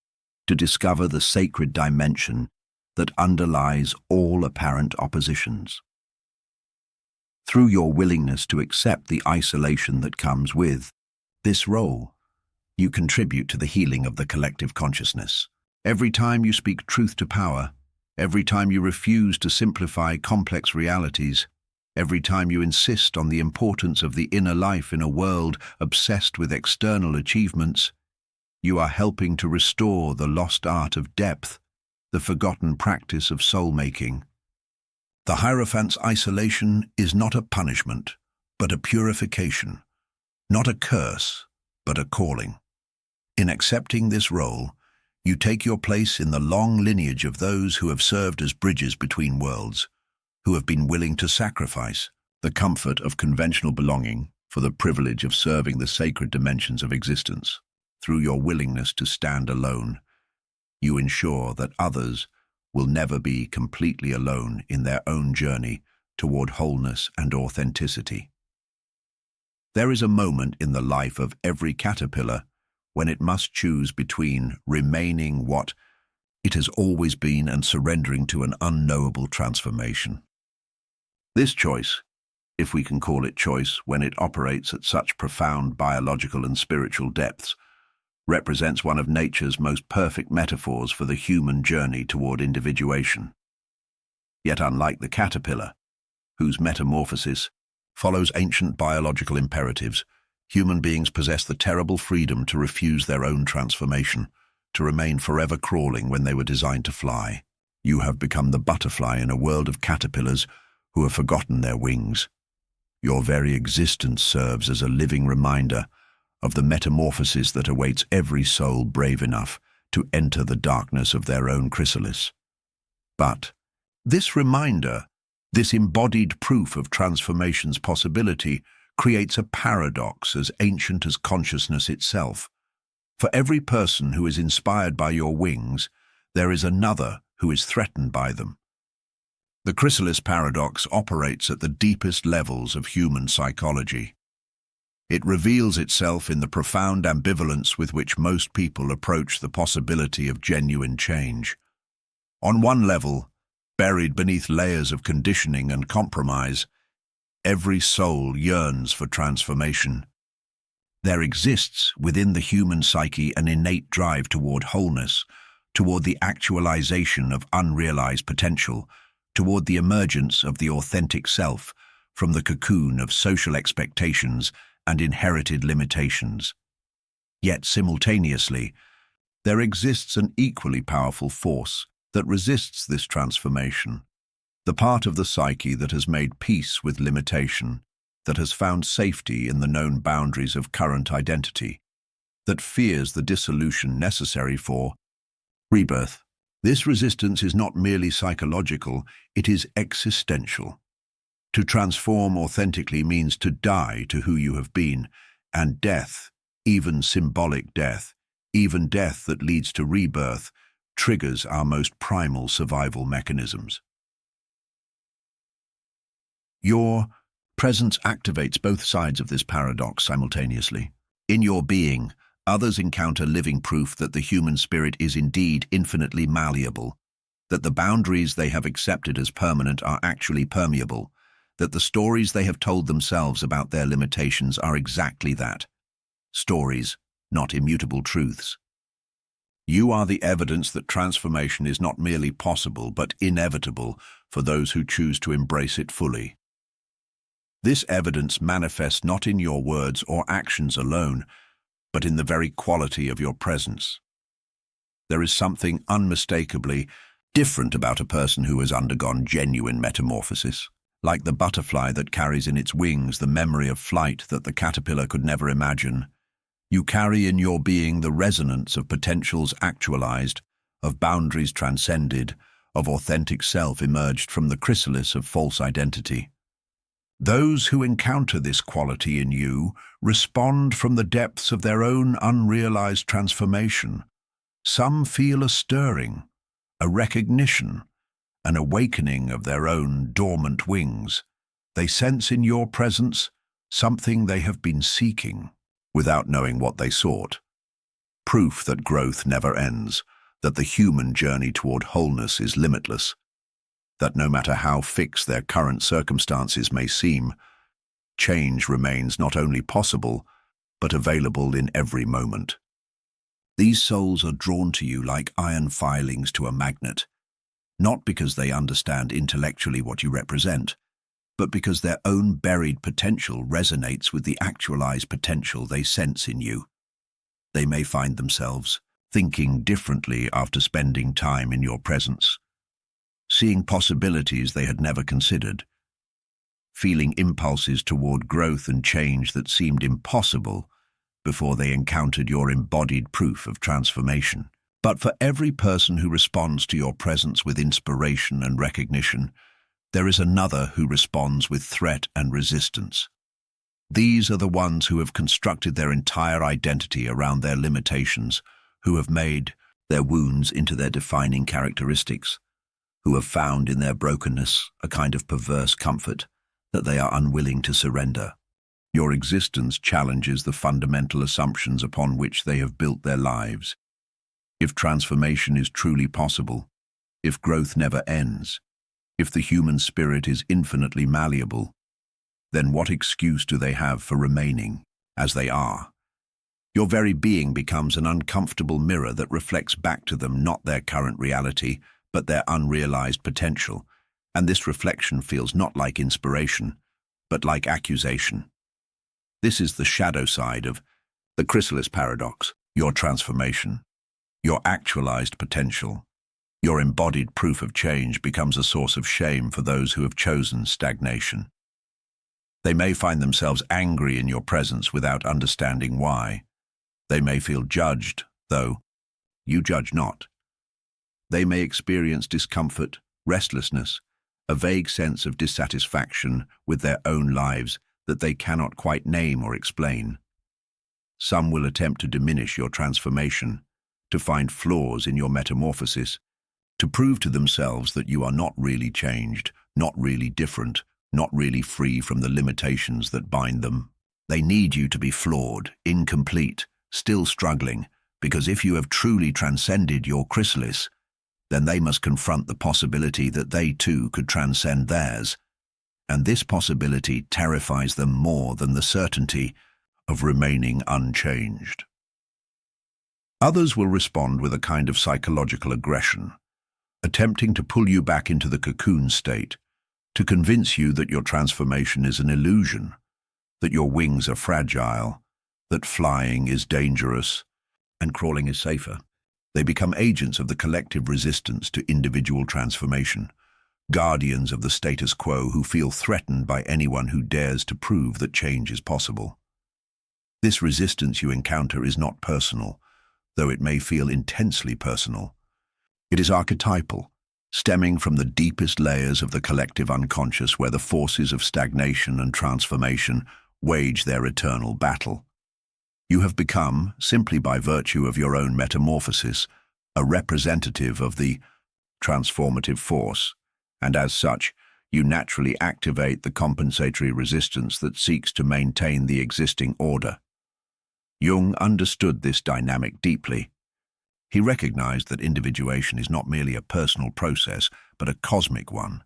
to discover the sacred dimension that underlies all apparent oppositions. Through your willingness to accept the isolation that comes with this role, you contribute to the healing of the collective consciousness. Every time you speak truth to power, every time you refuse to simplify complex realities, every time you insist on the importance of the inner life in a world obsessed with external achievements, you are helping to restore the lost art of depth, the forgotten practice of soul-making. The Hierophant's isolation is not a punishment, but a purification, not a curse, but a calling. In accepting this role, you take your place in the long lineage of those who have served as bridges between worlds, who have been willing to sacrifice the comfort of conventional belonging for the privilege of serving the sacred dimensions of existence. Through your willingness to stand alone, you ensure that others will never be completely alone in their own journey toward wholeness and authenticity. There is a moment in the life of every caterpillar when it must choose between remaining what it has always been and surrendering to an unknowable transformation. This choice, if we can call it choice when it operates at such profound biological and spiritual depths, represents one of nature's most perfect metaphors for the human journey toward individuation. Yet unlike the caterpillar, whose metamorphosis follows ancient biological imperatives, human beings possess the terrible freedom to refuse their own transformation, to remain forever crawling when they were designed to fly. You have become the butterfly in a world of caterpillars who have forgotten their wings. Your very existence serves as a living reminder of the metamorphosis that awaits every soul brave enough to enter the darkness of their own chrysalis. But this reminder, this embodied proof of transformation's possibility, creates a paradox as ancient as consciousness itself. For every person who is inspired by your wings, there is another who is threatened by them. The chrysalis paradox operates at the deepest levels of human psychology. It reveals itself in the profound ambivalence with which most people approach the possibility of genuine change. On one level, buried beneath layers of conditioning and compromise, every soul yearns for transformation. There exists within the human psyche an innate drive toward wholeness, toward the actualization of unrealized potential, toward the emergence of the authentic self from the cocoon of social expectations and inherited limitations. Yet simultaneously, there exists an equally powerful force that resists this transformation, the part of the psyche that has made peace with limitation, that has found safety in the known boundaries of current identity, that fears the dissolution necessary for rebirth. This resistance is not merely psychological, it is existential. To transform authentically means to die to who you have been, and death, even symbolic death, even death that leads to rebirth, triggers our most primal survival mechanisms. Your presence activates both sides of this paradox simultaneously. In your being, others encounter living proof that the human spirit is indeed infinitely malleable, that the boundaries they have accepted as permanent are actually permeable, that the stories they have told themselves about their limitations are exactly that, stories, not immutable truths. You are the evidence that transformation is not merely possible but inevitable for those who choose to embrace it fully. This evidence manifests not in your words or actions alone, but in the very quality of your presence. There is something unmistakably different about a person who has undergone genuine metamorphosis. Like the butterfly that carries in its wings the memory of flight that the caterpillar could never imagine, you carry in your being the resonance of potentials actualized, of boundaries transcended, of authentic self emerged from the chrysalis of false identity. Those who encounter this quality in you respond from the depths of their own unrealized transformation. Some feel a stirring, a recognition, an awakening of their own dormant wings. They sense in your presence something they have been seeking without knowing what they sought. Proof that growth never ends, that the human journey toward wholeness is limitless, that no matter how fixed their current circumstances may seem, change remains not only possible, but available in every moment. These souls are drawn to you like iron filings to a magnet, not because they understand intellectually what you represent, but because their own buried potential resonates with the actualized potential they sense in you. They may find themselves thinking differently after spending time in your presence, seeing possibilities they had never considered, feeling impulses toward growth and change that seemed impossible before they encountered your embodied proof of transformation. But for every person who responds to your presence with inspiration and recognition, there is another who responds with threat and resistance. These are the ones who have constructed their entire identity around their limitations, who have made their wounds into their defining characteristics, who have found in their brokenness a kind of perverse comfort that they are unwilling to surrender. Your existence challenges the fundamental assumptions upon which they have built their lives. If transformation is truly possible, if growth never ends, if the human spirit is infinitely malleable, then what excuse do they have for remaining as they are? Your very being becomes an uncomfortable mirror that reflects back to them not their current reality, but their unrealized potential, and this reflection feels not like inspiration, but like accusation. This is the shadow side of the chrysalis paradox, your transformation. Your actualized potential, your embodied proof of change becomes a source of shame for those who have chosen stagnation. They may find themselves angry in your presence without understanding why. They may feel judged, though you judge not. They may experience discomfort, restlessness, a vague sense of dissatisfaction with their own lives that they cannot quite name or explain. Some will attempt to diminish your transformation, to find flaws in your metamorphosis, to prove to themselves that you are not really changed, not really different, not really free from the limitations that bind them. They need you to be flawed, incomplete, still struggling, because if you have truly transcended your chrysalis, then they must confront the possibility that they too could transcend theirs. And this possibility terrifies them more than the certainty of remaining unchanged. Others will respond with a kind of psychological aggression, attempting to pull you back into the cocoon state, to convince you that your transformation is an illusion, that your wings are fragile, that flying is dangerous, and crawling is safer. They become agents of the collective resistance to individual transformation, guardians of the status quo who feel threatened by anyone who dares to prove that change is possible. This resistance you encounter is not personal, though it may feel intensely personal. It is archetypal, stemming from the deepest layers of the collective unconscious where the forces of stagnation and transformation wage their eternal battle. You have become, simply by virtue of your own metamorphosis, a representative of the transformative force, and as such, you naturally activate the compensatory resistance that seeks to maintain the existing order. Jung understood this dynamic deeply. He recognized that individuation is not merely a personal process, but a cosmic one,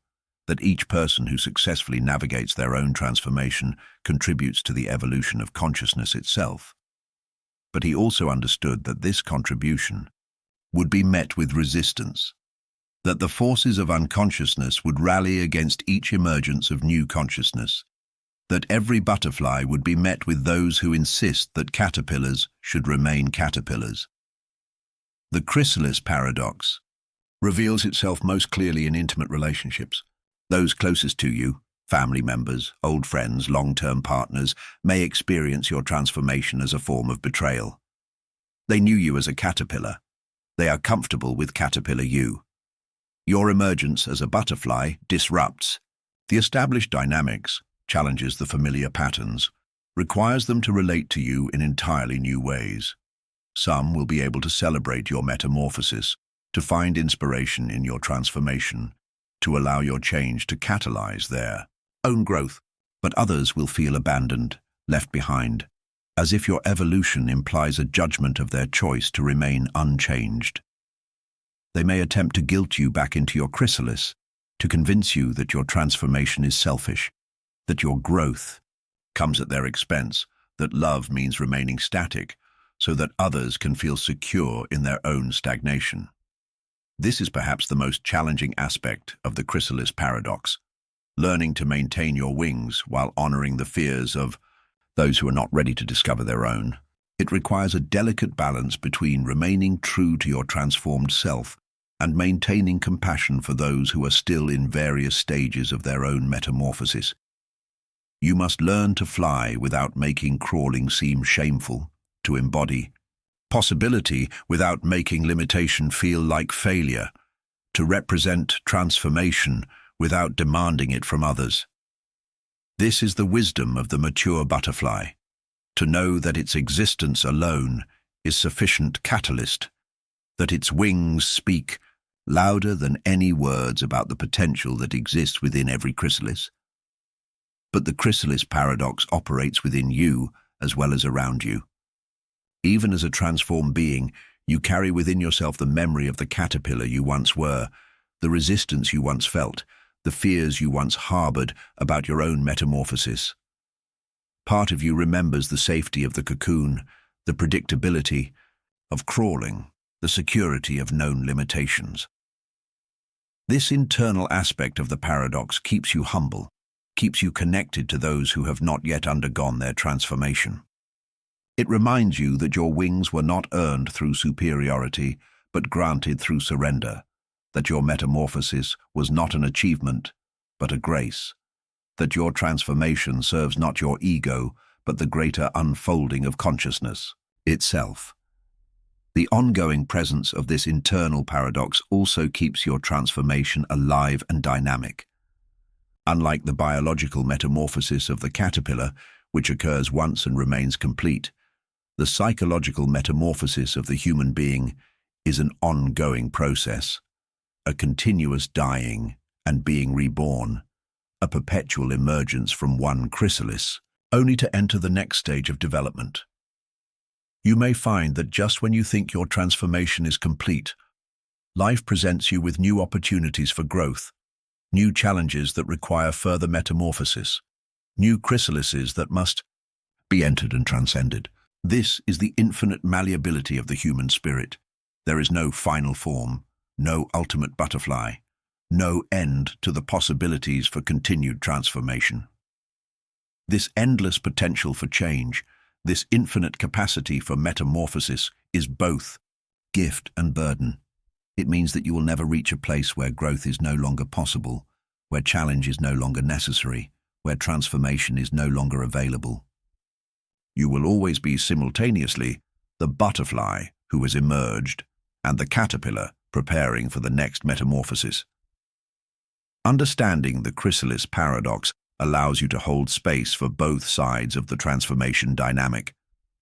that each person who successfully navigates their own transformation contributes to the evolution of consciousness itself. But he also understood that this contribution would be met with resistance, that the forces of unconsciousness would rally against each emergence of new consciousness, that every butterfly would be met with those who insist that caterpillars should remain caterpillars. The chrysalis paradox reveals itself most clearly in intimate relationships. Those closest to you, family members, old friends, long-term partners, may experience your transformation as a form of betrayal. They knew you as a caterpillar. They are comfortable with caterpillar you. Your emergence as a butterfly disrupts the established dynamics, challenges the familiar patterns, requires them to relate to you in entirely new ways. Some will be able to celebrate your metamorphosis, to find inspiration in your transformation, to allow your change to catalyze their own growth. but others will feel abandoned, left behind, as if your evolution implies a judgment of their choice to remain unchanged. They may attempt to guilt you back into your chrysalis, to convince you that your transformation is selfish, that your growth comes at their expense, that love means remaining static, so that others can feel secure in their own stagnation. This is perhaps the most challenging aspect of the chrysalis paradox, learning to maintain your wings while honoring the fears of those who are not ready to discover their own. It requires a delicate balance between remaining true to your transformed self and maintaining compassion for those who are still in various stages of their own metamorphosis. You must learn to fly without making crawling seem shameful, to embody possibility without making limitation feel like failure, to represent transformation without demanding it from others. This is the wisdom of the mature butterfly, to know that its existence alone is sufficient catalyst, that its wings speak louder than any words about the potential that exists within every chrysalis. But the chrysalis paradox operates within you as well as around you. Even as a transformed being, you carry within yourself the memory of the caterpillar you once were, the resistance you once felt, the fears you once harbored about your own metamorphosis. Part of you remembers the safety of the cocoon, the predictability of crawling, the security of known limitations. This internal aspect of the paradox keeps you humble, keeps you connected to those who have not yet undergone their transformation. It reminds you that your wings were not earned through superiority, but granted through surrender, that your metamorphosis was not an achievement, but a grace, that your transformation serves not your ego, but the greater unfolding of consciousness itself. The ongoing presence of this internal paradox also keeps your transformation alive and dynamic. Unlike the biological metamorphosis of the caterpillar, which occurs once and remains complete, the psychological metamorphosis of the human being is an ongoing process, a continuous dying and being reborn, a perpetual emergence from one chrysalis, only to enter the next stage of development. You may find that just when you think your transformation is complete, life presents you with new opportunities for growth, new challenges that require further metamorphosis, new chrysalises that must be entered and transcended. This is the infinite malleability of the human spirit. There is no final form, no ultimate butterfly, no end to the possibilities for continued transformation. This endless potential for change, this infinite capacity for metamorphosis is both gift and burden. It means that you will never reach a place where growth is no longer possible, where challenge is no longer necessary, where transformation is no longer available. You will always be simultaneously the butterfly who has emerged and the caterpillar preparing for the next metamorphosis. Understanding the chrysalis paradox allows you to hold space for both sides of the transformation dynamic,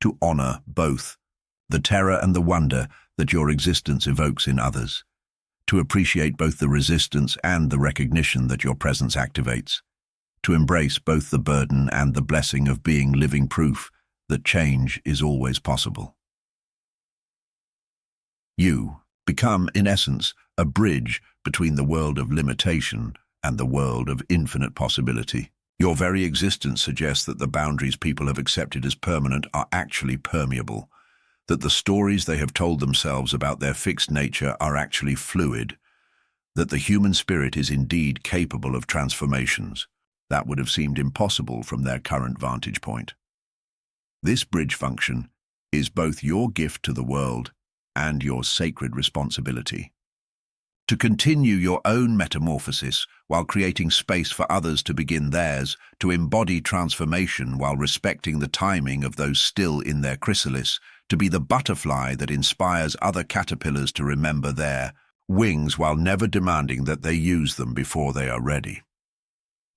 to honor both the terror and the wonder that your existence evokes in others, to appreciate both the resistance and the recognition that your presence activates, to embrace both the burden and the blessing of being living proof that change is always possible. You become, in essence, a bridge between the world of limitation and the world of infinite possibility. Your very existence suggests that the boundaries people have accepted as permanent are actually permeable, that the stories they have told themselves about their fixed nature are actually fluid, that the human spirit is indeed capable of transformations that would have seemed impossible from their current vantage point. This bridge function is both your gift to the world and your sacred responsibility. To continue your own metamorphosis while creating space for others to begin theirs, to embody transformation while respecting the timing of those still in their chrysalis, to be the butterfly that inspires other caterpillars to remember their wings while never demanding that they use them before they are ready.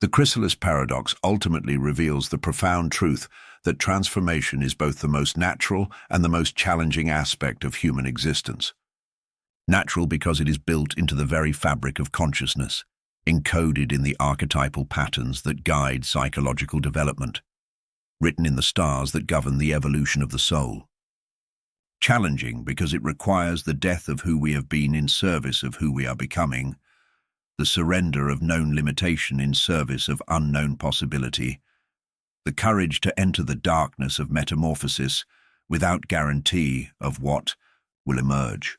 The chrysalis paradox ultimately reveals the profound truth that transformation is both the most natural and the most challenging aspect of human existence. Natural because it is built into the very fabric of consciousness, encoded in the archetypal patterns that guide psychological development, written in the stars that govern the evolution of the soul. Challenging because it requires the death of who we have been in service of who we are becoming, the surrender of known limitation in service of unknown possibility, the courage to enter the darkness of metamorphosis without guarantee of what will emerge.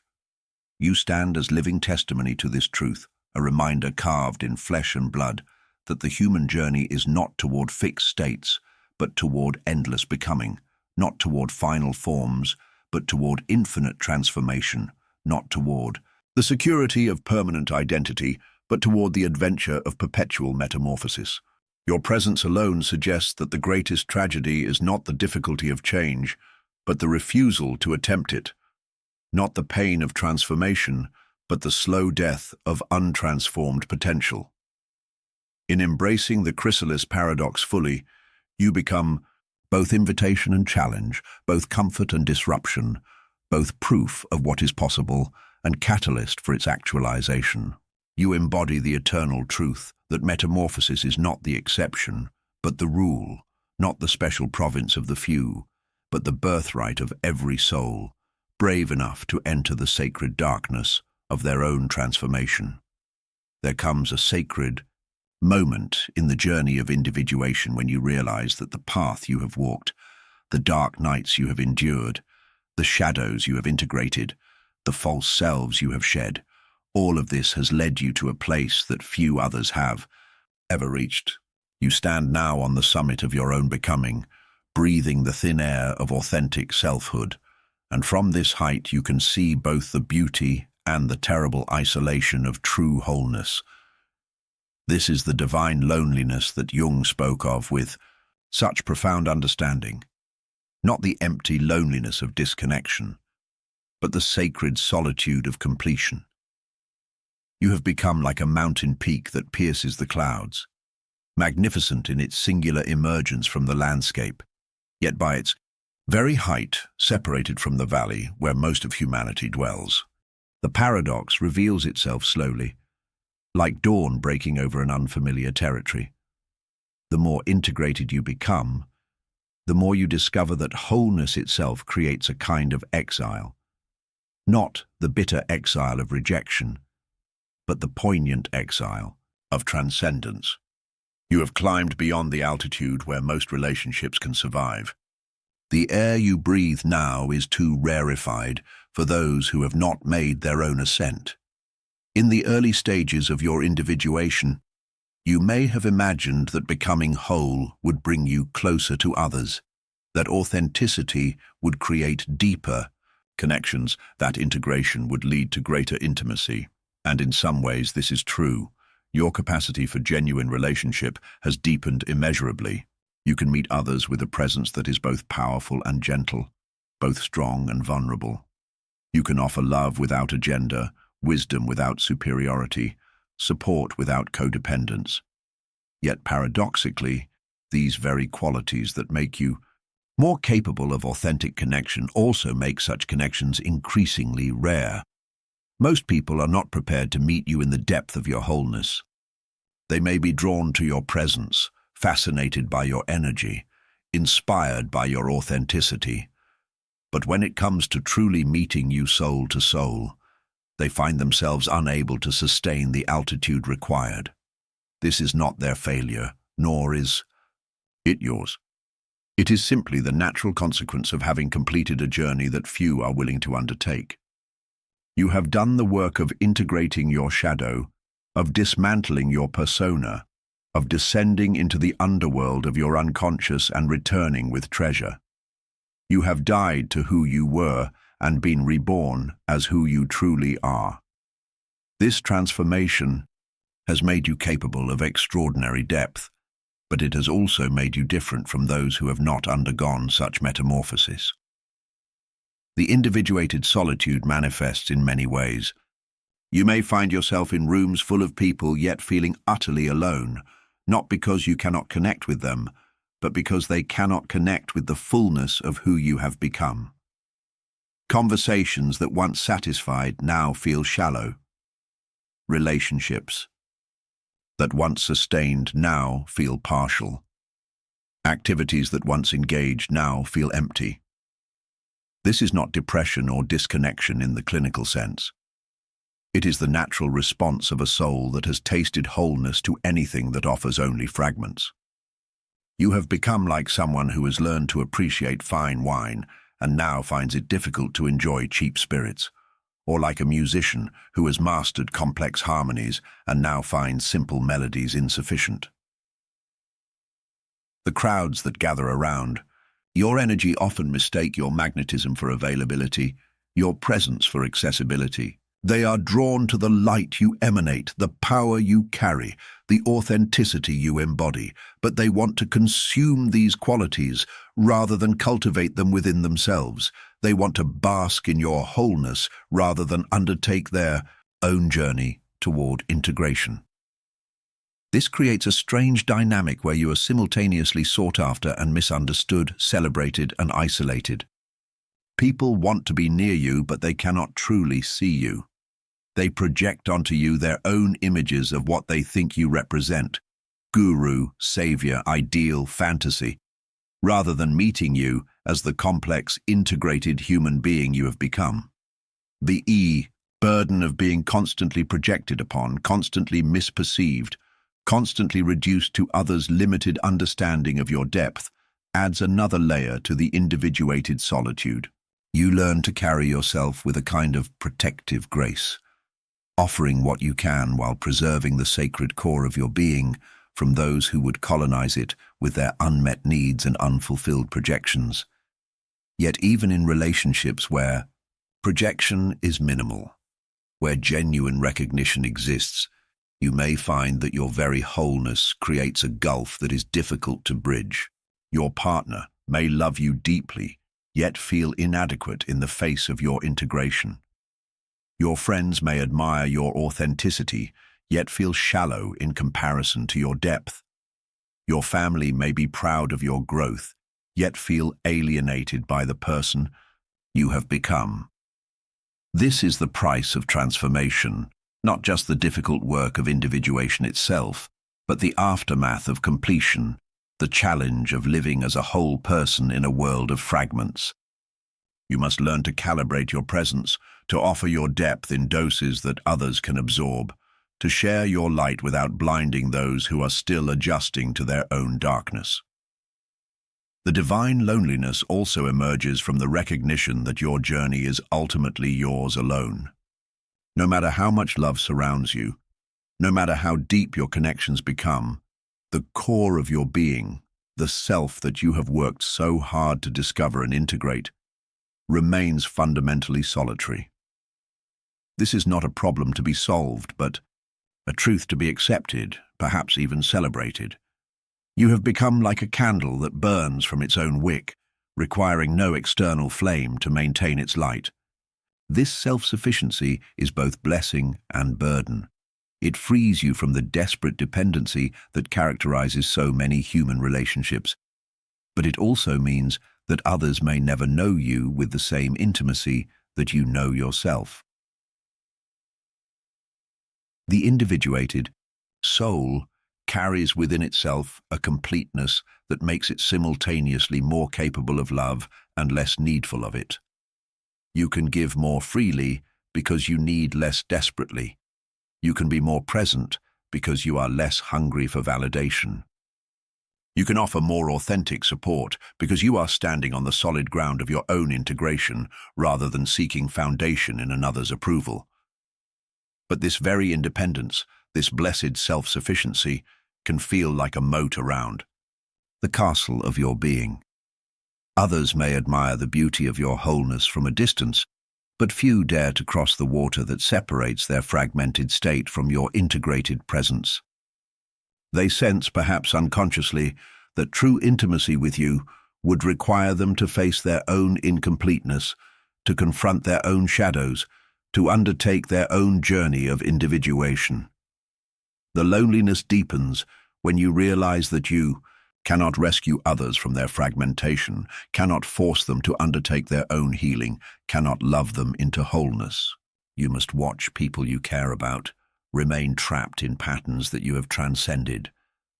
You stand as living testimony to this truth, a reminder carved in flesh and blood that the human journey is not toward fixed states, but toward endless becoming, not toward final forms, but toward infinite transformation, not toward the security of permanent identity, but toward the adventure of perpetual metamorphosis. Your presence alone suggests that the greatest tragedy is not the difficulty of change, but the refusal to attempt it, not the pain of transformation, but the slow death of untransformed potential. In embracing the chrysalis paradox fully, you become both invitation and challenge, both comfort and disruption, both proof of what is possible and catalyst for its actualization. You embody the eternal truth that metamorphosis is not the exception, but the rule, not the special province of the few, but the birthright of every soul, brave enough to enter the sacred darkness of their own transformation. There comes a sacred moment in the journey of individuation when you realize that the path you have walked, the dark nights you have endured, the shadows you have integrated, the false selves you have shed, all of this has led you to a place that few others have ever reached. You stand now on the summit of your own becoming, breathing the thin air of authentic selfhood, and from this height you can see both the beauty and the terrible isolation of true wholeness. This is the divine loneliness that Jung spoke of with such profound understanding, not the empty loneliness of disconnection, but the sacred solitude of completion. You have become like a mountain peak that pierces the clouds, magnificent in its singular emergence from the landscape, yet by its very height separated from the valley where most of humanity dwells. The paradox reveals itself slowly, like dawn breaking over an unfamiliar territory. The more integrated you become, the more you discover that wholeness itself creates a kind of exile, not the bitter exile of rejection, but the poignant exile of transcendence. You have climbed beyond the altitude where most relationships can survive. The air you breathe now is too rarefied for those who have not made their own ascent. In the early stages of your individuation, you may have imagined that becoming whole would bring you closer to others, that authenticity would create deeper connections, that integration would lead to greater intimacy. And in some ways this is true. Your capacity for genuine relationship has deepened immeasurably. You can meet others with a presence that is both powerful and gentle, both strong and vulnerable. You can offer love without agenda, wisdom without superiority, support without codependence. Yet paradoxically, these very qualities that make you more capable of authentic connection also make such connections increasingly rare. Most people are not prepared to meet you in the depth of your wholeness. They may be drawn to your presence, fascinated by your energy, inspired by your authenticity. But when it comes to truly meeting you soul to soul, they find themselves unable to sustain the altitude required. This is not their failure, nor is it yours. It is simply the natural consequence of having completed a journey that few are willing to undertake. You have done the work of integrating your shadow, of dismantling your persona, of descending into the underworld of your unconscious and returning with treasure. You have died to who you were and been reborn as who you truly are. This transformation has made you capable of extraordinary depth, but it has also made you different from those who have not undergone such metamorphosis. The individuated solitude manifests in many ways. You may find yourself in rooms full of people yet feeling utterly alone, not because you cannot connect with them, but because they cannot connect with the fullness of who you have become. Conversations that once satisfied now feel shallow. Relationships that once sustained now feel partial. Activities that once engaged now feel empty. This is not depression or disconnection in the clinical sense. It is the natural response of a soul that has tasted wholeness to anything that offers only fragments. You have become like someone who has learned to appreciate fine wine and now finds it difficult to enjoy cheap spirits, or like a musician who has mastered complex harmonies and now finds simple melodies insufficient. The crowds that gather around. Your energy often mistake your magnetism for availability, your presence for accessibility. They are drawn to the light you emanate, the power you carry, the authenticity you embody, but they want to consume these qualities rather than cultivate them within themselves. They want to bask in your wholeness rather than undertake their own journey toward integration. This creates a strange dynamic where you are simultaneously sought after and misunderstood, celebrated and isolated. People want to be near you, but they cannot truly see you. They project onto you their own images of what they think you represent, guru, savior, ideal, fantasy, rather than meeting you as the complex, integrated human being you have become. The burden of being constantly projected upon, constantly misperceived, constantly reduced to others' limited understanding of your depth, adds another layer to the individuated solitude. You learn to carry yourself with a kind of protective grace, offering what you can while preserving the sacred core of your being from those who would colonize it with their unmet needs and unfulfilled projections. Yet even in relationships where projection is minimal, where genuine recognition exists, you may find that your very wholeness creates a gulf that is difficult to bridge. Your partner may love you deeply, yet feel inadequate in the face of your integration. Your friends may admire your authenticity, yet feel shallow in comparison to your depth. Your family may be proud of your growth, yet feel alienated by the person you have become. This is the price of transformation, not just the difficult work of individuation itself, but the aftermath of completion, the challenge of living as a whole person in a world of fragments. You must learn to calibrate your presence, to offer your depth in doses that others can absorb, to share your light without blinding those who are still adjusting to their own darkness. The divine loneliness also emerges from the recognition that your journey is ultimately yours alone. No matter how much love surrounds you, no matter how deep your connections become, the core of your being, the self that you have worked so hard to discover and integrate, remains fundamentally solitary. This is not a problem to be solved, but a truth to be accepted, perhaps even celebrated. You have become like a candle that burns from its own wick, requiring no external flame to maintain its light. This self-sufficiency is both blessing and burden. It frees you from the desperate dependency that characterizes so many human relationships, but it also means that others may never know you with the same intimacy that you know yourself. The individuated soul carries within itself a completeness that makes it simultaneously more capable of love and less needful of it. You can give more freely because you need less desperately. You can be more present because you are less hungry for validation. You can offer more authentic support because you are standing on the solid ground of your own integration rather than seeking foundation in another's approval. But this very independence, this blessed self-sufficiency, can feel like a moat around the castle of your being. Others may admire the beauty of your wholeness from a distance, but few dare to cross the water that separates their fragmented state from your integrated presence. They sense, perhaps unconsciously, that true intimacy with you would require them to face their own incompleteness, to confront their own shadows, to undertake their own journey of individuation. The loneliness deepens when you realize that you cannot rescue others from their fragmentation, cannot force them to undertake their own healing, cannot love them into wholeness. You must watch people you care about remain trapped in patterns that you have transcended,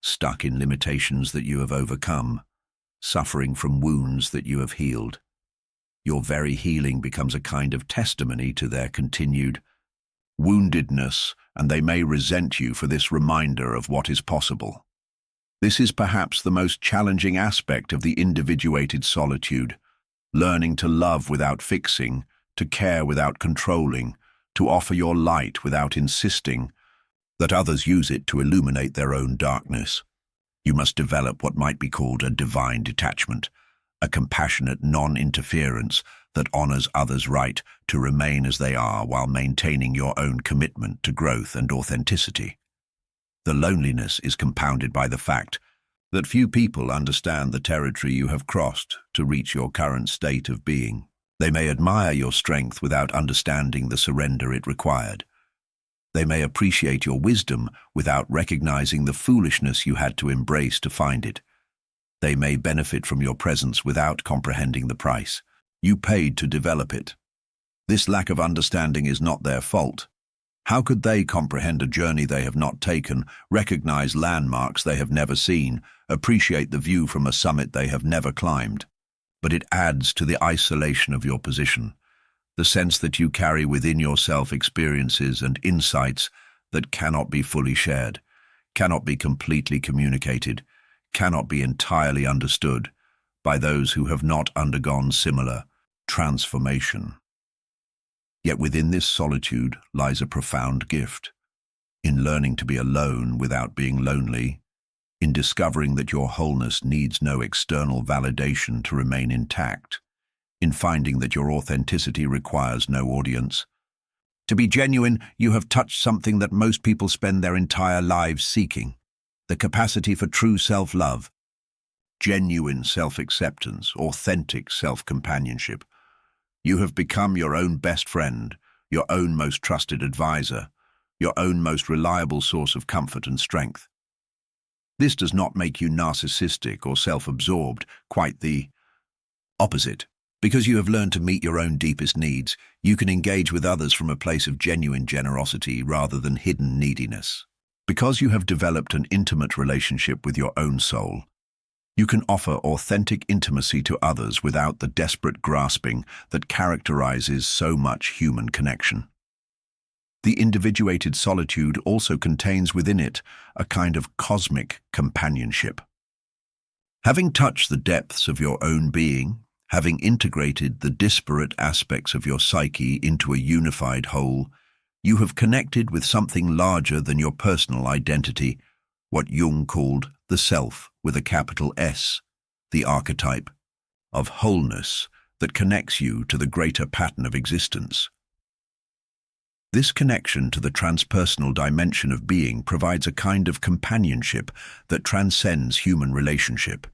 stuck in limitations that you have overcome, suffering from wounds that you have healed. Your very healing becomes a kind of testimony to their continued woundedness, and they may resent you for this reminder of what is possible. This is perhaps the most challenging aspect of the individuated solitude, learning to love without fixing, to care without controlling, to offer your light without insisting that others use it to illuminate their own darkness. You must develop what might be called a divine detachment, a compassionate non-interference that honors others' right to remain as they are while maintaining your own commitment to growth and authenticity. The loneliness is compounded by the fact that few people understand the territory you have crossed to reach your current state of being. They may admire your strength without understanding the surrender it required. They may appreciate your wisdom without recognizing the foolishness you had to embrace to find it. They may benefit from your presence without comprehending the price you paid to develop it. This lack of understanding is not their fault. How could they comprehend a journey they have not taken, recognize landmarks they have never seen, appreciate the view from a summit they have never climbed? But it adds to the isolation of your position, the sense that you carry within yourself experiences and insights that cannot be fully shared, cannot be completely communicated, cannot be entirely understood by those who have not undergone similar transformation. Yet within this solitude lies a profound gift, in learning to be alone without being lonely, in discovering that your wholeness needs no external validation to remain intact, in finding that your authenticity requires no audience. To be genuine, you have touched something that most people spend their entire lives seeking: the capacity for true self-love, genuine self-acceptance, authentic self-companionship. You have become your own best friend, your own most trusted advisor, your own most reliable source of comfort and strength. This does not make you narcissistic or self-absorbed, quite the opposite. Because you have learned to meet your own deepest needs, you can engage with others from a place of genuine generosity rather than hidden neediness. Because you have developed an intimate relationship with your own soul, you can offer authentic intimacy to others without the desperate grasping that characterizes so much human connection. The individuated solitude also contains within it a kind of cosmic companionship. Having touched the depths of your own being, having integrated the disparate aspects of your psyche into a unified whole, you have connected with something larger than your personal identity, what Jung called the self with a capital S, the archetype of wholeness that connects you to the greater pattern of existence. This connection to the transpersonal dimension of being provides a kind of companionship that transcends human relationship.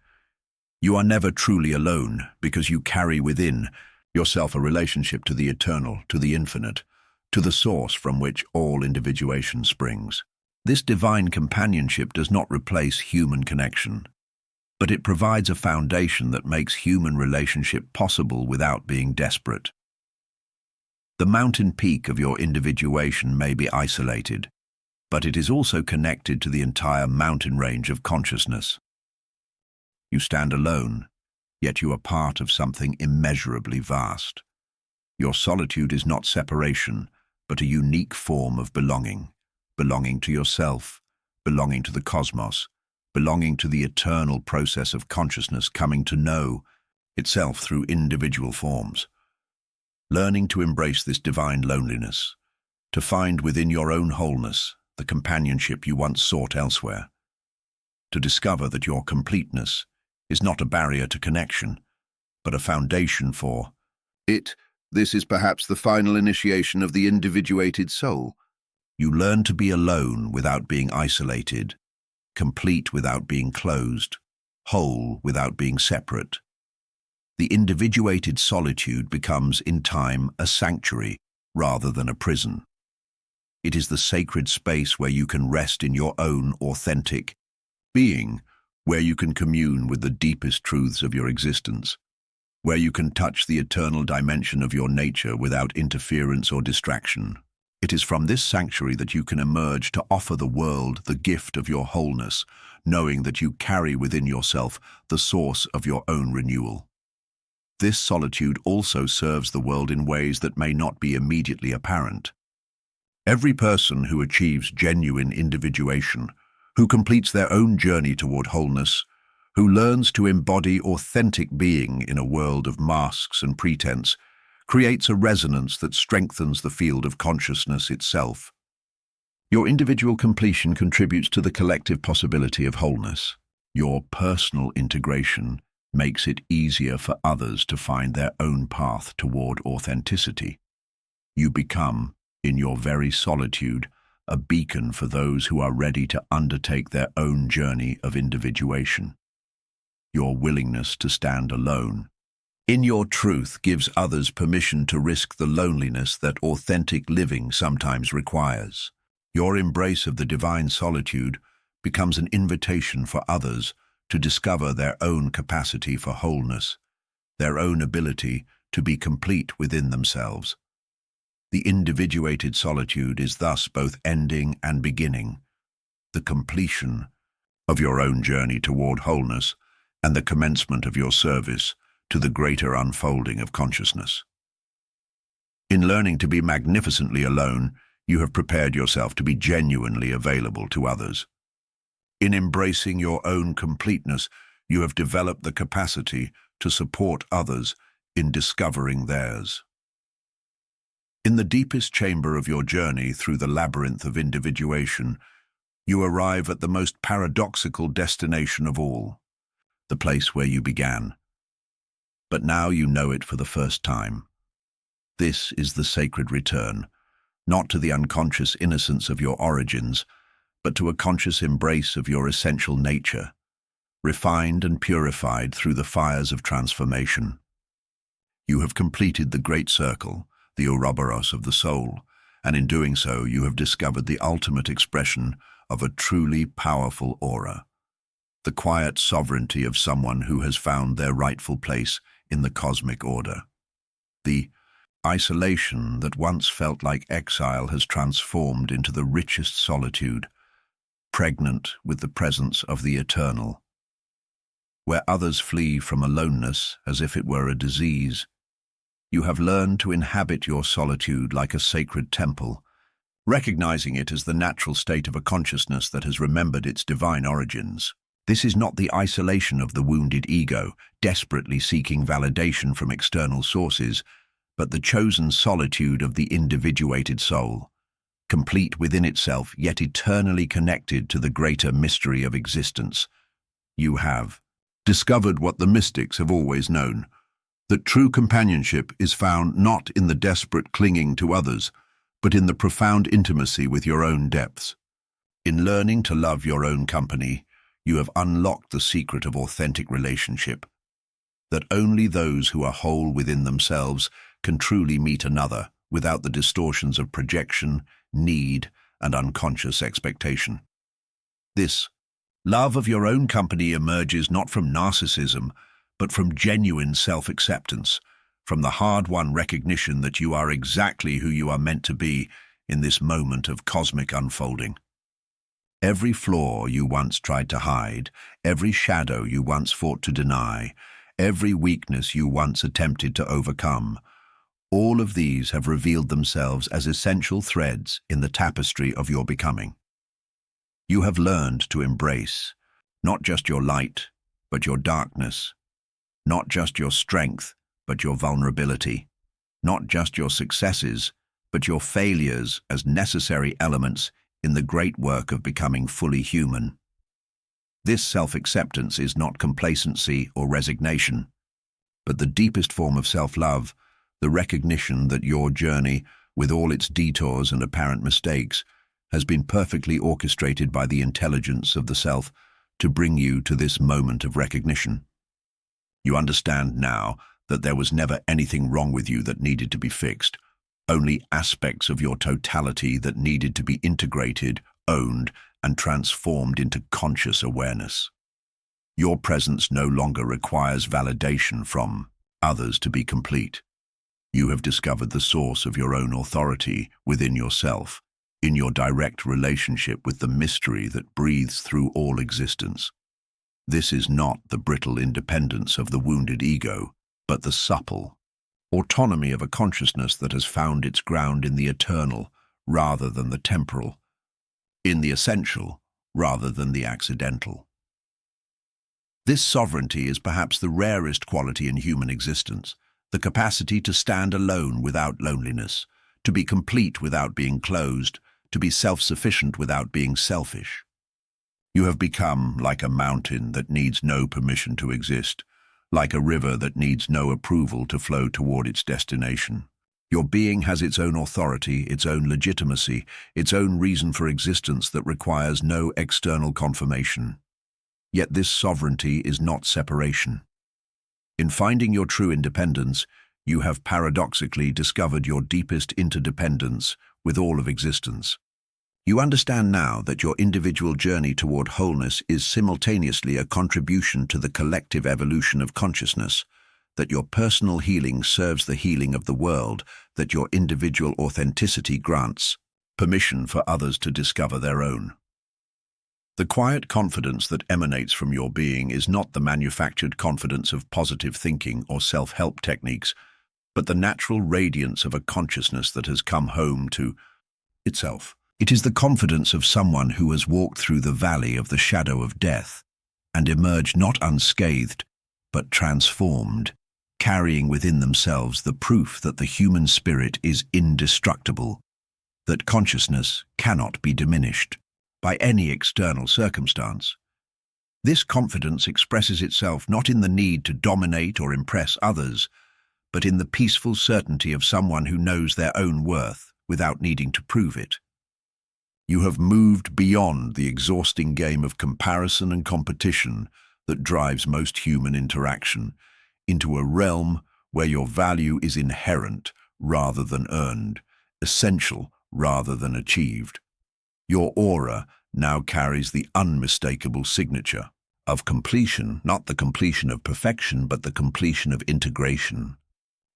You are never truly alone because you carry within yourself a relationship to the eternal, to the infinite, to the source from which all individuation springs. This divine companionship does not replace human connection, but it provides a foundation that makes human relationship possible without being desperate. The mountain peak of your individuation may be isolated, but it is also connected to the entire mountain range of consciousness. You stand alone, yet you are part of something immeasurably vast. Your solitude is not separation, but a unique form of belonging. Belonging to yourself, belonging to the cosmos, belonging to the eternal process of consciousness coming to know itself through individual forms. Learning to embrace this divine loneliness, to find within your own wholeness the companionship you once sought elsewhere, to discover that your completeness is not a barrier to connection, but a foundation for it. This is perhaps the final initiation of the individuated soul. You learn to be alone without being isolated, complete without being closed, whole without being separate. The individuated solitude becomes, in time, a sanctuary rather than a prison. It is the sacred space where you can rest in your own authentic being, where you can commune with the deepest truths of your existence, where you can touch the eternal dimension of your nature without interference or distraction. It is from this sanctuary that you can emerge to offer the world the gift of your wholeness, knowing that you carry within yourself the source of your own renewal. This solitude also serves the world in ways that may not be immediately apparent. Every person who achieves genuine individuation, who completes their own journey toward wholeness, who learns to embody authentic being in a world of masks and pretense, creates a resonance that strengthens the field of consciousness itself. Your individual completion contributes to the collective possibility of wholeness. Your personal integration makes it easier for others to find their own path toward authenticity. You become, in your very solitude, a beacon for those who are ready to undertake their own journey of individuation. Your willingness to stand alone in your truth gives others permission to risk the loneliness that authentic living sometimes requires. Your embrace of the divine solitude becomes an invitation for others to discover their own capacity for wholeness, their own ability to be complete within themselves. The individuated solitude is thus both ending and beginning, the completion of your own journey toward wholeness and the commencement of your service to the greater unfolding of consciousness. In learning to be magnificently alone, you have prepared yourself to be genuinely available to others. In embracing your own completeness, you have developed the capacity to support others in discovering theirs. In the deepest chamber of your journey through the labyrinth of individuation, you arrive at the most paradoxical destination of all, the place where you began. But now you know it for the first time. This is the sacred return, not to the unconscious innocence of your origins, but to a conscious embrace of your essential nature, refined and purified through the fires of transformation. You have completed the great circle, the Ouroboros of the soul, and in doing so you have discovered the ultimate expression of a truly powerful aura, the quiet sovereignty of someone who has found their rightful place in the cosmic order. The isolation that once felt like exile has transformed into the richest solitude, pregnant with the presence of the eternal. Where others flee from aloneness as if it were a disease, you have learned to inhabit your solitude like a sacred temple, recognizing it as the natural state of a consciousness that has remembered its divine origins. This is not the isolation of the wounded ego, desperately seeking validation from external sources, but the chosen solitude of the individuated soul, complete within itself yet eternally connected to the greater mystery of existence. You have discovered what the mystics have always known, that true companionship is found not in the desperate clinging to others, but in the profound intimacy with your own depths. In learning to love your own company, you have unlocked the secret of authentic relationship, that only those who are whole within themselves can truly meet another without the distortions of projection, need, and unconscious expectation. This love of your own company emerges not from narcissism, but from genuine self-acceptance, from the hard-won recognition that you are exactly who you are meant to be in this moment of cosmic unfolding. Every flaw you once tried to hide, every shadow you once fought to deny, every weakness you once attempted to overcome, all of these have revealed themselves as essential threads in the tapestry of your becoming. You have learned to embrace not just your light, but your darkness, not just your strength, but your vulnerability, not just your successes, but your failures as necessary elements in the great work of becoming fully human. This self-acceptance is not complacency or resignation, but the deepest form of self-love, the recognition that your journey, with all its detours and apparent mistakes, has been perfectly orchestrated by the intelligence of the self to bring you to this moment of recognition. You understand now that there was never anything wrong with you that needed to be fixed, only aspects of your totality that needed to be integrated, owned, and transformed into conscious awareness. Your presence no longer requires validation from others to be complete. You have discovered the source of your own authority within yourself, in your direct relationship with the mystery that breathes through all existence. This is not the brittle independence of the wounded ego, but the supple autonomy of a consciousness that has found its ground in the eternal rather than the temporal, in the essential rather than the accidental. This sovereignty is perhaps the rarest quality in human existence, the capacity to stand alone without loneliness, to be complete without being closed, to be self-sufficient without being selfish. You have become like a mountain that needs no permission to exist, like a river that needs no approval to flow toward its destination. Your being has its own authority, its own legitimacy, its own reason for existence that requires no external confirmation. Yet this sovereignty is not separation. In finding your true independence, you have paradoxically discovered your deepest interdependence with all of existence. You understand now that your individual journey toward wholeness is simultaneously a contribution to the collective evolution of consciousness, that your personal healing serves the healing of the world, that your individual authenticity grants permission for others to discover their own. The quiet confidence that emanates from your being is not the manufactured confidence of positive thinking or self-help techniques, but the natural radiance of a consciousness that has come home to itself. It is the confidence of someone who has walked through the valley of the shadow of death and emerged not unscathed, but transformed, carrying within themselves the proof that the human spirit is indestructible, that consciousness cannot be diminished by any external circumstance. This confidence expresses itself not in the need to dominate or impress others, but in the peaceful certainty of someone who knows their own worth without needing to prove it. You have moved beyond the exhausting game of comparison and competition that drives most human interaction into a realm where your value is inherent rather than earned, essential rather than achieved. Your aura now carries the unmistakable signature of completion, not the completion of perfection, but the completion of integration.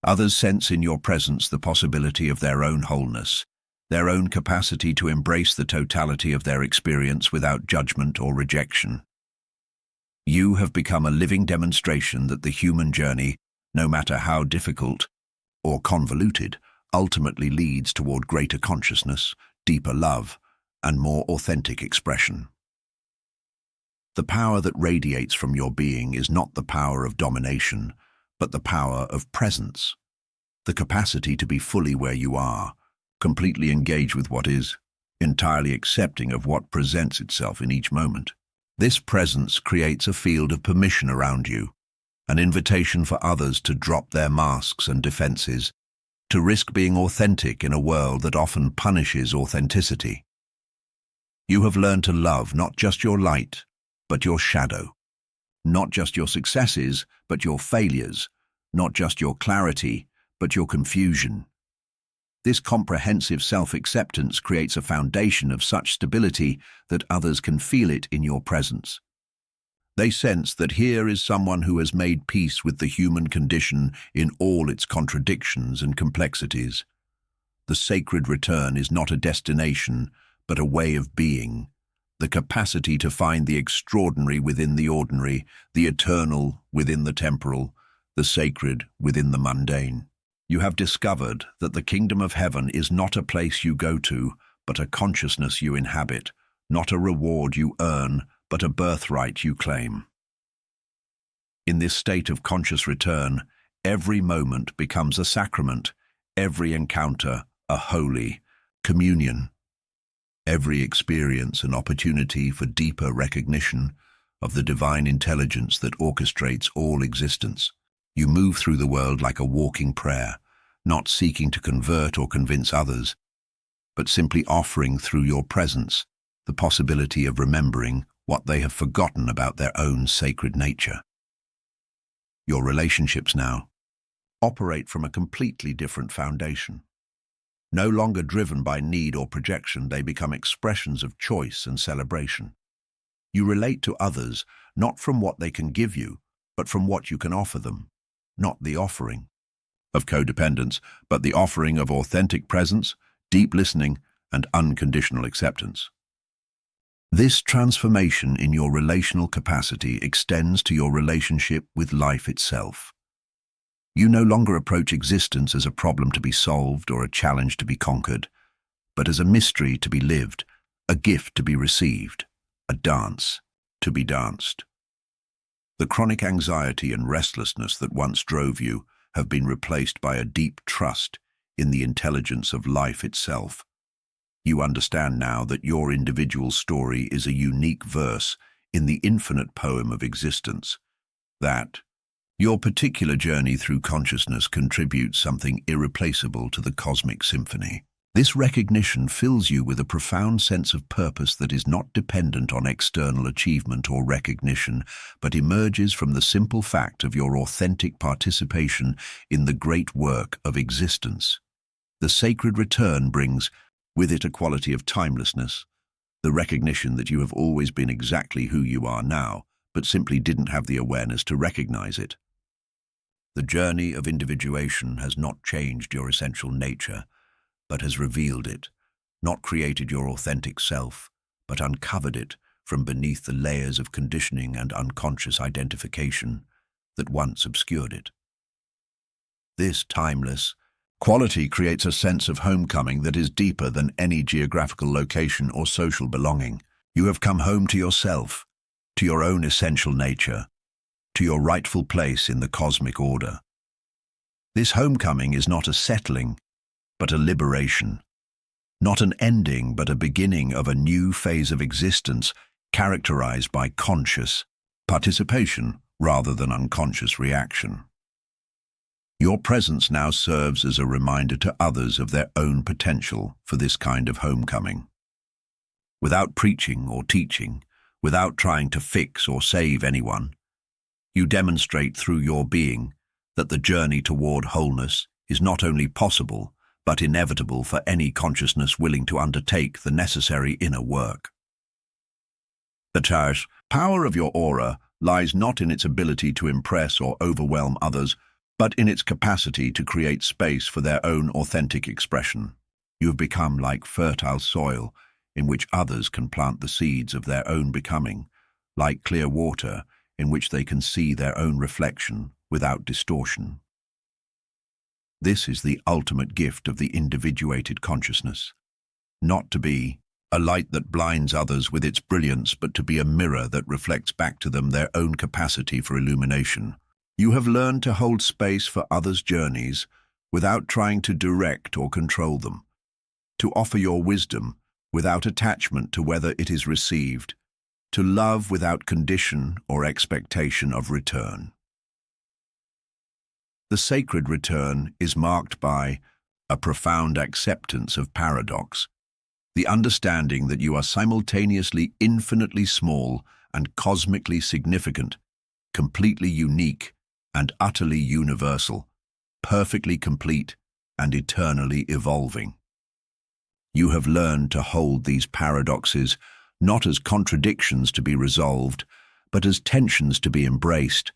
Others sense in your presence the possibility of their own wholeness, their own capacity to embrace the totality of their experience without judgment or rejection. You have become a living demonstration that the human journey, no matter how difficult or convoluted, ultimately leads toward greater consciousness, deeper love, and more authentic expression. The power that radiates from your being is not the power of domination, but the power of presence, the capacity to be fully where you are, completely engaged with what is, entirely accepting of what presents itself in each moment. This presence creates a field of permission around you, an invitation for others to drop their masks and defenses, to risk being authentic in a world that often punishes authenticity. You have learned to love not just your light, but your shadow, not just your successes, but your failures, not just your clarity, but your confusion. This comprehensive self-acceptance creates a foundation of such stability that others can feel it in your presence. They sense that here is someone who has made peace with the human condition in all its contradictions and complexities. The sacred return is not a destination, but a way of being, the capacity to find the extraordinary within the ordinary, the eternal within the temporal, the sacred within the mundane. You have discovered that the kingdom of heaven is not a place you go to, but a consciousness you inhabit, not a reward you earn, but a birthright you claim. In this state of conscious return, every moment becomes a sacrament, every encounter a holy communion, every experience an opportunity for deeper recognition of the divine intelligence that orchestrates all existence. You move through the world like a walking prayer, not seeking to convert or convince others, but simply offering through your presence the possibility of remembering what they have forgotten about their own sacred nature. Your relationships now operate from a completely different foundation. No longer driven by need or projection, they become expressions of choice and celebration. You relate to others not from what they can give you, but from what you can offer them, not the offering. of codependence, but the offering of authentic presence, deep listening, and unconditional acceptance. This transformation in your relational capacity extends to your relationship with life itself. You no longer approach existence as a problem to be solved or a challenge to be conquered, but as a mystery to be lived, a gift to be received, a dance to be danced. The chronic anxiety and restlessness that once drove you have been replaced by a deep trust in the intelligence of life itself. You understand now that your individual story is a unique verse in the infinite poem of existence, that your particular journey through consciousness contributes something irreplaceable to the cosmic symphony. This recognition fills you with a profound sense of purpose that is not dependent on external achievement or recognition, but emerges from the simple fact of your authentic participation in the great work of existence. The sacred return brings with it a quality of timelessness, the recognition that you have always been exactly who you are now, but simply didn't have the awareness to recognize it. The journey of individuation has not changed your essential nature, but has revealed it, not created your authentic self, but uncovered it from beneath the layers of conditioning and unconscious identification that once obscured it. This timeless quality creates a sense of homecoming that is deeper than any geographical location or social belonging. You have come home to yourself, to your own essential nature, to your rightful place in the cosmic order. This homecoming is not a settling, but a liberation. Not an ending, but a beginning of a new phase of existence characterized by conscious participation rather than unconscious reaction. Your presence now serves as a reminder to others of their own potential for this kind of homecoming. Without preaching or teaching, without trying to fix or save anyone, you demonstrate through your being that the journey toward wholeness is not only possible, but inevitable for any consciousness willing to undertake the necessary inner work. The power of your aura lies not in its ability to impress or overwhelm others, but in its capacity to create space for their own authentic expression. You have become like fertile soil in which others can plant the seeds of their own becoming, like clear water in which they can see their own reflection without distortion. This is the ultimate gift of the individuated consciousness, not to be a light that blinds others with its brilliance, but to be a mirror that reflects back to them their own capacity for illumination. You have learned to hold space for others' journeys without trying to direct or control them, to offer your wisdom without attachment to whether it is received, to love without condition or expectation of return. The sacred return is marked by a profound acceptance of paradox, the understanding that you are simultaneously infinitely small and cosmically significant, completely unique and utterly universal, perfectly complete and eternally evolving. You have learned to hold these paradoxes not as contradictions to be resolved, but as tensions to be embraced,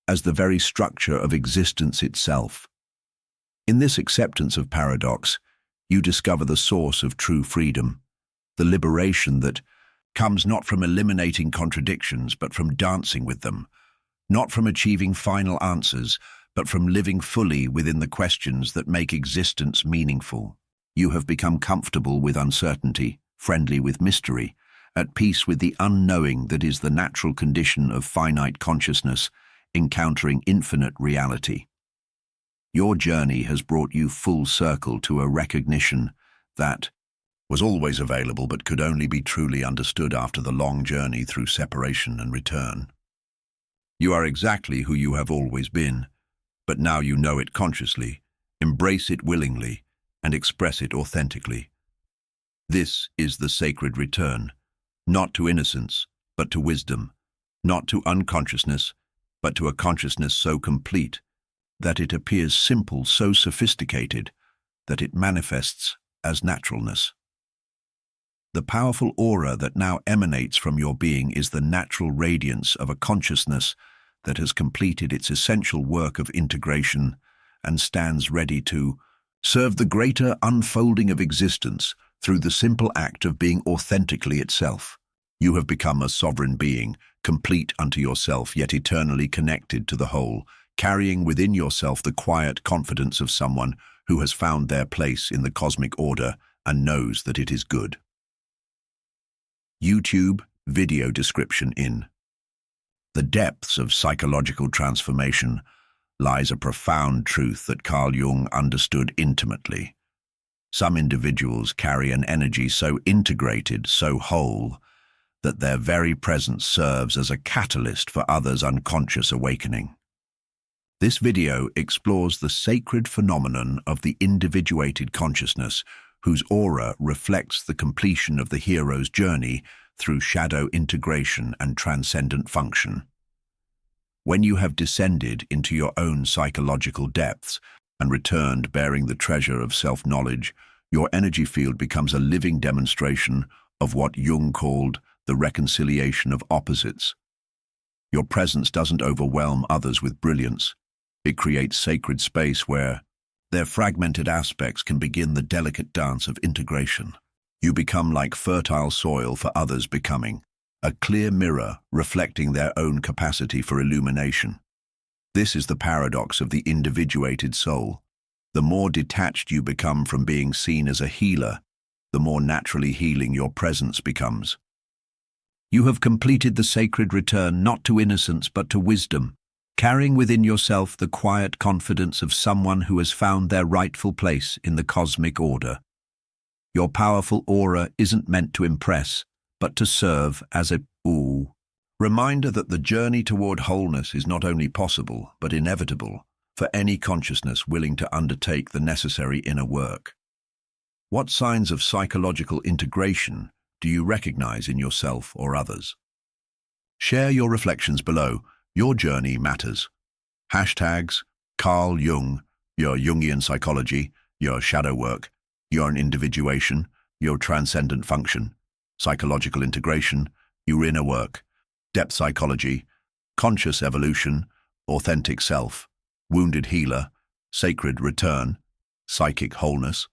as the very structure of existence itself. In this acceptance of paradox, you discover the source of true freedom, the liberation that comes not from eliminating contradictions, but from dancing with them, not from achieving final answers, but from living fully within the questions that make existence meaningful. You have become comfortable with uncertainty, friendly with mystery, at peace with the unknowing that is the natural condition of finite consciousness, encountering infinite reality. Your journey has brought you full circle to a recognition that was always available but could only be truly understood after the long journey through separation and return. You are exactly who you have always been, but now you know it consciously, embrace it willingly, and express it authentically. This is the sacred return, not to innocence, but to wisdom, not to unconsciousness, but to a consciousness so complete that it appears simple, so sophisticated that it manifests as naturalness. The powerful aura that now emanates from your being is the natural radiance of a consciousness that has completed its essential work of integration and stands ready to serve the greater unfolding of existence through the simple act of being authentically itself. You have become a sovereign being, complete unto yourself, yet eternally connected to the whole, carrying within yourself the quiet confidence of someone who has found their place in the cosmic order and knows that it is good. YouTube video description. In the depths of psychological transformation lies a profound truth that Carl Jung understood intimately. Some individuals carry an energy so integrated, so whole, that their very presence serves as a catalyst for others' unconscious awakening. This video explores the sacred phenomenon of the individuated consciousness, whose aura reflects the completion of the hero's journey through shadow integration and transcendent function. When you have descended into your own psychological depths and returned bearing the treasure of self-knowledge, your energy field becomes a living demonstration of what Jung called the reconciliation of opposites. Your presence doesn't overwhelm others with brilliance. It creates sacred space where their fragmented aspects can begin the delicate dance of integration. You become like fertile soil for others' becoming, a clear mirror reflecting their own capacity for illumination. This is the paradox of the individuated soul. The more detached you become from being seen as a healer, the more naturally healing your presence becomes. You have completed the sacred return not to innocence but to wisdom, carrying within yourself the quiet confidence of someone who has found their rightful place in the cosmic order. Your powerful aura isn't meant to impress, but to serve as a reminder that the journey toward wholeness is not only possible, but inevitable for any consciousness willing to undertake the necessary inner work. What signs of psychological integration do you recognize in yourself or others? Share your reflections below. Your journey matters. Hashtags Carl Jung, your Jungian psychology, your shadow work, your individuation, your transcendent function, psychological integration, your inner work, depth psychology, conscious evolution, authentic self, wounded healer, sacred return, psychic wholeness.